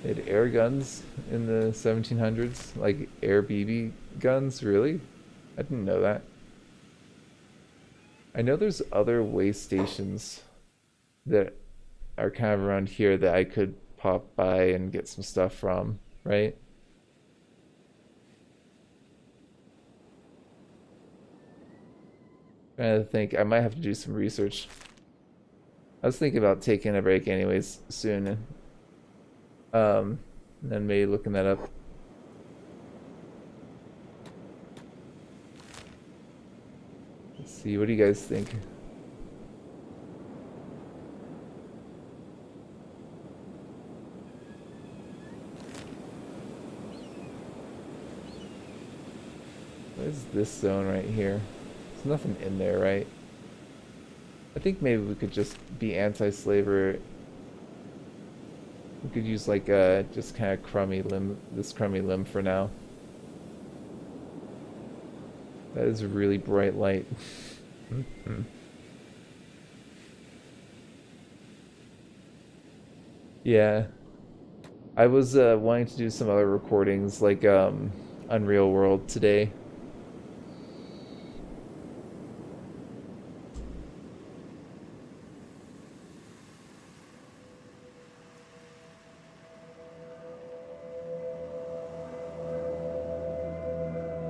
They had air guns in the 1700s, like air BB guns, really? I didn't know that. I know there's other way stations that are kind of around here that I could pop by and get some stuff from, right? Trying to think, I might have to do some research. I was thinking about taking a break anyways soon. And then maybe looking that up. Let's see, what do you guys think? What is this zone right here? There's nothing in there, right? I think maybe we could just be anti-slaver. We could use like just kind of crummy limb, this crummy limb for now. That is a really bright light. Yeah. I was wanting to do some other recordings like Unreal World today.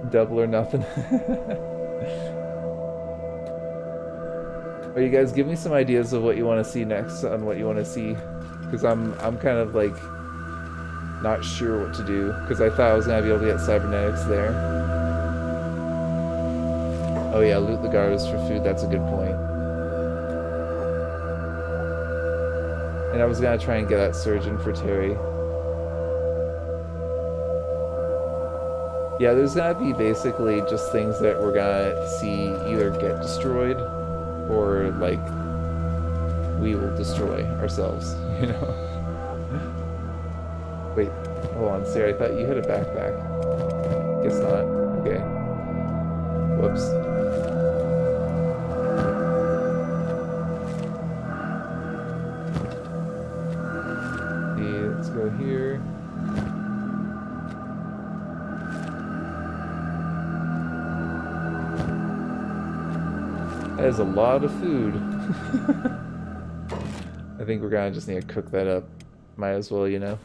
Double or nothing. Or you guys give me some ideas of what you want to see next on what you want to see, because I'm kind of like not sure what to do, because I thought I was gonna be able to get cybernetics there. Oh yeah, loot the garbage for food. That's a good point. And I was gonna try and get that surgeon for Terry. Yeah, there's gonna be basically just things that we're gonna see either get destroyed or like we will destroy ourselves, you know? Wait, hold on, Sarah, I thought you had a backpack. Guess not. Okay. Whoops. See, let's go here. That is a lot of food. I think we're gonna just need to cook that up. Might as well, you know.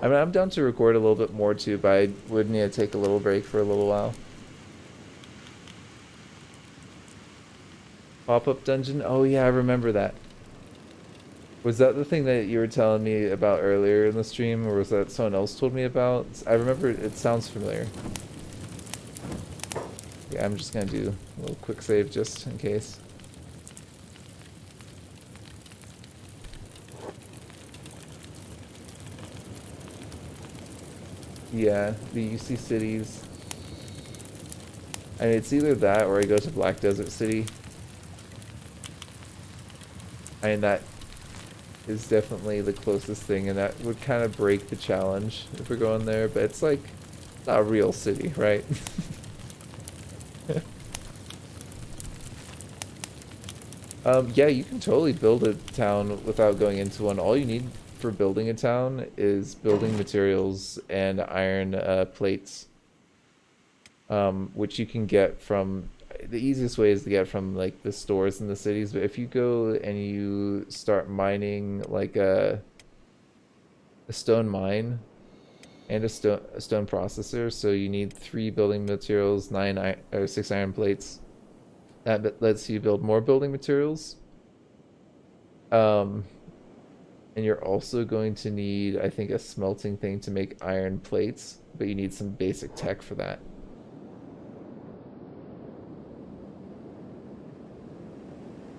I mean, I'm down to record a little bit more too, but I would need to take a little break for a little while. Pop-up dungeon? Oh yeah, I remember that. Was that the thing that you were telling me about earlier in the stream, or was that someone else told me about? I remember it sounds familiar. Yeah, I'm just gonna do a little quick save just in case. Yeah, the UC cities. I mean, it's either that or I go to Black Desert City. I mean, that is definitely the closest thing, and that would kind of break the challenge if we're going there, but it's like not a real city, right? Yeah, you can totally build a town without going into one. All you need for building a town is building materials and iron plates, which you can get from the easiest way is to get from like the stores in the cities. But if you go and you start mining like a stone mine and a stone processor, so you need 3 building materials, or 6 iron plates. That lets you build more building materials. Um, and you're also going to need, I think, a smelting thing to make iron plates, but you need some basic tech for that.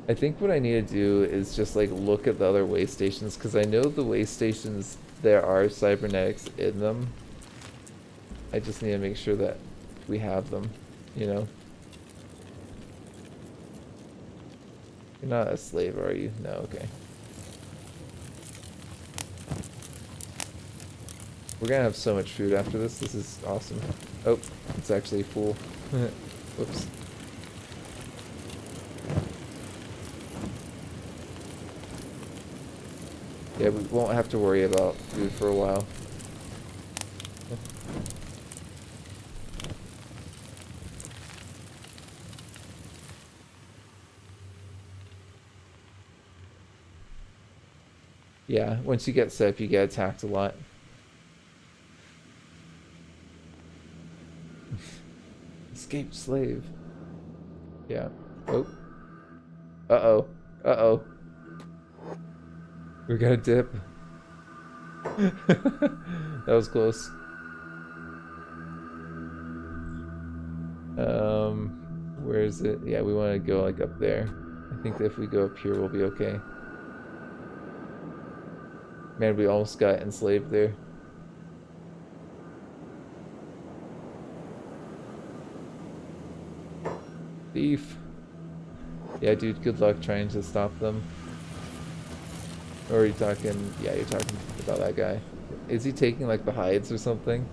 I think what I need to do is just like look at the other way stations, because I know the way stations, there are cybernetics in them. I just need to make sure that we have them, you know? You're not a slave, are you? No, okay. We're gonna have so much food after this. This is awesome. Oh, it's actually full. Whoops. Yeah, we won't have to worry about food for a while. Yeah, once you get set up, you get attacked a lot. Escape slave. Yeah. Oh. Uh-oh. Uh-oh. We got a dip. That was close. Where is it? Yeah, we want to go like up there. I think that if we go up here, we'll be okay. Man, we almost got enslaved there. Thief. Yeah, dude, good luck trying to stop them. Or are you talking... Yeah, you're talking about that guy. Is he taking, like, the hides or something?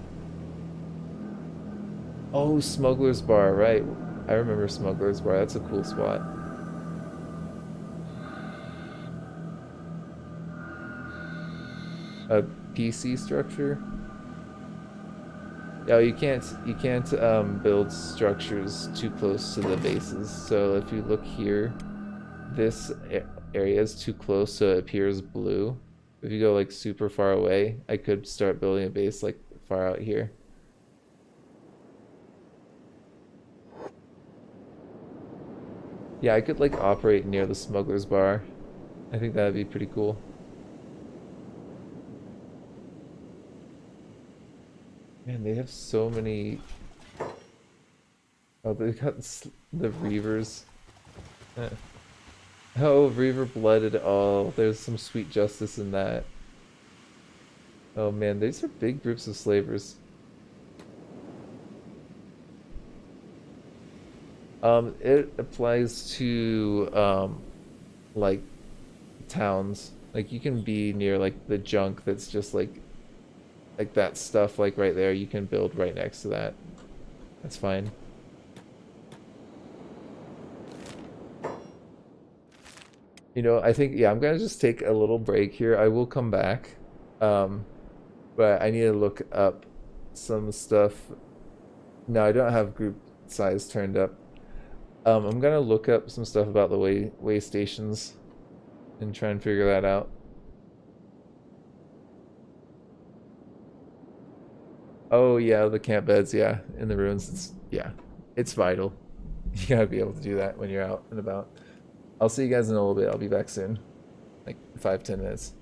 Oh, Smuggler's Bar, right. I remember Smuggler's Bar. That's a cool spot. A PC structure? Yeah, you can't build structures too close to the bases. So if you look here, this area is too close, so it appears blue. If you go like super far away, I could start building a base like far out here. Yeah, I could like operate near the smuggler's bar. I think that'd be pretty cool. Man, they have so many. Oh, they got the Reavers. Eh. Oh, Reaver blooded. Oh, there's some sweet justice in that. Oh man, these are big groups of slavers. It applies to like towns. Like you can be near like the junk that's just like that stuff like right there. You can build right next to that. That's fine. You know, I think yeah, I'm gonna just take a little break here. I will come back. Um, but I need to look up some stuff. No, I don't have group size turned up. I'm gonna look up some stuff about the way stations and try and figure that out. Oh yeah, the camp beds, yeah, in the ruins. Yeah, it's vital. You gotta be able to do that when you're out and about. I'll see you guys in a little bit. I'll be back soon, like 5-10 minutes.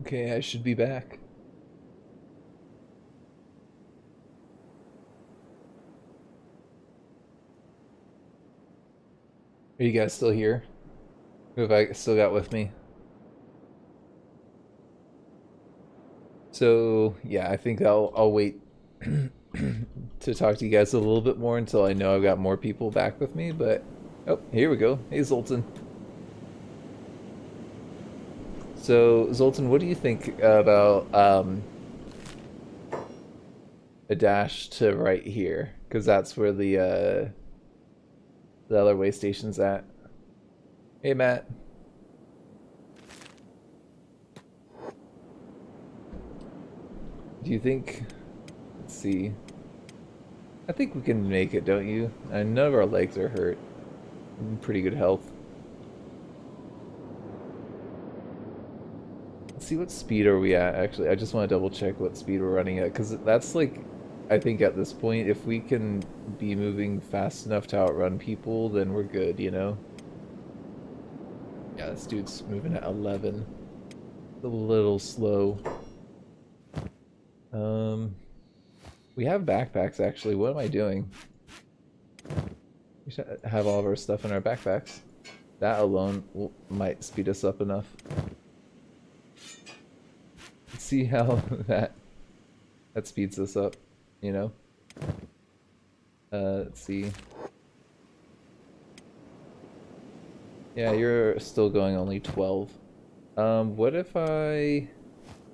Okay, I should be back. Are you guys still here? Who have I still got with me? So yeah, I think I'll wait to talk to you guys a little bit more until I know I've got more people back with me. But oh, here we go. Hey Zoltan. So Zoltan, what do you think about a dash to right here? Because that's where the other way station's at. Hey Matt. Do you think? Let's see. I think we can make it, don't you? And none of our legs are hurt. We're in pretty good health. Let's see what speed are we at, actually. I just want to double check what speed we're running at, because that's like, I think at this point, if we can be moving fast enough to outrun people, then we're good, you know? Yeah, this dude's moving at 11. It's a little slow. We have backpacks, actually. What am I doing? We should have all of our stuff in our backpacks. That alone might speed us up enough. Let's see how that speeds us up, you know? Let's see. Yeah, you're still going only 12. What if I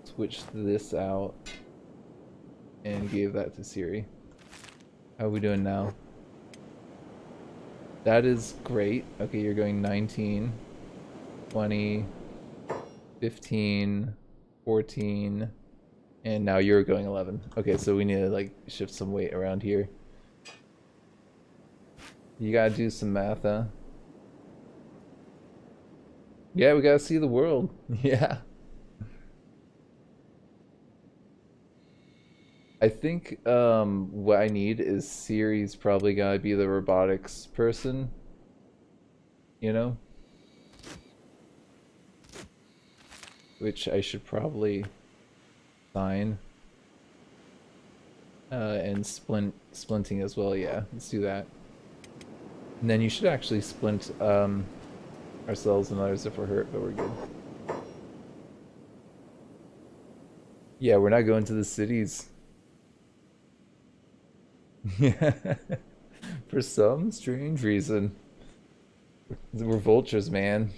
switched this out and gave that to Siri? How are we doing now? That is great. Okay, you're going 19, 20, 15, 14, and now you're going 11. Okay, so we need to like shift some weight around here. You gotta do some math, huh? Yeah, we gotta see the world. Yeah. I think what I need is Siri's probably gotta be the robotics person. You know? Which I should probably sign. And splinting as well, yeah. Let's do that. And then you should actually splint ourselves and others if we're hurt, but we're good. Yeah, we're not going to the cities. Yeah. For some strange reason. We're vultures, man.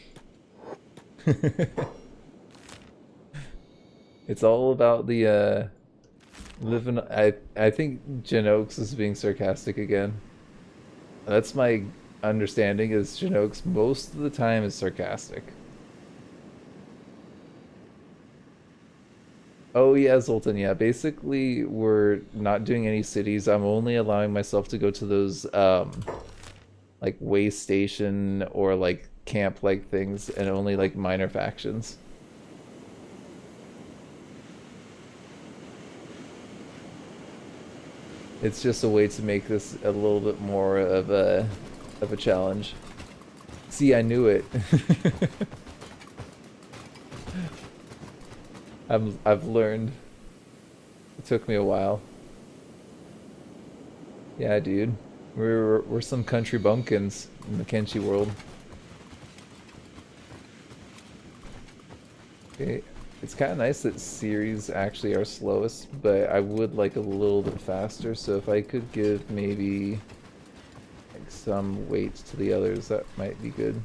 It's all about the living. I think Genox is being sarcastic again. That's my understanding, is Genox most of the time is sarcastic. Oh yeah, Zoltan, yeah. Basically, we're not doing any cities. I'm only allowing myself to go to those like way station or like camp like things, and only like minor factions. It's just a way to make this a little bit more of a challenge. See, I knew it. I've learned. It took me a while. Yeah, dude. We're some country bumpkins in the Kenshi world. Okay. It's kind of nice that series actually are slowest, but I would like a little bit faster, so if I could give maybe like some weight to the others, that might be good.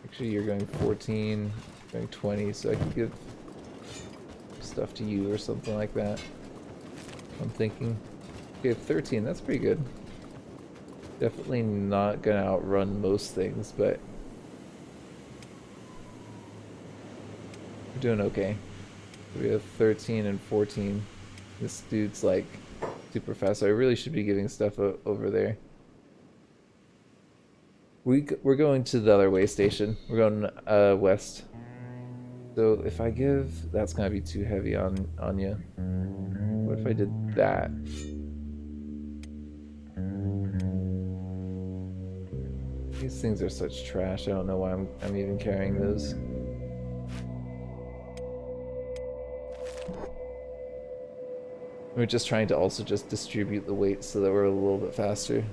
Actually, you're going 14, going 20, so I could give stuff to you or something like that. I'm thinking. Okay, 13, that's pretty good. Definitely not gonna outrun most things, but we're doing okay. We have 13 and 14. This dude's like super fast, so I really should be giving stuff over there. We're going to the other way station. We're going west. So if I give, that's gonna be too heavy on you. What if I did that? These things are such trash. I don't know why I'm even carrying those. We're just trying to also just distribute the weight so that we're a little bit faster.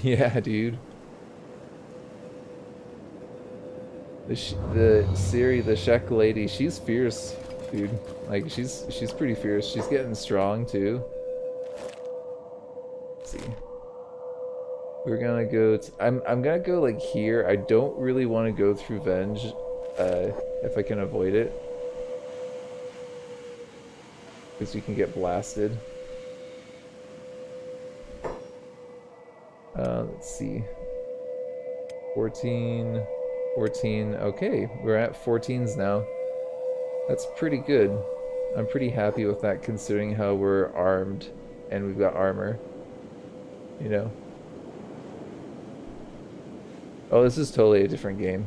Yeah, dude. The Siri, the Shek lady, she's fierce, dude. Like she's pretty fierce. She's getting strong too. Let's see. We're gonna go. I'm gonna go like here. I don't really want to go through Venge, if I can avoid it, because you can get blasted. Let's see. 14. 14. Okay, we're at 14s now. That's pretty good. I'm pretty happy with that considering how we're armed and we've got armor. You know? Oh, this is totally a different game.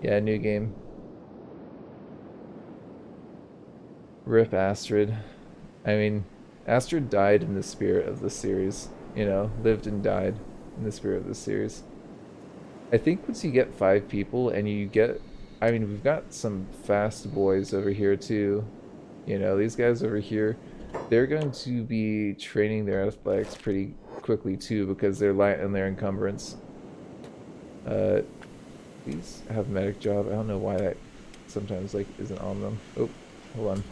Yeah, new game. Rip Astrid. I mean, Astrid died in the spirit of the series. You know, lived and died in the spirit of the series. I think once you get 5 people and you get... I mean, we've got some fast boys over here too. You know, these guys over here, they're going to be training their athletics pretty quickly too because they're light in their encumbrance. These have medic job. I don't know why that sometimes like isn't on them. Oh, hold on.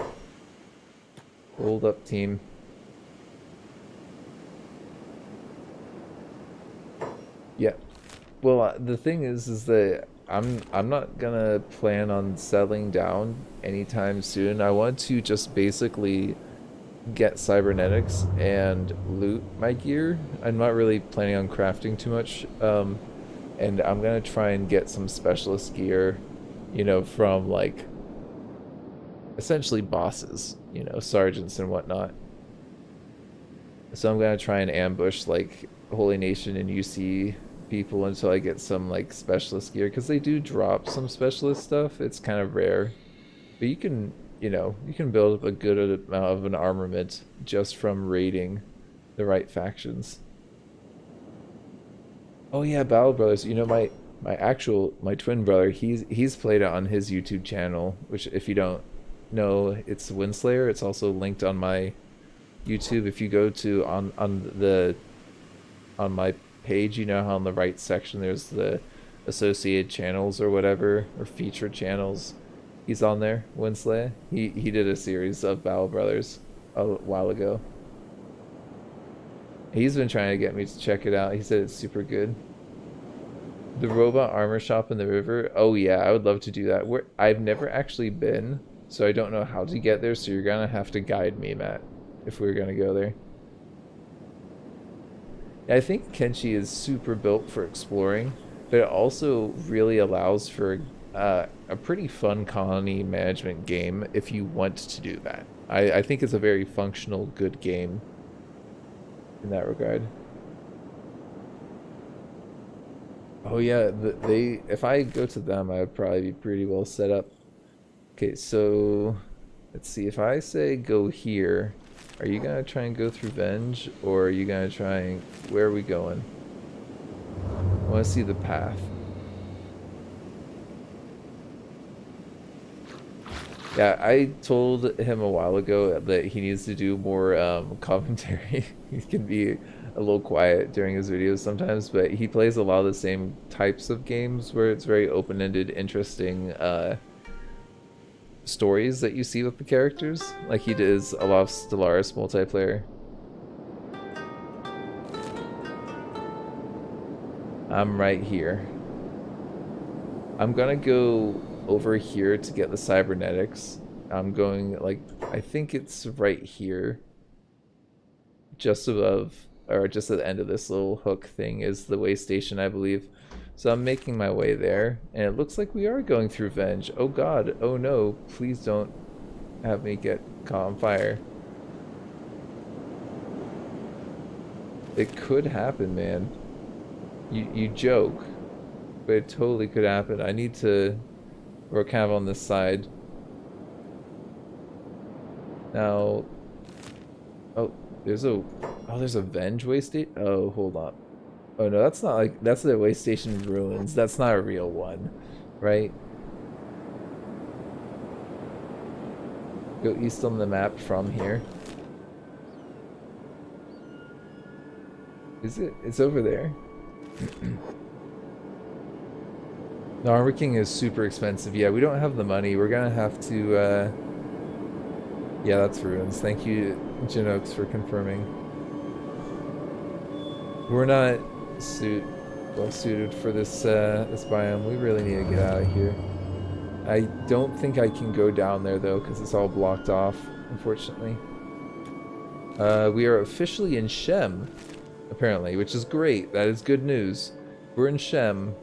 Hold up, team. Yeah. Well, the thing is that I'm not gonna plan on settling down anytime soon. I want to just basically get cybernetics and loot my gear. I'm not really planning on crafting too much, and I'm gonna try and get some specialist gear, you know, from like essentially bosses, you know, sergeants and whatnot. So I'm gonna try and ambush like Holy Nation and UC people until I get some like specialist gear, because they do drop some specialist stuff. It's kind of rare, but you can, you know, you can build up a good amount of an armament just from raiding the right factions. Oh yeah, Battle Brothers. You know, my twin brother, he's played it on his YouTube channel, which if you don't know, it's Winslayer. It's also linked on my YouTube. If you go to on my page, you know how on the right section there's the associated channels or whatever, or featured channels. He's on there, Winsley. He did a series of Battle Brothers a while ago. He's been trying to get me to check it out. He said it's super good. The robot armor shop in the river. Oh yeah, I would love to do that. I've never actually been, so I don't know how to get there, so you're gonna have to guide me, Matt, if we're gonna go there. I think Kenshi is super built for exploring, but it also really allows for a pretty fun colony management game if you want to do that. I think it's a very functional, good game in that regard. Oh yeah, if I go to them, I would probably be pretty well set up. Okay, so let's see. If I say go here, are you gonna try and go through Venge, or are you gonna try and... Where are we going? I want to see the path. Yeah, I told him a while ago that he needs to do more commentary. He can be a little quiet during his videos sometimes, but he plays a lot of the same types of games where it's very open-ended, interesting stories that you see with the characters. Like he does a lot of Stellaris multiplayer. I'm right here. I'm gonna go over here to get the cybernetics. I'm going like, I think it's right here. Just above, or just at the end of this little hook thing is the way station, I believe. So I'm making my way there, and it looks like we are going through Venge. Oh god, oh no, please don't have me get caught on fire. It could happen, man. You joke, but it totally could happen. I need to... We're kind of on this side. Now... Oh, there's a Oh, there's a Venge way state. Oh, hold on. Oh no, that's not like that's the way station ruins. That's not a real one, right? Go east on the map from here. Is it? It's over there. The Armor King is super expensive. Yeah, we don't have the money. We're gonna have to, yeah, that's ruins. Thank you, Jinox, for confirming. We're not well suited for this, this biome. We really need to get out of here. I don't think I can go down there, though, because it's all blocked off, unfortunately. We are officially in Shem, apparently, which is great. That is good news. We're in Shem.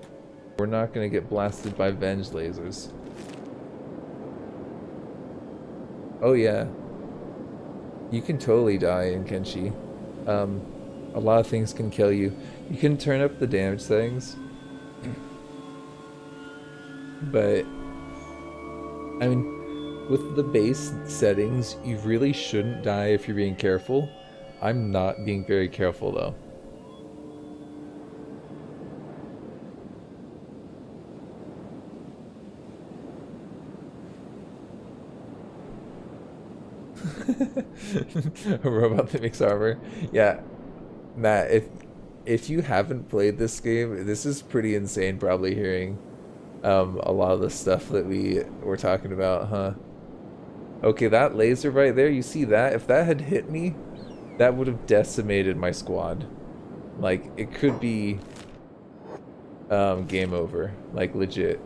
We're not going to get blasted by Venge lasers. Oh, yeah. You can totally die in Kenshi. A lot of things can kill you. You can turn up the damage settings. But, I mean, with the base settings, you really shouldn't die if you're being careful. I'm not being very careful, though. A robot that makes armor. Yeah, Matt, if you haven't played this game, this is pretty insane probably hearing a lot of the stuff that we were talking about, huh? Okay, that laser right there, you see that? If that had hit me, that would have decimated my squad. Like, it could be game over, like legit.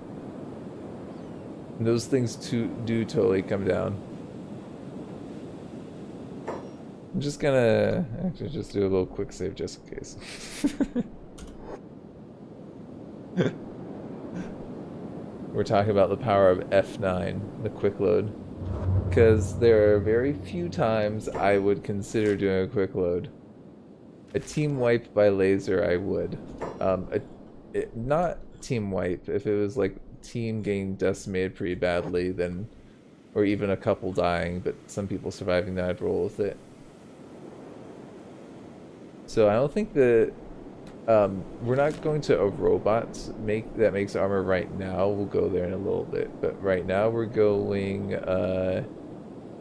And those things do totally come down. I'm just gonna actually just do a little quick save just in case. We're talking about the power of F9, the quick load. Because there are very few times I would consider doing a quick load. A team wipe by laser, I would. Not team wipe. If it was like team getting decimated pretty badly, then, or even a couple dying, but some people surviving, then I'd roll with it. So I don't think that we're not going to a robot that makes armor right now. We'll go there in a little bit, but right now we're going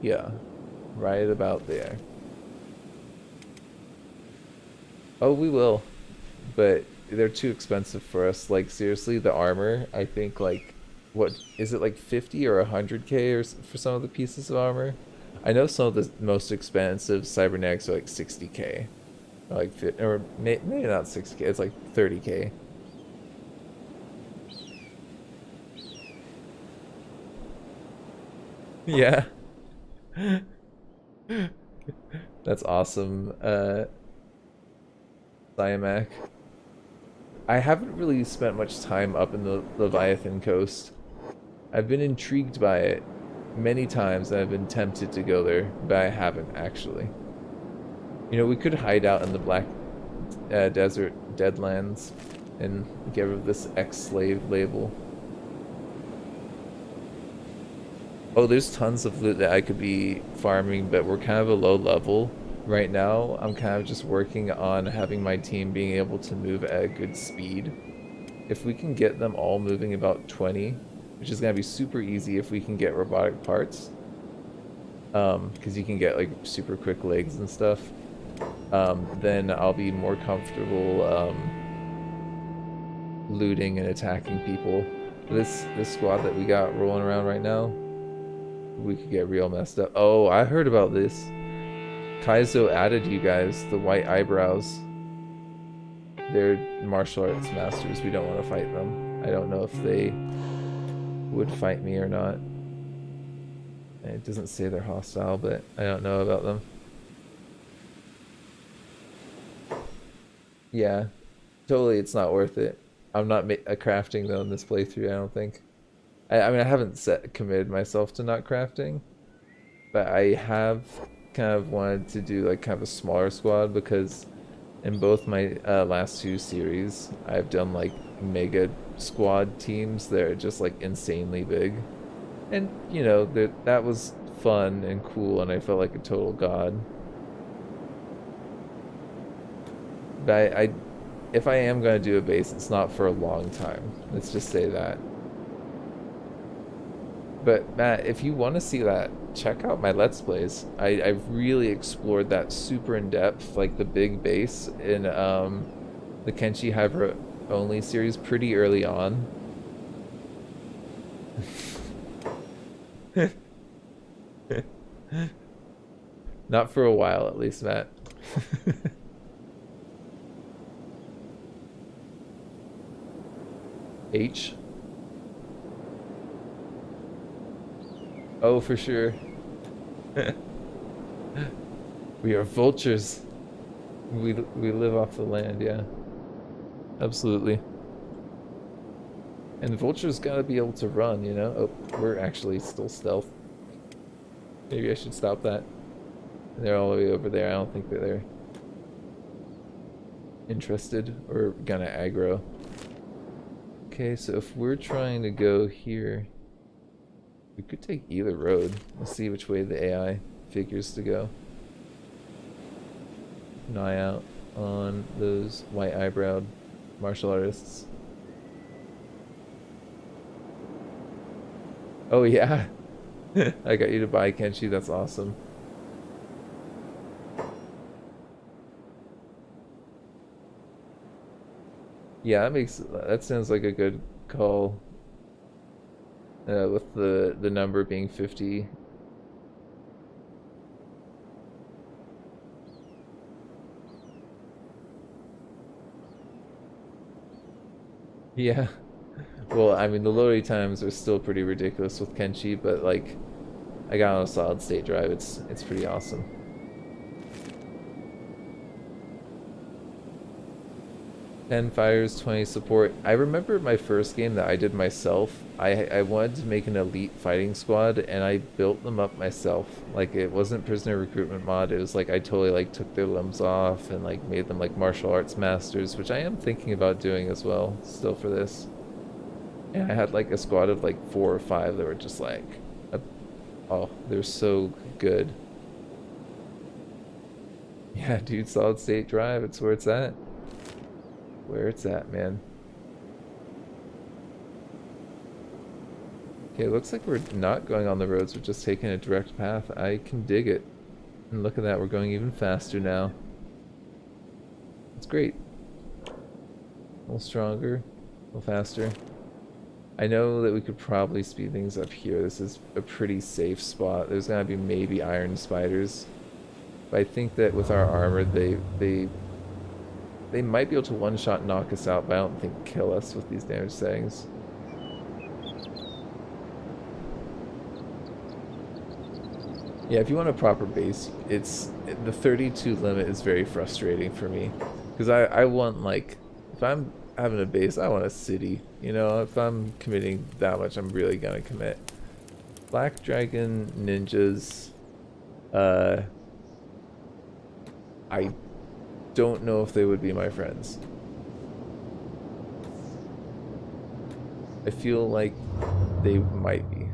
yeah, right about there. Oh, we will, but they're too expensive for us. Like seriously, the armor, I think like what is it, like 50 or 100k or for some of the pieces of armor? I know some of the most expensive cybernetics are like 60k. Like, or maybe not 6k, it's like 30k. Yeah. That's awesome. Siamac. I haven't really spent much time up in the Leviathan coast. I've been intrigued by it many times, and I've been tempted to go there, but I haven't actually. You know, we could hide out in the Black Desert Deadlands and get rid of this ex-slave label. Oh, there's tons of loot that I could be farming, but we're kind of a low level right now. I'm kind of just working on having my team being able to move at a good speed. If we can get them all moving about 20, which is going to be super easy if we can get robotic parts, because you can get like super quick legs and stuff. Then I'll be more comfortable looting and attacking people. This squad that we got rolling around right now, we could get real messed up. Oh, I heard about this. Kaizo added you guys, the white eyebrows. They're martial arts masters. We don't want to fight them. I don't know if they would fight me or not. It doesn't say they're hostile, but I don't know about them. Yeah, totally, it's not worth it. I'm not crafting though in this playthrough, I don't think. I mean, I haven't committed myself to not crafting, but I have kind of wanted to do like kind of a smaller squad, because in both my last two series, I've done like mega squad teams that are just like insanely big. And, you know, that was fun and cool, and I felt like a total god. But if I am gonna do a base, it's not for a long time. Let's just say that. But Matt, if you want to see that, check out my Let's Plays. I've really explored that super in depth, like the big base in the Kenshi Hyper Only series pretty early on. Not for a while, at least, Matt. H. Oh, for sure. We are vultures. We live off the land, yeah. Absolutely. And vultures gotta be able to run, you know? Oh, we're actually still stealth. Maybe I should stop that. They're all the way over there. I don't think that they're interested or gonna aggro. Okay, so if we're trying to go here, we could take either road. Let's see which way the AI figures to go. Keep an eye out on those white-eyebrowed martial artists. Oh yeah, I got you to buy Kenshi. That's awesome. Yeah, that sounds like a good call. With the number being 50. Yeah. Well, I mean, the loading times are still pretty ridiculous with Kenshi, but like, I got on a solid state drive. It's pretty awesome. 10 fires, 20 support. I remember my first game that I did myself. I wanted to make an elite fighting squad, and I built them up myself. Like, it wasn't prisoner recruitment mod. It was like I totally like took their limbs off and like made them like martial arts masters, which I am thinking about doing as well still for this. And I had like a squad of like 4 or 5 that were just like, oh, they're so good. Yeah, dude, solid state drive. It's where it's at. Where it's at, man. Okay, looks like we're not going on the roads, we're just taking a direct path. I can dig it. And look at that, we're going even faster now. It's great. A little stronger, a little faster. I know that we could probably speed things up here. This is a pretty safe spot. There's gonna be maybe iron spiders. But I think that with our armor, they might be able to one-shot knock us out, but I don't think kill us with these damage settings. Yeah, if you want a proper base, the 32 limit is very frustrating for me. Because I want, like, if I'm having a base, I want a city. You know, if I'm committing that much, I'm really gonna commit. Black Dragon Ninjas, I don't know if they would be my friends. I feel like they might be.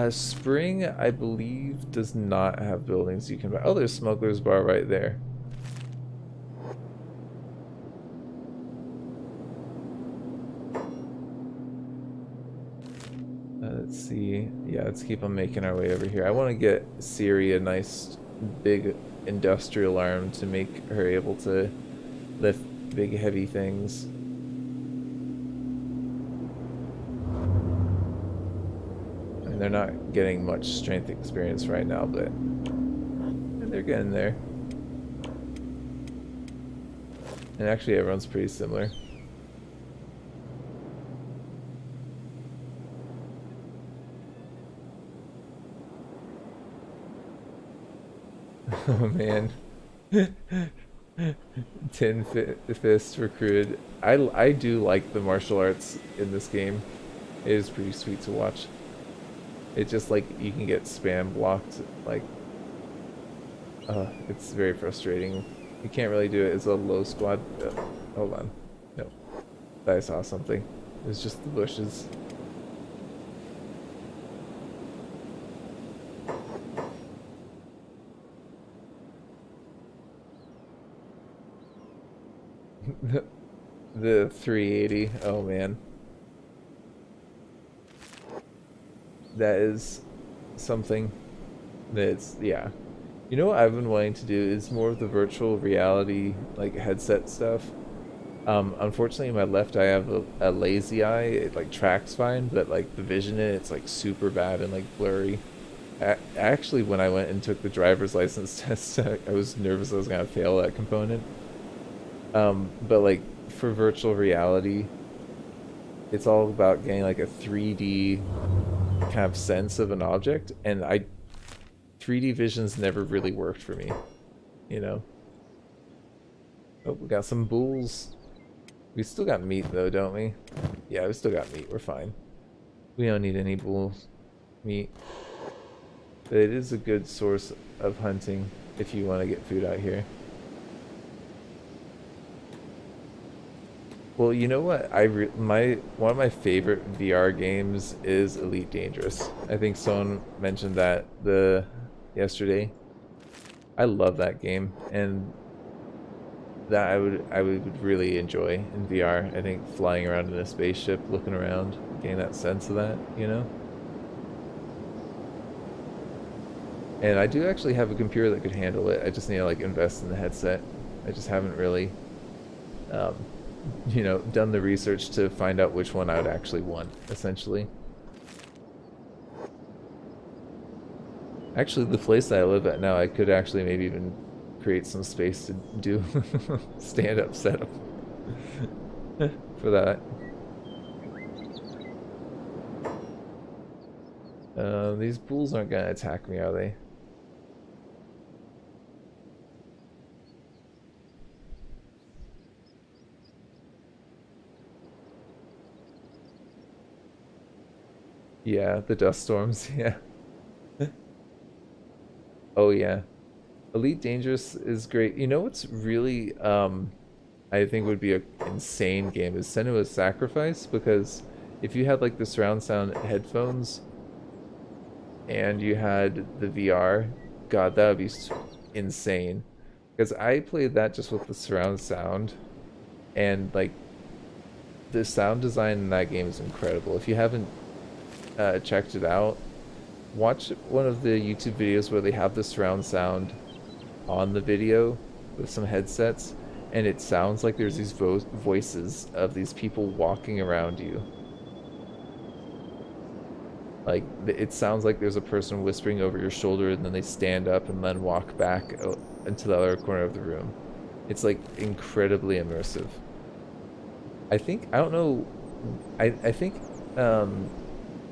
Spring, I believe, does not have buildings you can buy. Oh, there's Smuggler's Bar right there. Let's see. Yeah, let's keep on making our way over here. I want to get Siri a nice big industrial arm to make her able to lift big heavy things. And they're not getting much strength experience right now, but they're getting there. And actually everyone's pretty similar. Oh man. Tin Fist recruited. I do like the martial arts in this game. It is pretty sweet to watch. It's just like you can get spam blocked, like it's very frustrating. You can't really do it as a low squad. Hold on. No. I saw something. It was just the bushes. The 380. Oh man, that is something that's, yeah. You know what I've been wanting to do is more of the virtual reality like headset stuff. Unfortunately, in my left eye I have a lazy eye. It like tracks fine, but like the vision in it's like super bad and like blurry. Actually, when I went and took the driver's license test, I was nervous I was gonna fail that component. But like for virtual reality, it's all about getting like a 3D kind of sense of an object, and 3D vision's never really worked for me, you know. Oh, we got some bulls. We still got meat though, don't we? Yeah, we still got meat. We're fine. We don't need any bull meat. But it is a good source of hunting if you want to get food out here. Well, you know what? One of my favorite VR games is Elite Dangerous. I think someone mentioned that yesterday. I love that game, and that I would really enjoy in VR. I think flying around in a spaceship, looking around, getting that sense of that, you know? And I do actually have a computer that could handle it. I just need to like invest in the headset. I just haven't really um, you know, done the research to find out which one I would actually want, essentially. Actually, the place that I live at now, I could actually maybe even create some space to do stand-up setup for that. These bulls aren't gonna attack me, are they? Yeah, the dust storms, yeah. Oh yeah. Elite Dangerous is great. You know what's really I think would be an insane game is Senua's Sacrifice, because if you had like the surround sound headphones and you had the VR, God, that would be insane. Because I played that just with the surround sound, and like the sound design in that game is incredible. If you haven't checked it out, watch one of the YouTube videos where they have the surround sound on the video with some headsets, and it sounds like there's these voices of these people walking around you. Like, it sounds like there's a person whispering over your shoulder, and then they stand up and then walk back into the other corner of the room. It's like incredibly immersive. I don't know, I think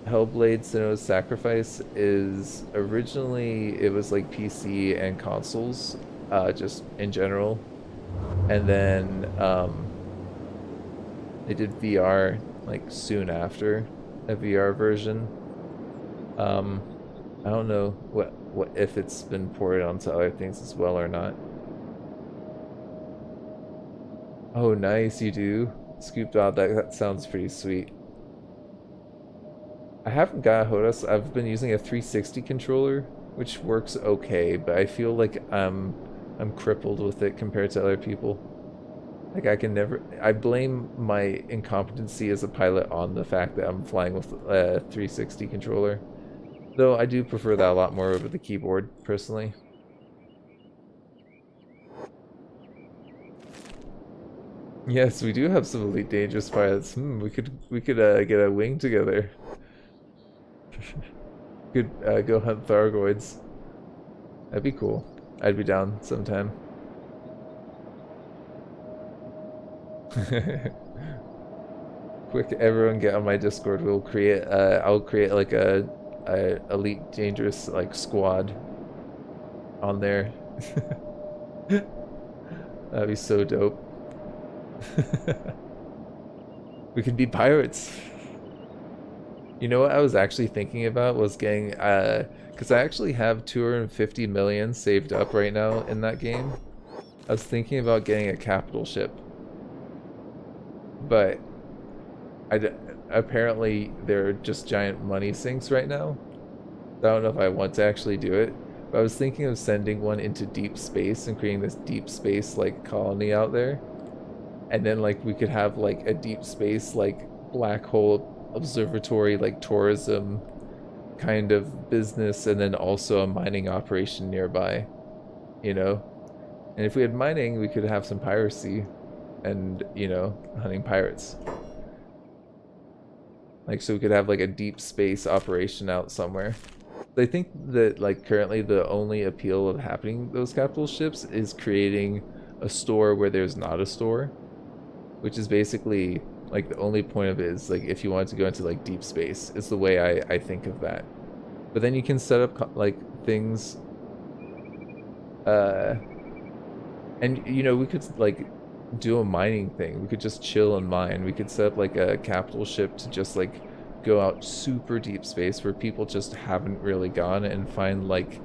Hellblade: Senua's Sacrifice is originally, it was like PC and consoles, just in general, and then they did VR like soon after, a VR version. I don't know what if it's been ported onto other things as well or not. Oh, nice, you do. Scooped out, that sounds pretty sweet. I haven't got a HOTAS. I've been using a 360 controller, which works okay, but I feel like I'm crippled with it compared to other people. Like I blame my incompetency as a pilot on the fact that I'm flying with a 360 controller. Though I do prefer that a lot more over the keyboard, personally. Yes, we do have some Elite Dangerous pilots. We could get a wing together. Could go hunt Thargoids. That'd be cool. I'd be down sometime. Quick, everyone get on my Discord. We'll create. I'll create like a Elite Dangerous like squad on there. That'd be so dope. We could be pirates. You know what I was actually thinking about was getting, because I actually have 250 million saved up right now in that game. I was thinking about getting a capital ship. But apparently they're just giant money sinks right now. I don't know if I want to actually do it. But I was thinking of sending one into deep space and creating this deep space like colony out there. and then like we could have like a deep space like black hole observatory like tourism kind of business, and then also a mining operation nearby, you know. And if we had mining, we could have some piracy and, you know, hunting pirates. Like, so we could have like a deep space operation out somewhere. I think that like currently the only appeal of having those capital ships is creating a store where there's not a store, which is basically like the only point of it is like if you wanted to go into like deep space is the way I think of that. But then you can set up like things, and you know, we could like do a mining thing. We could just chill and mine. We could set up like a capital ship to just like go out super deep space where people just haven't really gone, and find like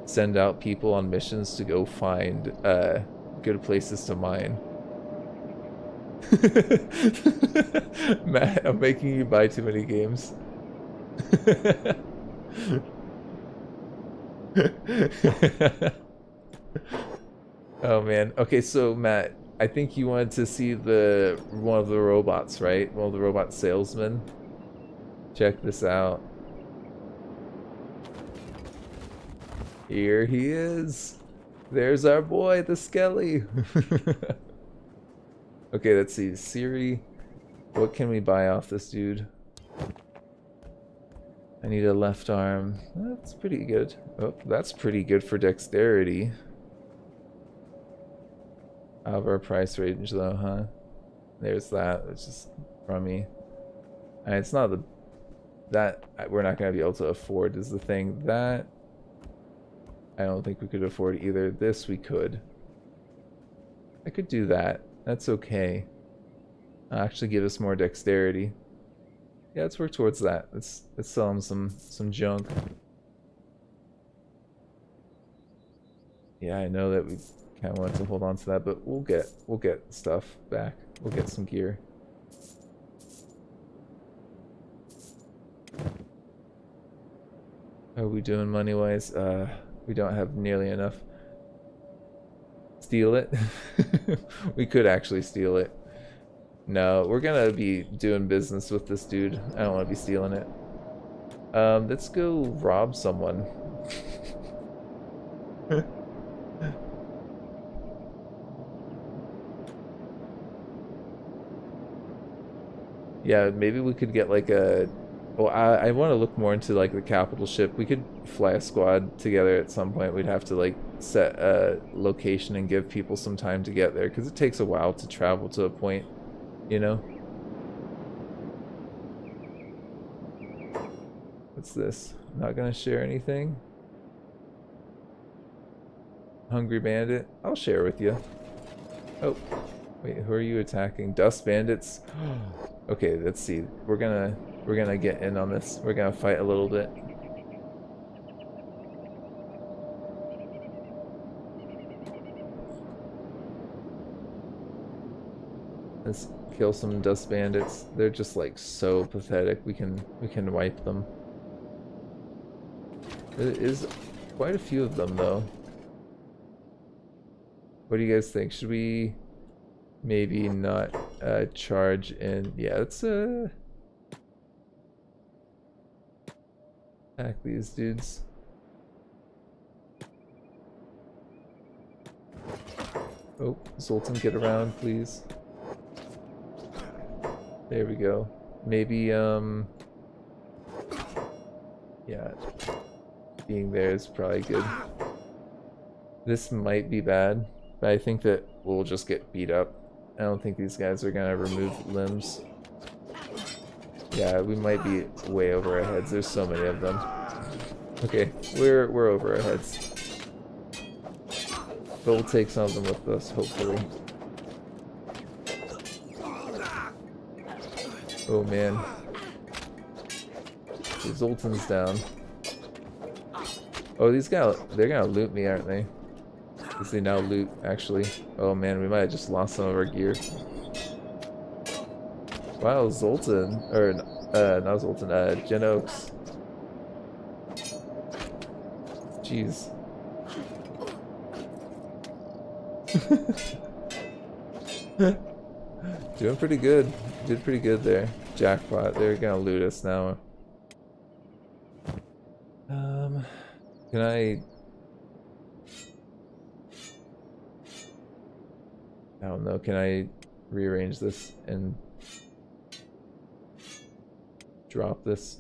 send out people on missions to go find good places to mine. Matt, I'm making you buy too many games. Oh man. Okay, so Matt, I think you wanted to see the one of the robots, right? One of the robot salesmen. Check this out. Here he is. There's our boy, the Skelly. Okay, let's see. Siri, what can we buy off this dude? I need a left arm. That's pretty good. Oh, that's pretty good for dexterity. Out of our price range though, huh? There's that. It's just crummy. And it's not the... That we're not going to be able to afford is the thing. That I don't think we could afford either. This we could. I could do that. That's okay. I'll actually give us more dexterity. Yeah, let's work towards that. Let's sell him some junk. Yeah, I know that we kind of want to hold on to that, but we'll get stuff back. We'll get some gear. How are we doing money-wise? We don't have nearly enough. Steal it? We could actually steal it. No, we're gonna be doing business with this dude. I don't want to be stealing it. Let's go rob someone. Yeah, maybe we could get like a... Well, I want to look more into like the capital ship. We could fly a squad together at some point. We'd have to like set a location and give people some time to get there, because it takes a while to travel to a point, you know? What's this? Not gonna share anything? Hungry Bandit? I'll share with you. Oh, wait, who are you attacking? Dust Bandits? Okay, let's see. We're gonna get in on this. We're gonna fight a little bit. Let's kill some Dust Bandits. They're just like so pathetic. We can wipe them. There is quite a few of them though. What do you guys think? Should we maybe not charge in? Yeah, let's attack these dudes. Oh, Zoltan, get around, please. There we go. Maybe, yeah, being there is probably good. This might be bad, but I think that we'll just get beat up. I don't think these guys are gonna remove limbs. Yeah, we might be way over our heads. There's so many of them. Okay, we're over our heads. But we'll take some of them with us, hopefully. Oh man. The Zoltan's down. Oh, these guys, they're gonna loot me, aren't they? Because they now loot, actually. Oh man, we might have just lost some of our gear. Wow, Zoltan, or not Zoltan, Gen Oaks. Jeez. Doing pretty good. Did pretty good there. Jackpot. They're gonna loot us now. Um, can I don't know. Can I rearrange this and drop this?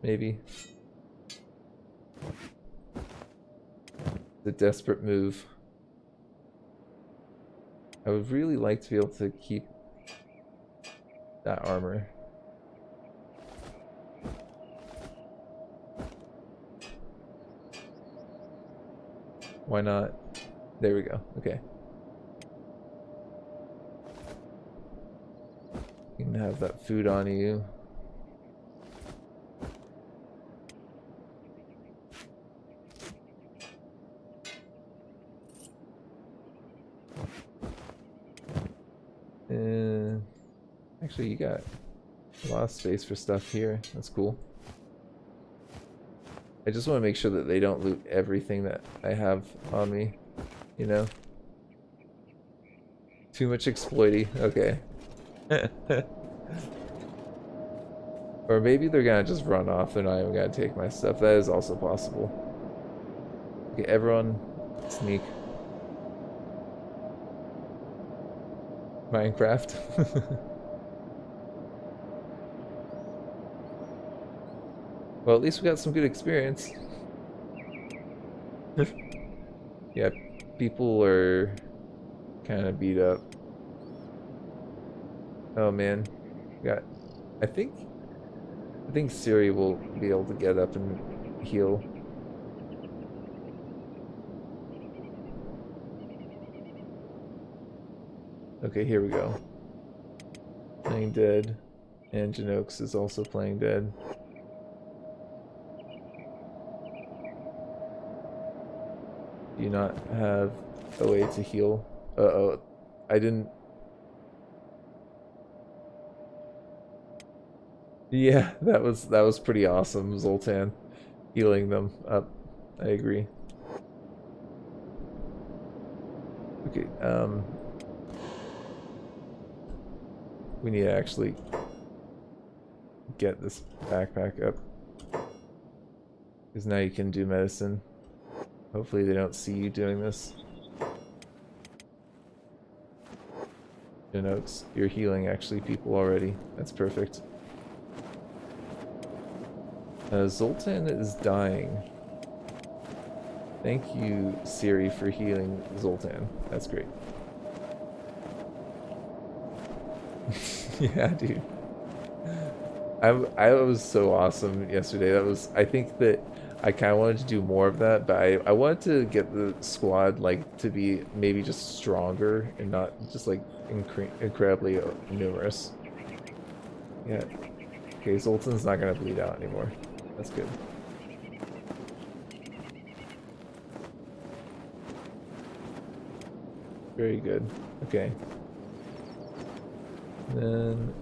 Maybe. The desperate move. I would really like to be able to keep that armor. Why not? There we go. Okay. You can have that food on you. Actually, you got a lot of space for stuff here. That's cool. I just want to make sure that they don't loot everything that I have on me, you know? Too much exploity. Okay. Or maybe they're gonna just run off and I'm gonna take my stuff. That is also possible. Okay, everyone sneak. Minecraft. Well, at least we got some good experience. Yeah, people are kind of beat up. Oh man, got. I think Siri will be able to get up and heal. Okay, here we go. Playing dead, and Janox is also playing dead. Do you not have a way to heal? Uh-oh, I didn't. Yeah, that was pretty awesome, Zoltan, healing them up. I agree. Okay, we need to actually get this backpack up, because now you can do medicine. Hopefully they don't see you doing this. Denotes you're healing actually people already. That's perfect. Zoltan is dying. Thank you, Siri, for healing Zoltan. That's great. Yeah, dude. I was so awesome yesterday. That was, I think that I kind of wanted to do more of that, but I wanted to get the squad like to be maybe just stronger and not just like incredibly numerous. Yeah. Okay, Zoltan's not gonna bleed out anymore. That's good. Very good. Okay. And then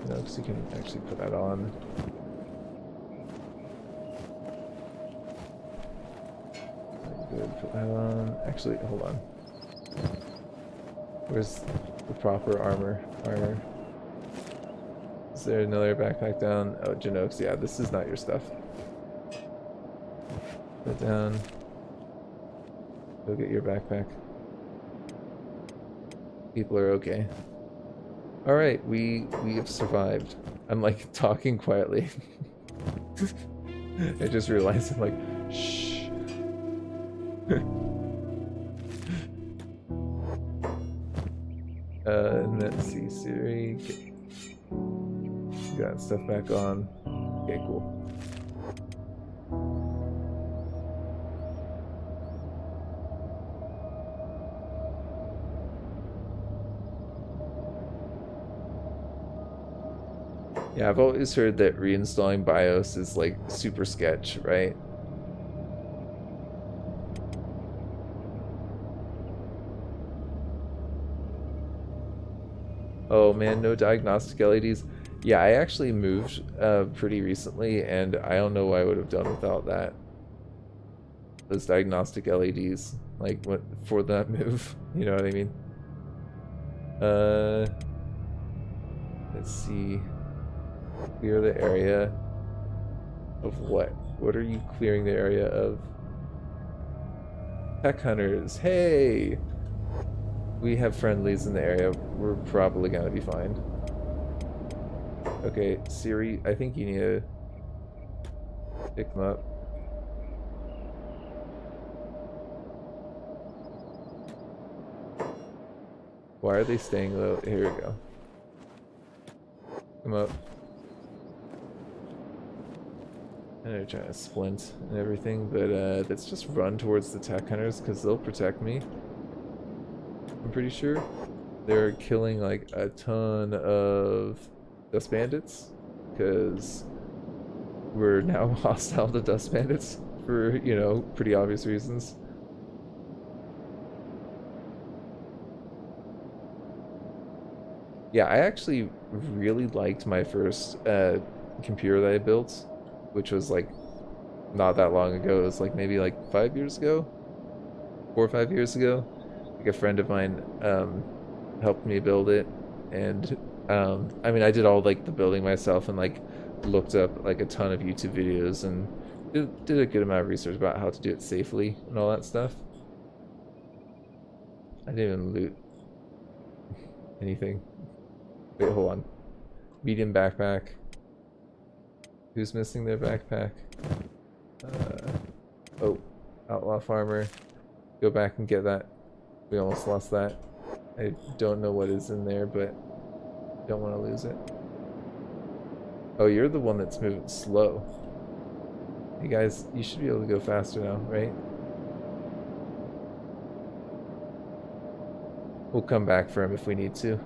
no, because you can actually put that on. Good, put that on. Actually, hold on. Where's the proper armor? Is there another backpack down? Oh, Janox, yeah, this is not your stuff. Put it down. Go get your backpack. People are okay. Alright, we have survived. I'm like talking quietly. I just realized I'm like, shh. And let's see, Siri. Got stuff back on. Okay, cool. Yeah, I've always heard that reinstalling BIOS is like super sketch, right? Oh man, no diagnostic LEDs. Yeah, I actually moved pretty recently, and I don't know what I would have done without that. Those diagnostic LEDs, like what for that move, you know what I mean? Uh, let's see. Clear the area of what? What are you clearing the area of? Tech hunters. Hey! We have friendlies in the area. We're probably gonna be fine. Okay, Siri, I think you need to pick them up. Why are they staying low? Here we go. Come up. And they're trying to splint and everything, but let's just run towards the tech hunters because they'll protect me. I'm pretty sure. They're killing like a ton of dust bandits because we're now hostile to dust bandits for, you know, pretty obvious reasons. Yeah, I actually really liked my first computer that I built, which was like not that long ago. It was like maybe like 5 years ago, 4 or 5 years ago. Like a friend of mine helped me build it, and I mean I did all like the building myself and like looked up like a ton of YouTube videos and did a good amount of research about how to do it safely and all that stuff. I didn't even loot anything. Wait, hold on. Medium backpack. Who's missing their backpack? Oh, outlaw farmer. Go back and get that. We almost lost that. I don't know what is in there, but don't want to lose it. Oh, you're the one that's moving slow. Hey guys, you should be able to go faster now, right? We'll come back for him if we need to.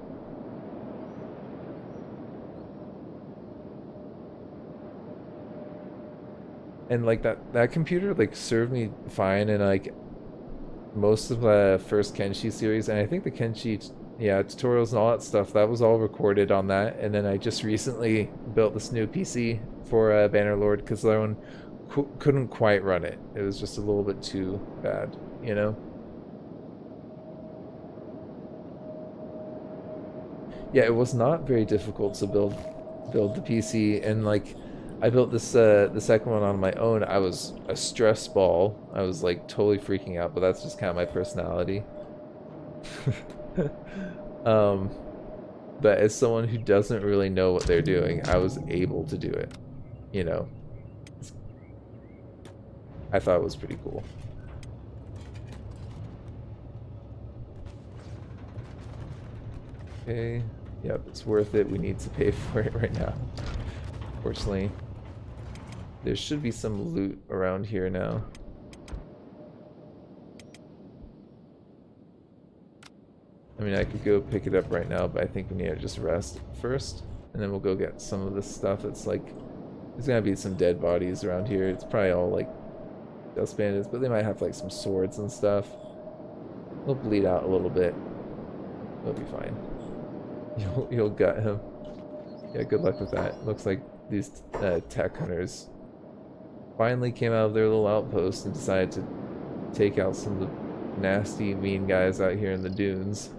And like that computer like served me fine in like most of the first Kenshi series, and I think the Kenshi tutorials and all that stuff, that was all recorded on that. And then I just recently built this new PC for Bannerlord because the other one couldn't quite run it. It was just a little bit too bad, you know? Yeah, it was not very difficult to build the PC, and like I built this the second one on my own. I was a stress ball. I was like totally freaking out, but that's just kind of my personality. But as someone who doesn't really know what they're doing, I was able to do it. You know, I thought it was pretty cool. Okay, yep, it's worth it. We need to pay for it right now. Fortunately, there should be some loot around here now. I mean, I could go pick it up right now, but I think we need to just rest first, and then we'll go get some of this stuff. It's like, there's gonna be some dead bodies around here. It's probably all like dust bandits, but they might have like some swords and stuff. They'll bleed out a little bit. They'll be fine. You'll gut him. Yeah, good luck with that. Looks like these tech hunters finally came out of their little outpost and decided to take out some of the nasty, mean guys out here in the dunes.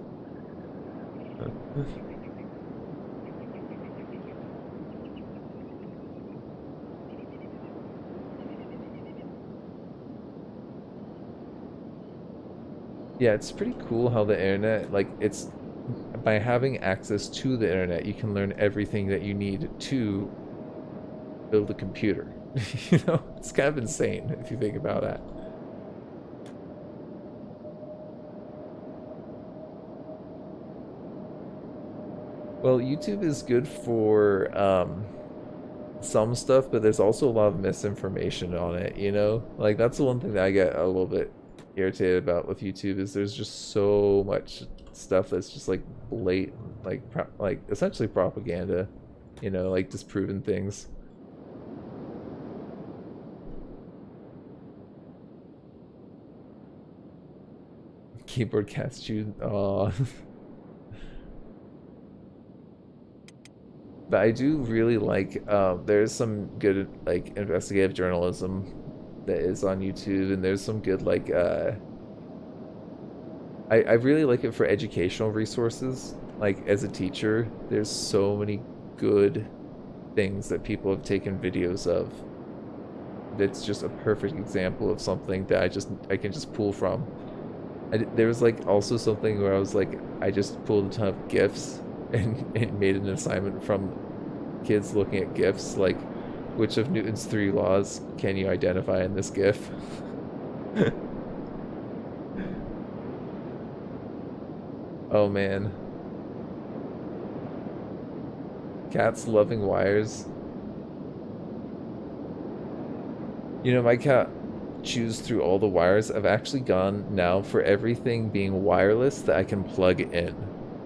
Yeah, it's pretty cool how the internet, like, it's by having access to the internet, you can learn everything that you need to build a computer. You know, it's kind of insane if you think about that. Well, YouTube is good for some stuff, but there's also a lot of misinformation on it, you know? Like, that's the one thing that I get a little bit irritated about with YouTube, is there's just so much stuff that's just like blatant, like essentially propaganda, you know, like disproven things. Keyboard cats chew. Aw. But I do really like, there's some good like investigative journalism that is on YouTube, and there's some good like I really like it for educational resources. like as a teacher, there's so many good things that people have taken videos of. That's just a perfect example of something that I can just pull from. There was like also something where I was like, I just pulled a ton of GIFs and made an assignment from kids looking at GIFs, like, which of Newton's 3 laws can you identify in this GIF? Oh man. Cats loving wires. You know, my cat chews through all the wires. I've actually gone now for everything being wireless that I can plug in.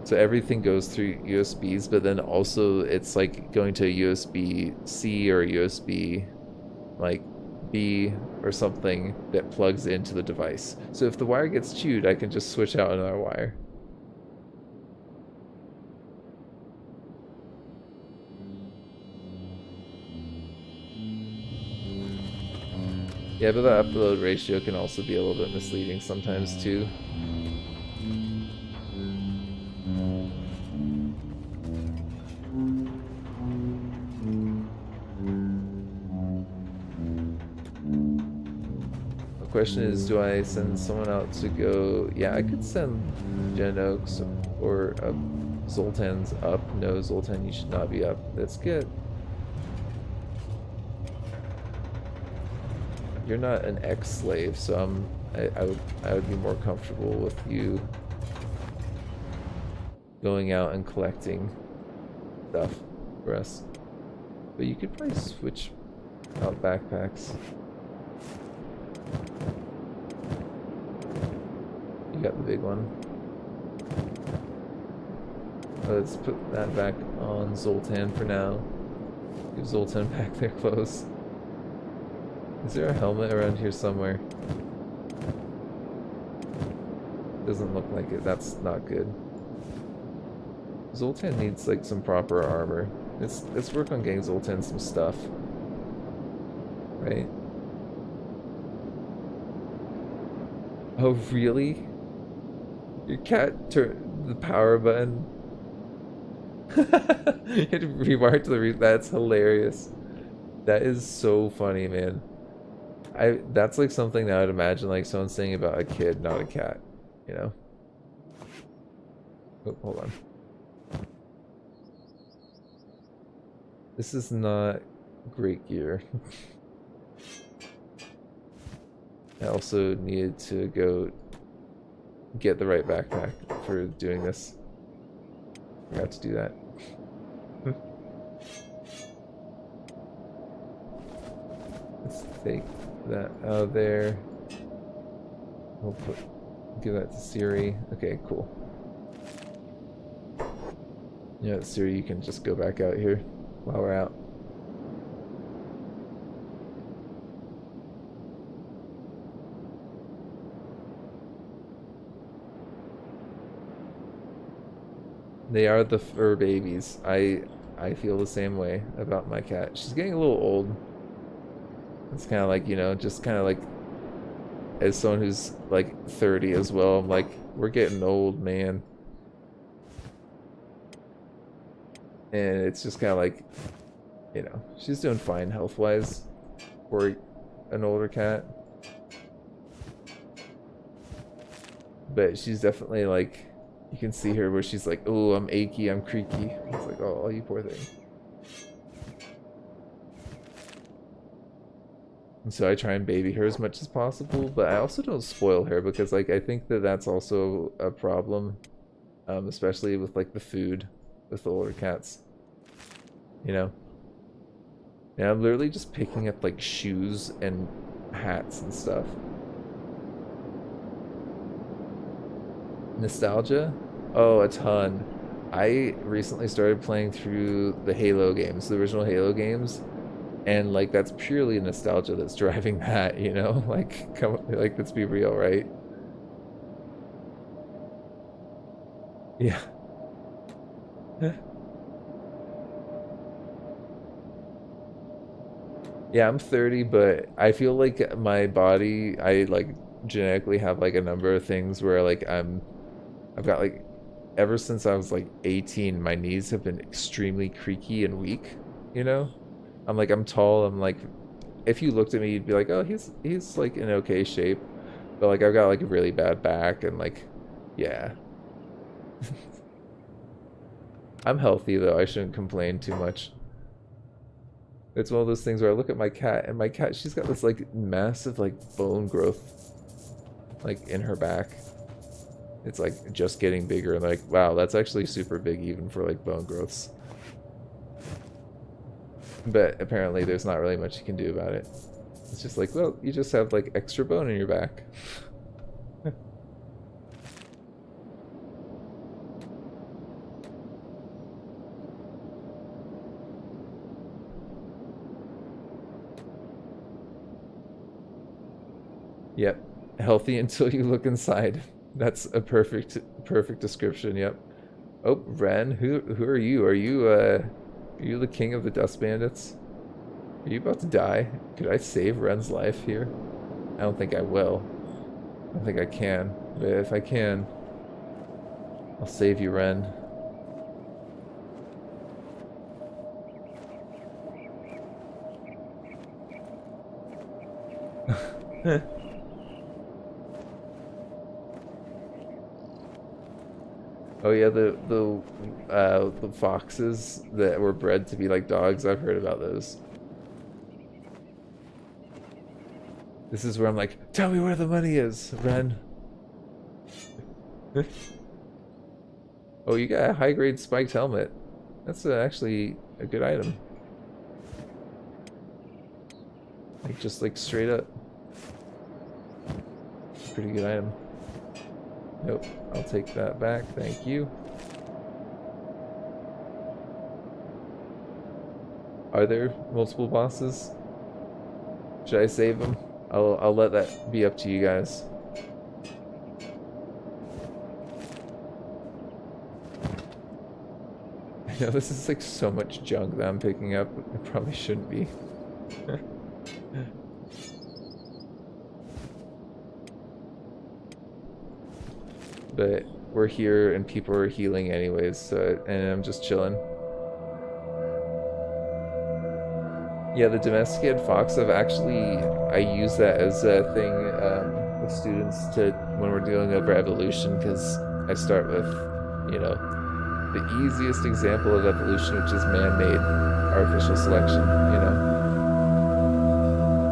So everything goes through USBs, but then also it's like going to a USB-C or a USB like B or something that plugs into the device. So if the wire gets chewed, I can just switch out another wire. Yeah, but the upload ratio can also be a little bit misleading sometimes too. The question is, do I send someone out to go? Yeah, I could send Jen Oaks or Zoltan's up. No, Zoltan, you should not be up. That's good. You're not an ex-slave, so I would be more comfortable with you going out and collecting stuff for us. But you could probably switch out backpacks. You got the big one. Let's put that back on Zoltan for now. Give Zoltan back their clothes. Is there a helmet around here somewhere? Doesn't look like it. That's not good. Zoltan needs like some proper armor. Let's work on getting Zoltan some stuff. Right? Oh really? Your cat turned the power button. You had to rewire to the that's hilarious. That is so funny, man. That's like something that I'd imagine like someone saying about a kid, not a cat, you know? Oh, hold on. This is not great gear. I also needed to go get the right backpack for doing this. Forgot to do that. Let's take that out of there. We'll give that to Siri. Okay, cool. Yeah, Siri, you can just go back out here while we're out. They are the fur babies. I feel the same way about my cat. She's getting a little old. It's kind of like, you know, just kind of like, as someone who's like 30 as well, I'm like, we're getting old, man. And it's just kind of like, you know, she's doing fine health-wise for an older cat. But she's definitely like, you can see her where she's like, oh, I'm achy, I'm creaky. It's like, oh, you poor thing. And so I try and baby her as much as possible, but I also don't spoil her because like I think that that's also a problem, especially with like the food with the older cats, you know. And I'm literally just picking up like shoes and hats and stuff. Nostalgia? Oh, a ton. I recently started playing through the Halo games, the original Halo games. And like that's purely nostalgia that's driving that, you know? Like like let's be real, right? Yeah. Yeah, I'm 30, but I feel like my body, I like genetically have like a number of things where like I've got like ever since I was like 18, my knees have been extremely creaky and weak, you know? I'm tall, I'm like, if you looked at me, you'd be like, oh, he's like in okay shape. But like I've got like a really bad back and like, yeah. I'm healthy though, I shouldn't complain too much. It's one of those things where I look at my cat and my cat, she's got this like massive like bone growth like in her back. It's like just getting bigger and like, wow, that's actually super big even for like bone growths. But apparently there's not really much you can do about it. It's just like, well, you just have like extra bone in your back. Yep. Healthy until you look inside. That's a perfect description, yep. Oh, Ren, who are you? Are you the king of the dust bandits? Are you about to die? Could I save Ren's life here? I don't think I will. I don't think I can. But if I can, I'll save you, Ren. Oh yeah, the foxes that were bred to be like dogs. I've heard about those. This is where I'm like, tell me where the money is, Ren. Oh, you got a high-grade spiked helmet. That's actually a good item. Like, just like straight up. Pretty good item. Nope, I'll take that back, thank you. Are there multiple bosses? Should I save them? I'll let that be up to you guys. I know this is like so much junk that I'm picking up. It probably shouldn't be. But we're here and people are healing anyways, so and I'm just chilling. Yeah, the domesticated fox, I use that as a thing with students to when we're doing over evolution, because I start with, you know, the easiest example of evolution, which is man-made artificial selection, you know.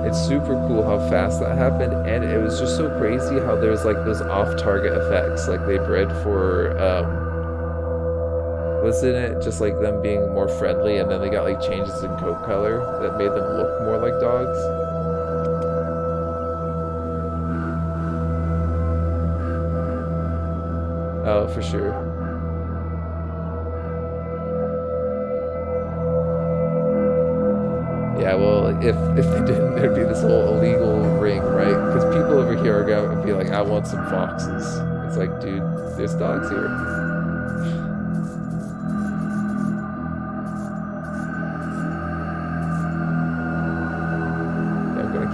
It's super cool how fast that happened, and it was just so crazy how there's like those off-target effects, like they bred for wasn't it just like them being more friendly, and then they got like changes in coat color that made them look more like dogs? Oh, for sure. Yeah, well, if they didn't, there'd be this whole illegal ring, right? Because people over here are gonna be like, I want some foxes. It's like, dude, there's dogs here.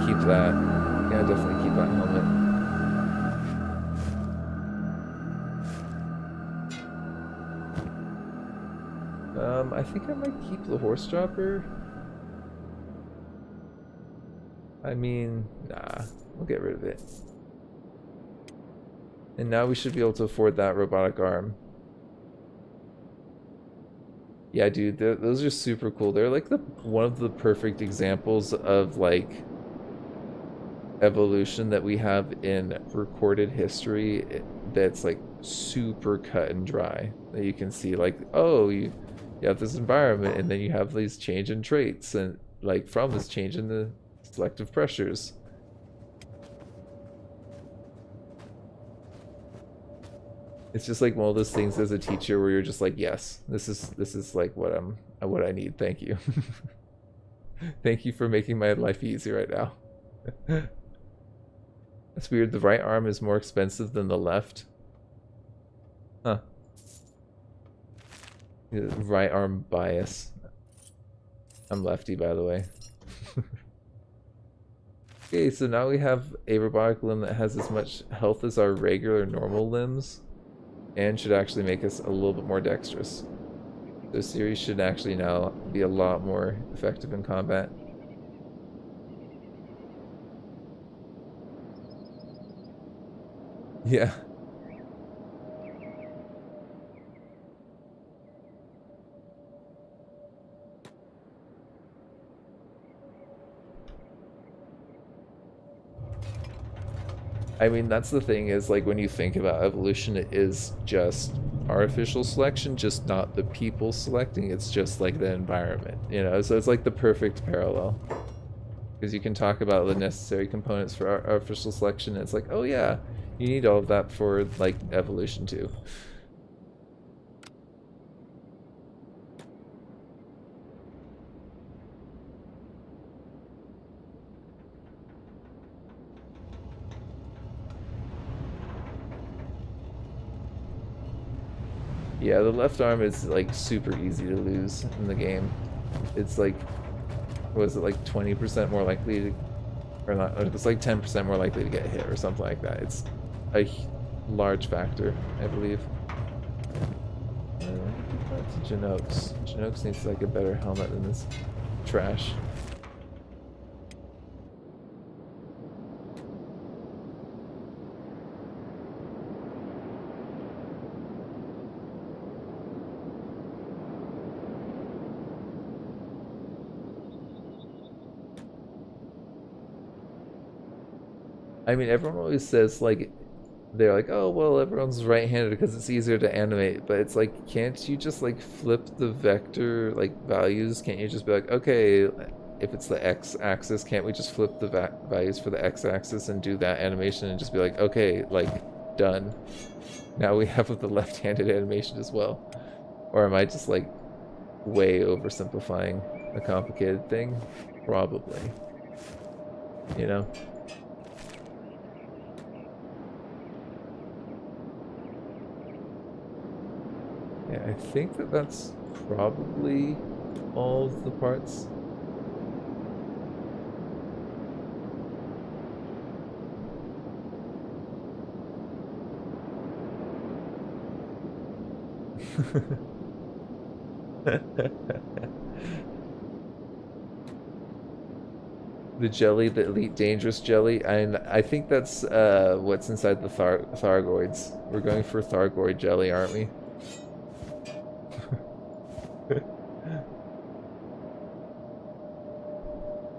Keep that. Yeah, definitely keep that helmet. I think I might keep the horse dropper. I mean, nah, we'll get rid of it. And now we should be able to afford that robotic arm. Yeah, dude, those are super cool. They're like one of the perfect examples of like evolution that we have in recorded history that's like super cut and dry, that you can see like, oh, you have this environment and then you have these change in traits, and like from this change in the selective pressures. It's just like one of those things as a teacher where you're just like, yes, this is like what I need, thank you. Thank you for making my life easy right now. That's weird. The right arm is more expensive than the left. Huh. Right arm bias. I'm lefty, by the way. Okay, so now we have a robotic limb that has as much health as our regular normal limbs. and should actually make us a little bit more dexterous. So Siri should actually now be a lot more effective in combat. Yeah. I mean, that's the thing is, like, when you think about evolution, it is just artificial selection, just not the people selecting, it's just like the environment, you know? So it's like the perfect parallel. Because you can talk about the necessary components for artificial selection, and it's like, oh yeah, you need all of that for, like, evolution too. Yeah, the left arm is, like, super easy to lose in the game. It's like, was it like 20% more likely to, or not, it's like 10% more likely to get hit or something like that. It's a large factor, I believe. To Janox. Janox needs like a better helmet than this trash. I mean, everyone always says like they're like, oh well, everyone's right-handed because it's easier to animate, but it's like, can't you just like flip the vector like values? Can't you just be like, okay, if it's the x-axis, can't we just flip the values for the x-axis and do that animation and just be like, okay, like done. Now we have the left-handed animation as well. Or am I just like way oversimplifying a complicated thing? Probably. You know? Yeah, I think that that's probably all of the parts. The jelly, the Elite Dangerous jelly, and I think that's what's inside the Thargoids. We're going for Thargoid jelly, aren't we?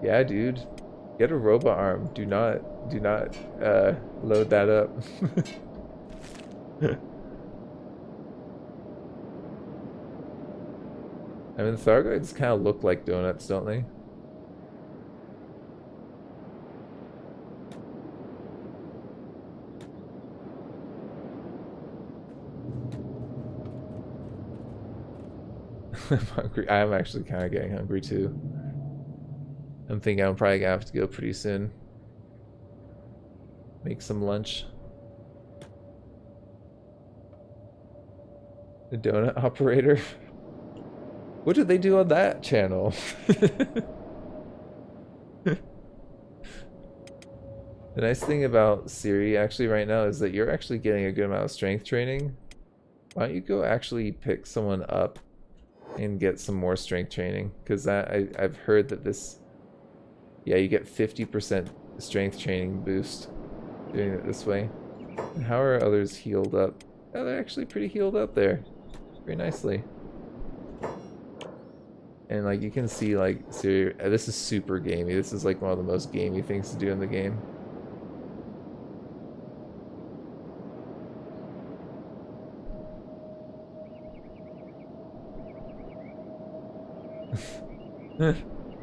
Yeah, dude. Get a robot arm. Do not load that up. I mean, the Thargoids kind of look like donuts, don't they? I'm hungry. I'm actually kind of getting hungry too. I'm thinking I'm probably gonna have to go pretty soon. Make some lunch. The donut operator. What did they do on that channel? The nice thing about Siri actually right now is that you're actually getting a good amount of strength training. Why don't you go actually pick someone up and get some more strength training? Because that I've heard that this, yeah, you get 50% strength training boost doing it this way. And how are others healed up? Oh, they're actually pretty healed up there, very nicely. And like you can see, like, Siri, this is super gamey. This is like one of the most gamey things to do in the game.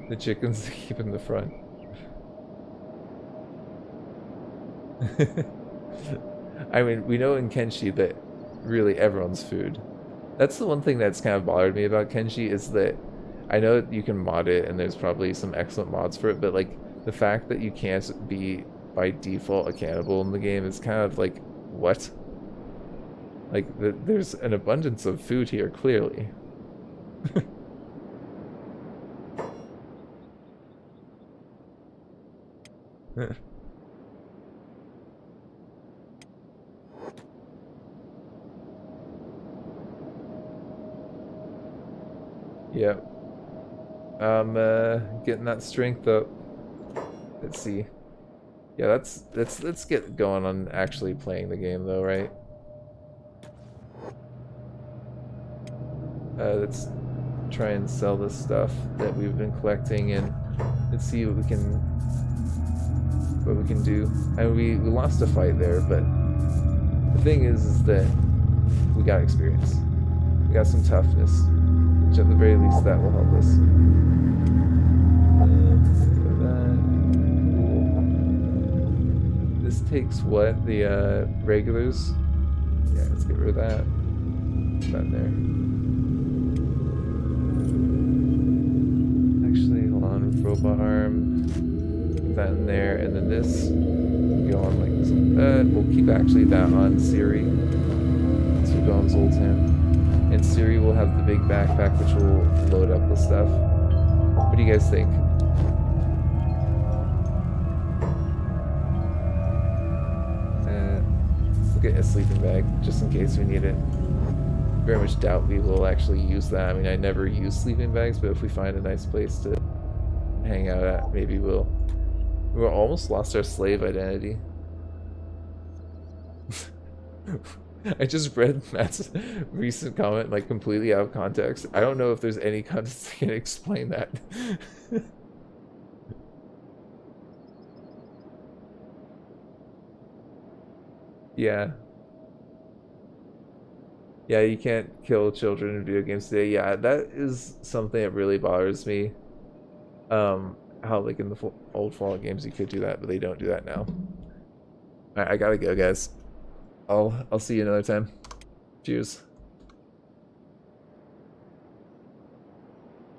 The chickens keep in the front. I mean, we know in Kenshi that really everyone's food. That's the one thing that's kind of bothered me about Kenshi is that I know you can mod it and there's probably some excellent mods for it, but like the fact that you can't be by default a cannibal in the game is kind of like, what? Like there's an abundance of food here, clearly. Yep. I'm getting that strength up. Let's see. Yeah, let's get going on actually playing the game though, right? Let's try and sell this stuff that we've been collecting, and let's see what we can do. And we lost a fight there, but the thing is that we got experience. We got some toughness, which at the very least that will help us. This takes what? The regulars? Yeah, let's get rid of that. Put that in there. Actually, hold on. Robot arm. Put that in there, and then this go on like this. We'll keep actually that on Siri. So we'll go on Zoltan. And Siri will have the big backpack, which will load up the stuff. What do you guys think? We'll get a sleeping bag, just in case we need it. Very much doubt we will actually use that. I mean, I never use sleeping bags, but if we find a nice place to hang out at, maybe we'll... We almost lost our slave identity. I just read Matt's recent comment like completely out of context. I don't know if there's any context that can explain that. Yeah. Yeah, you can't kill children in video games today. Yeah, that is something that really bothers me. How like in the old Fallout games you could do that, but they don't do that now. Alright, I gotta go, guys. I'll see you another time. Cheers.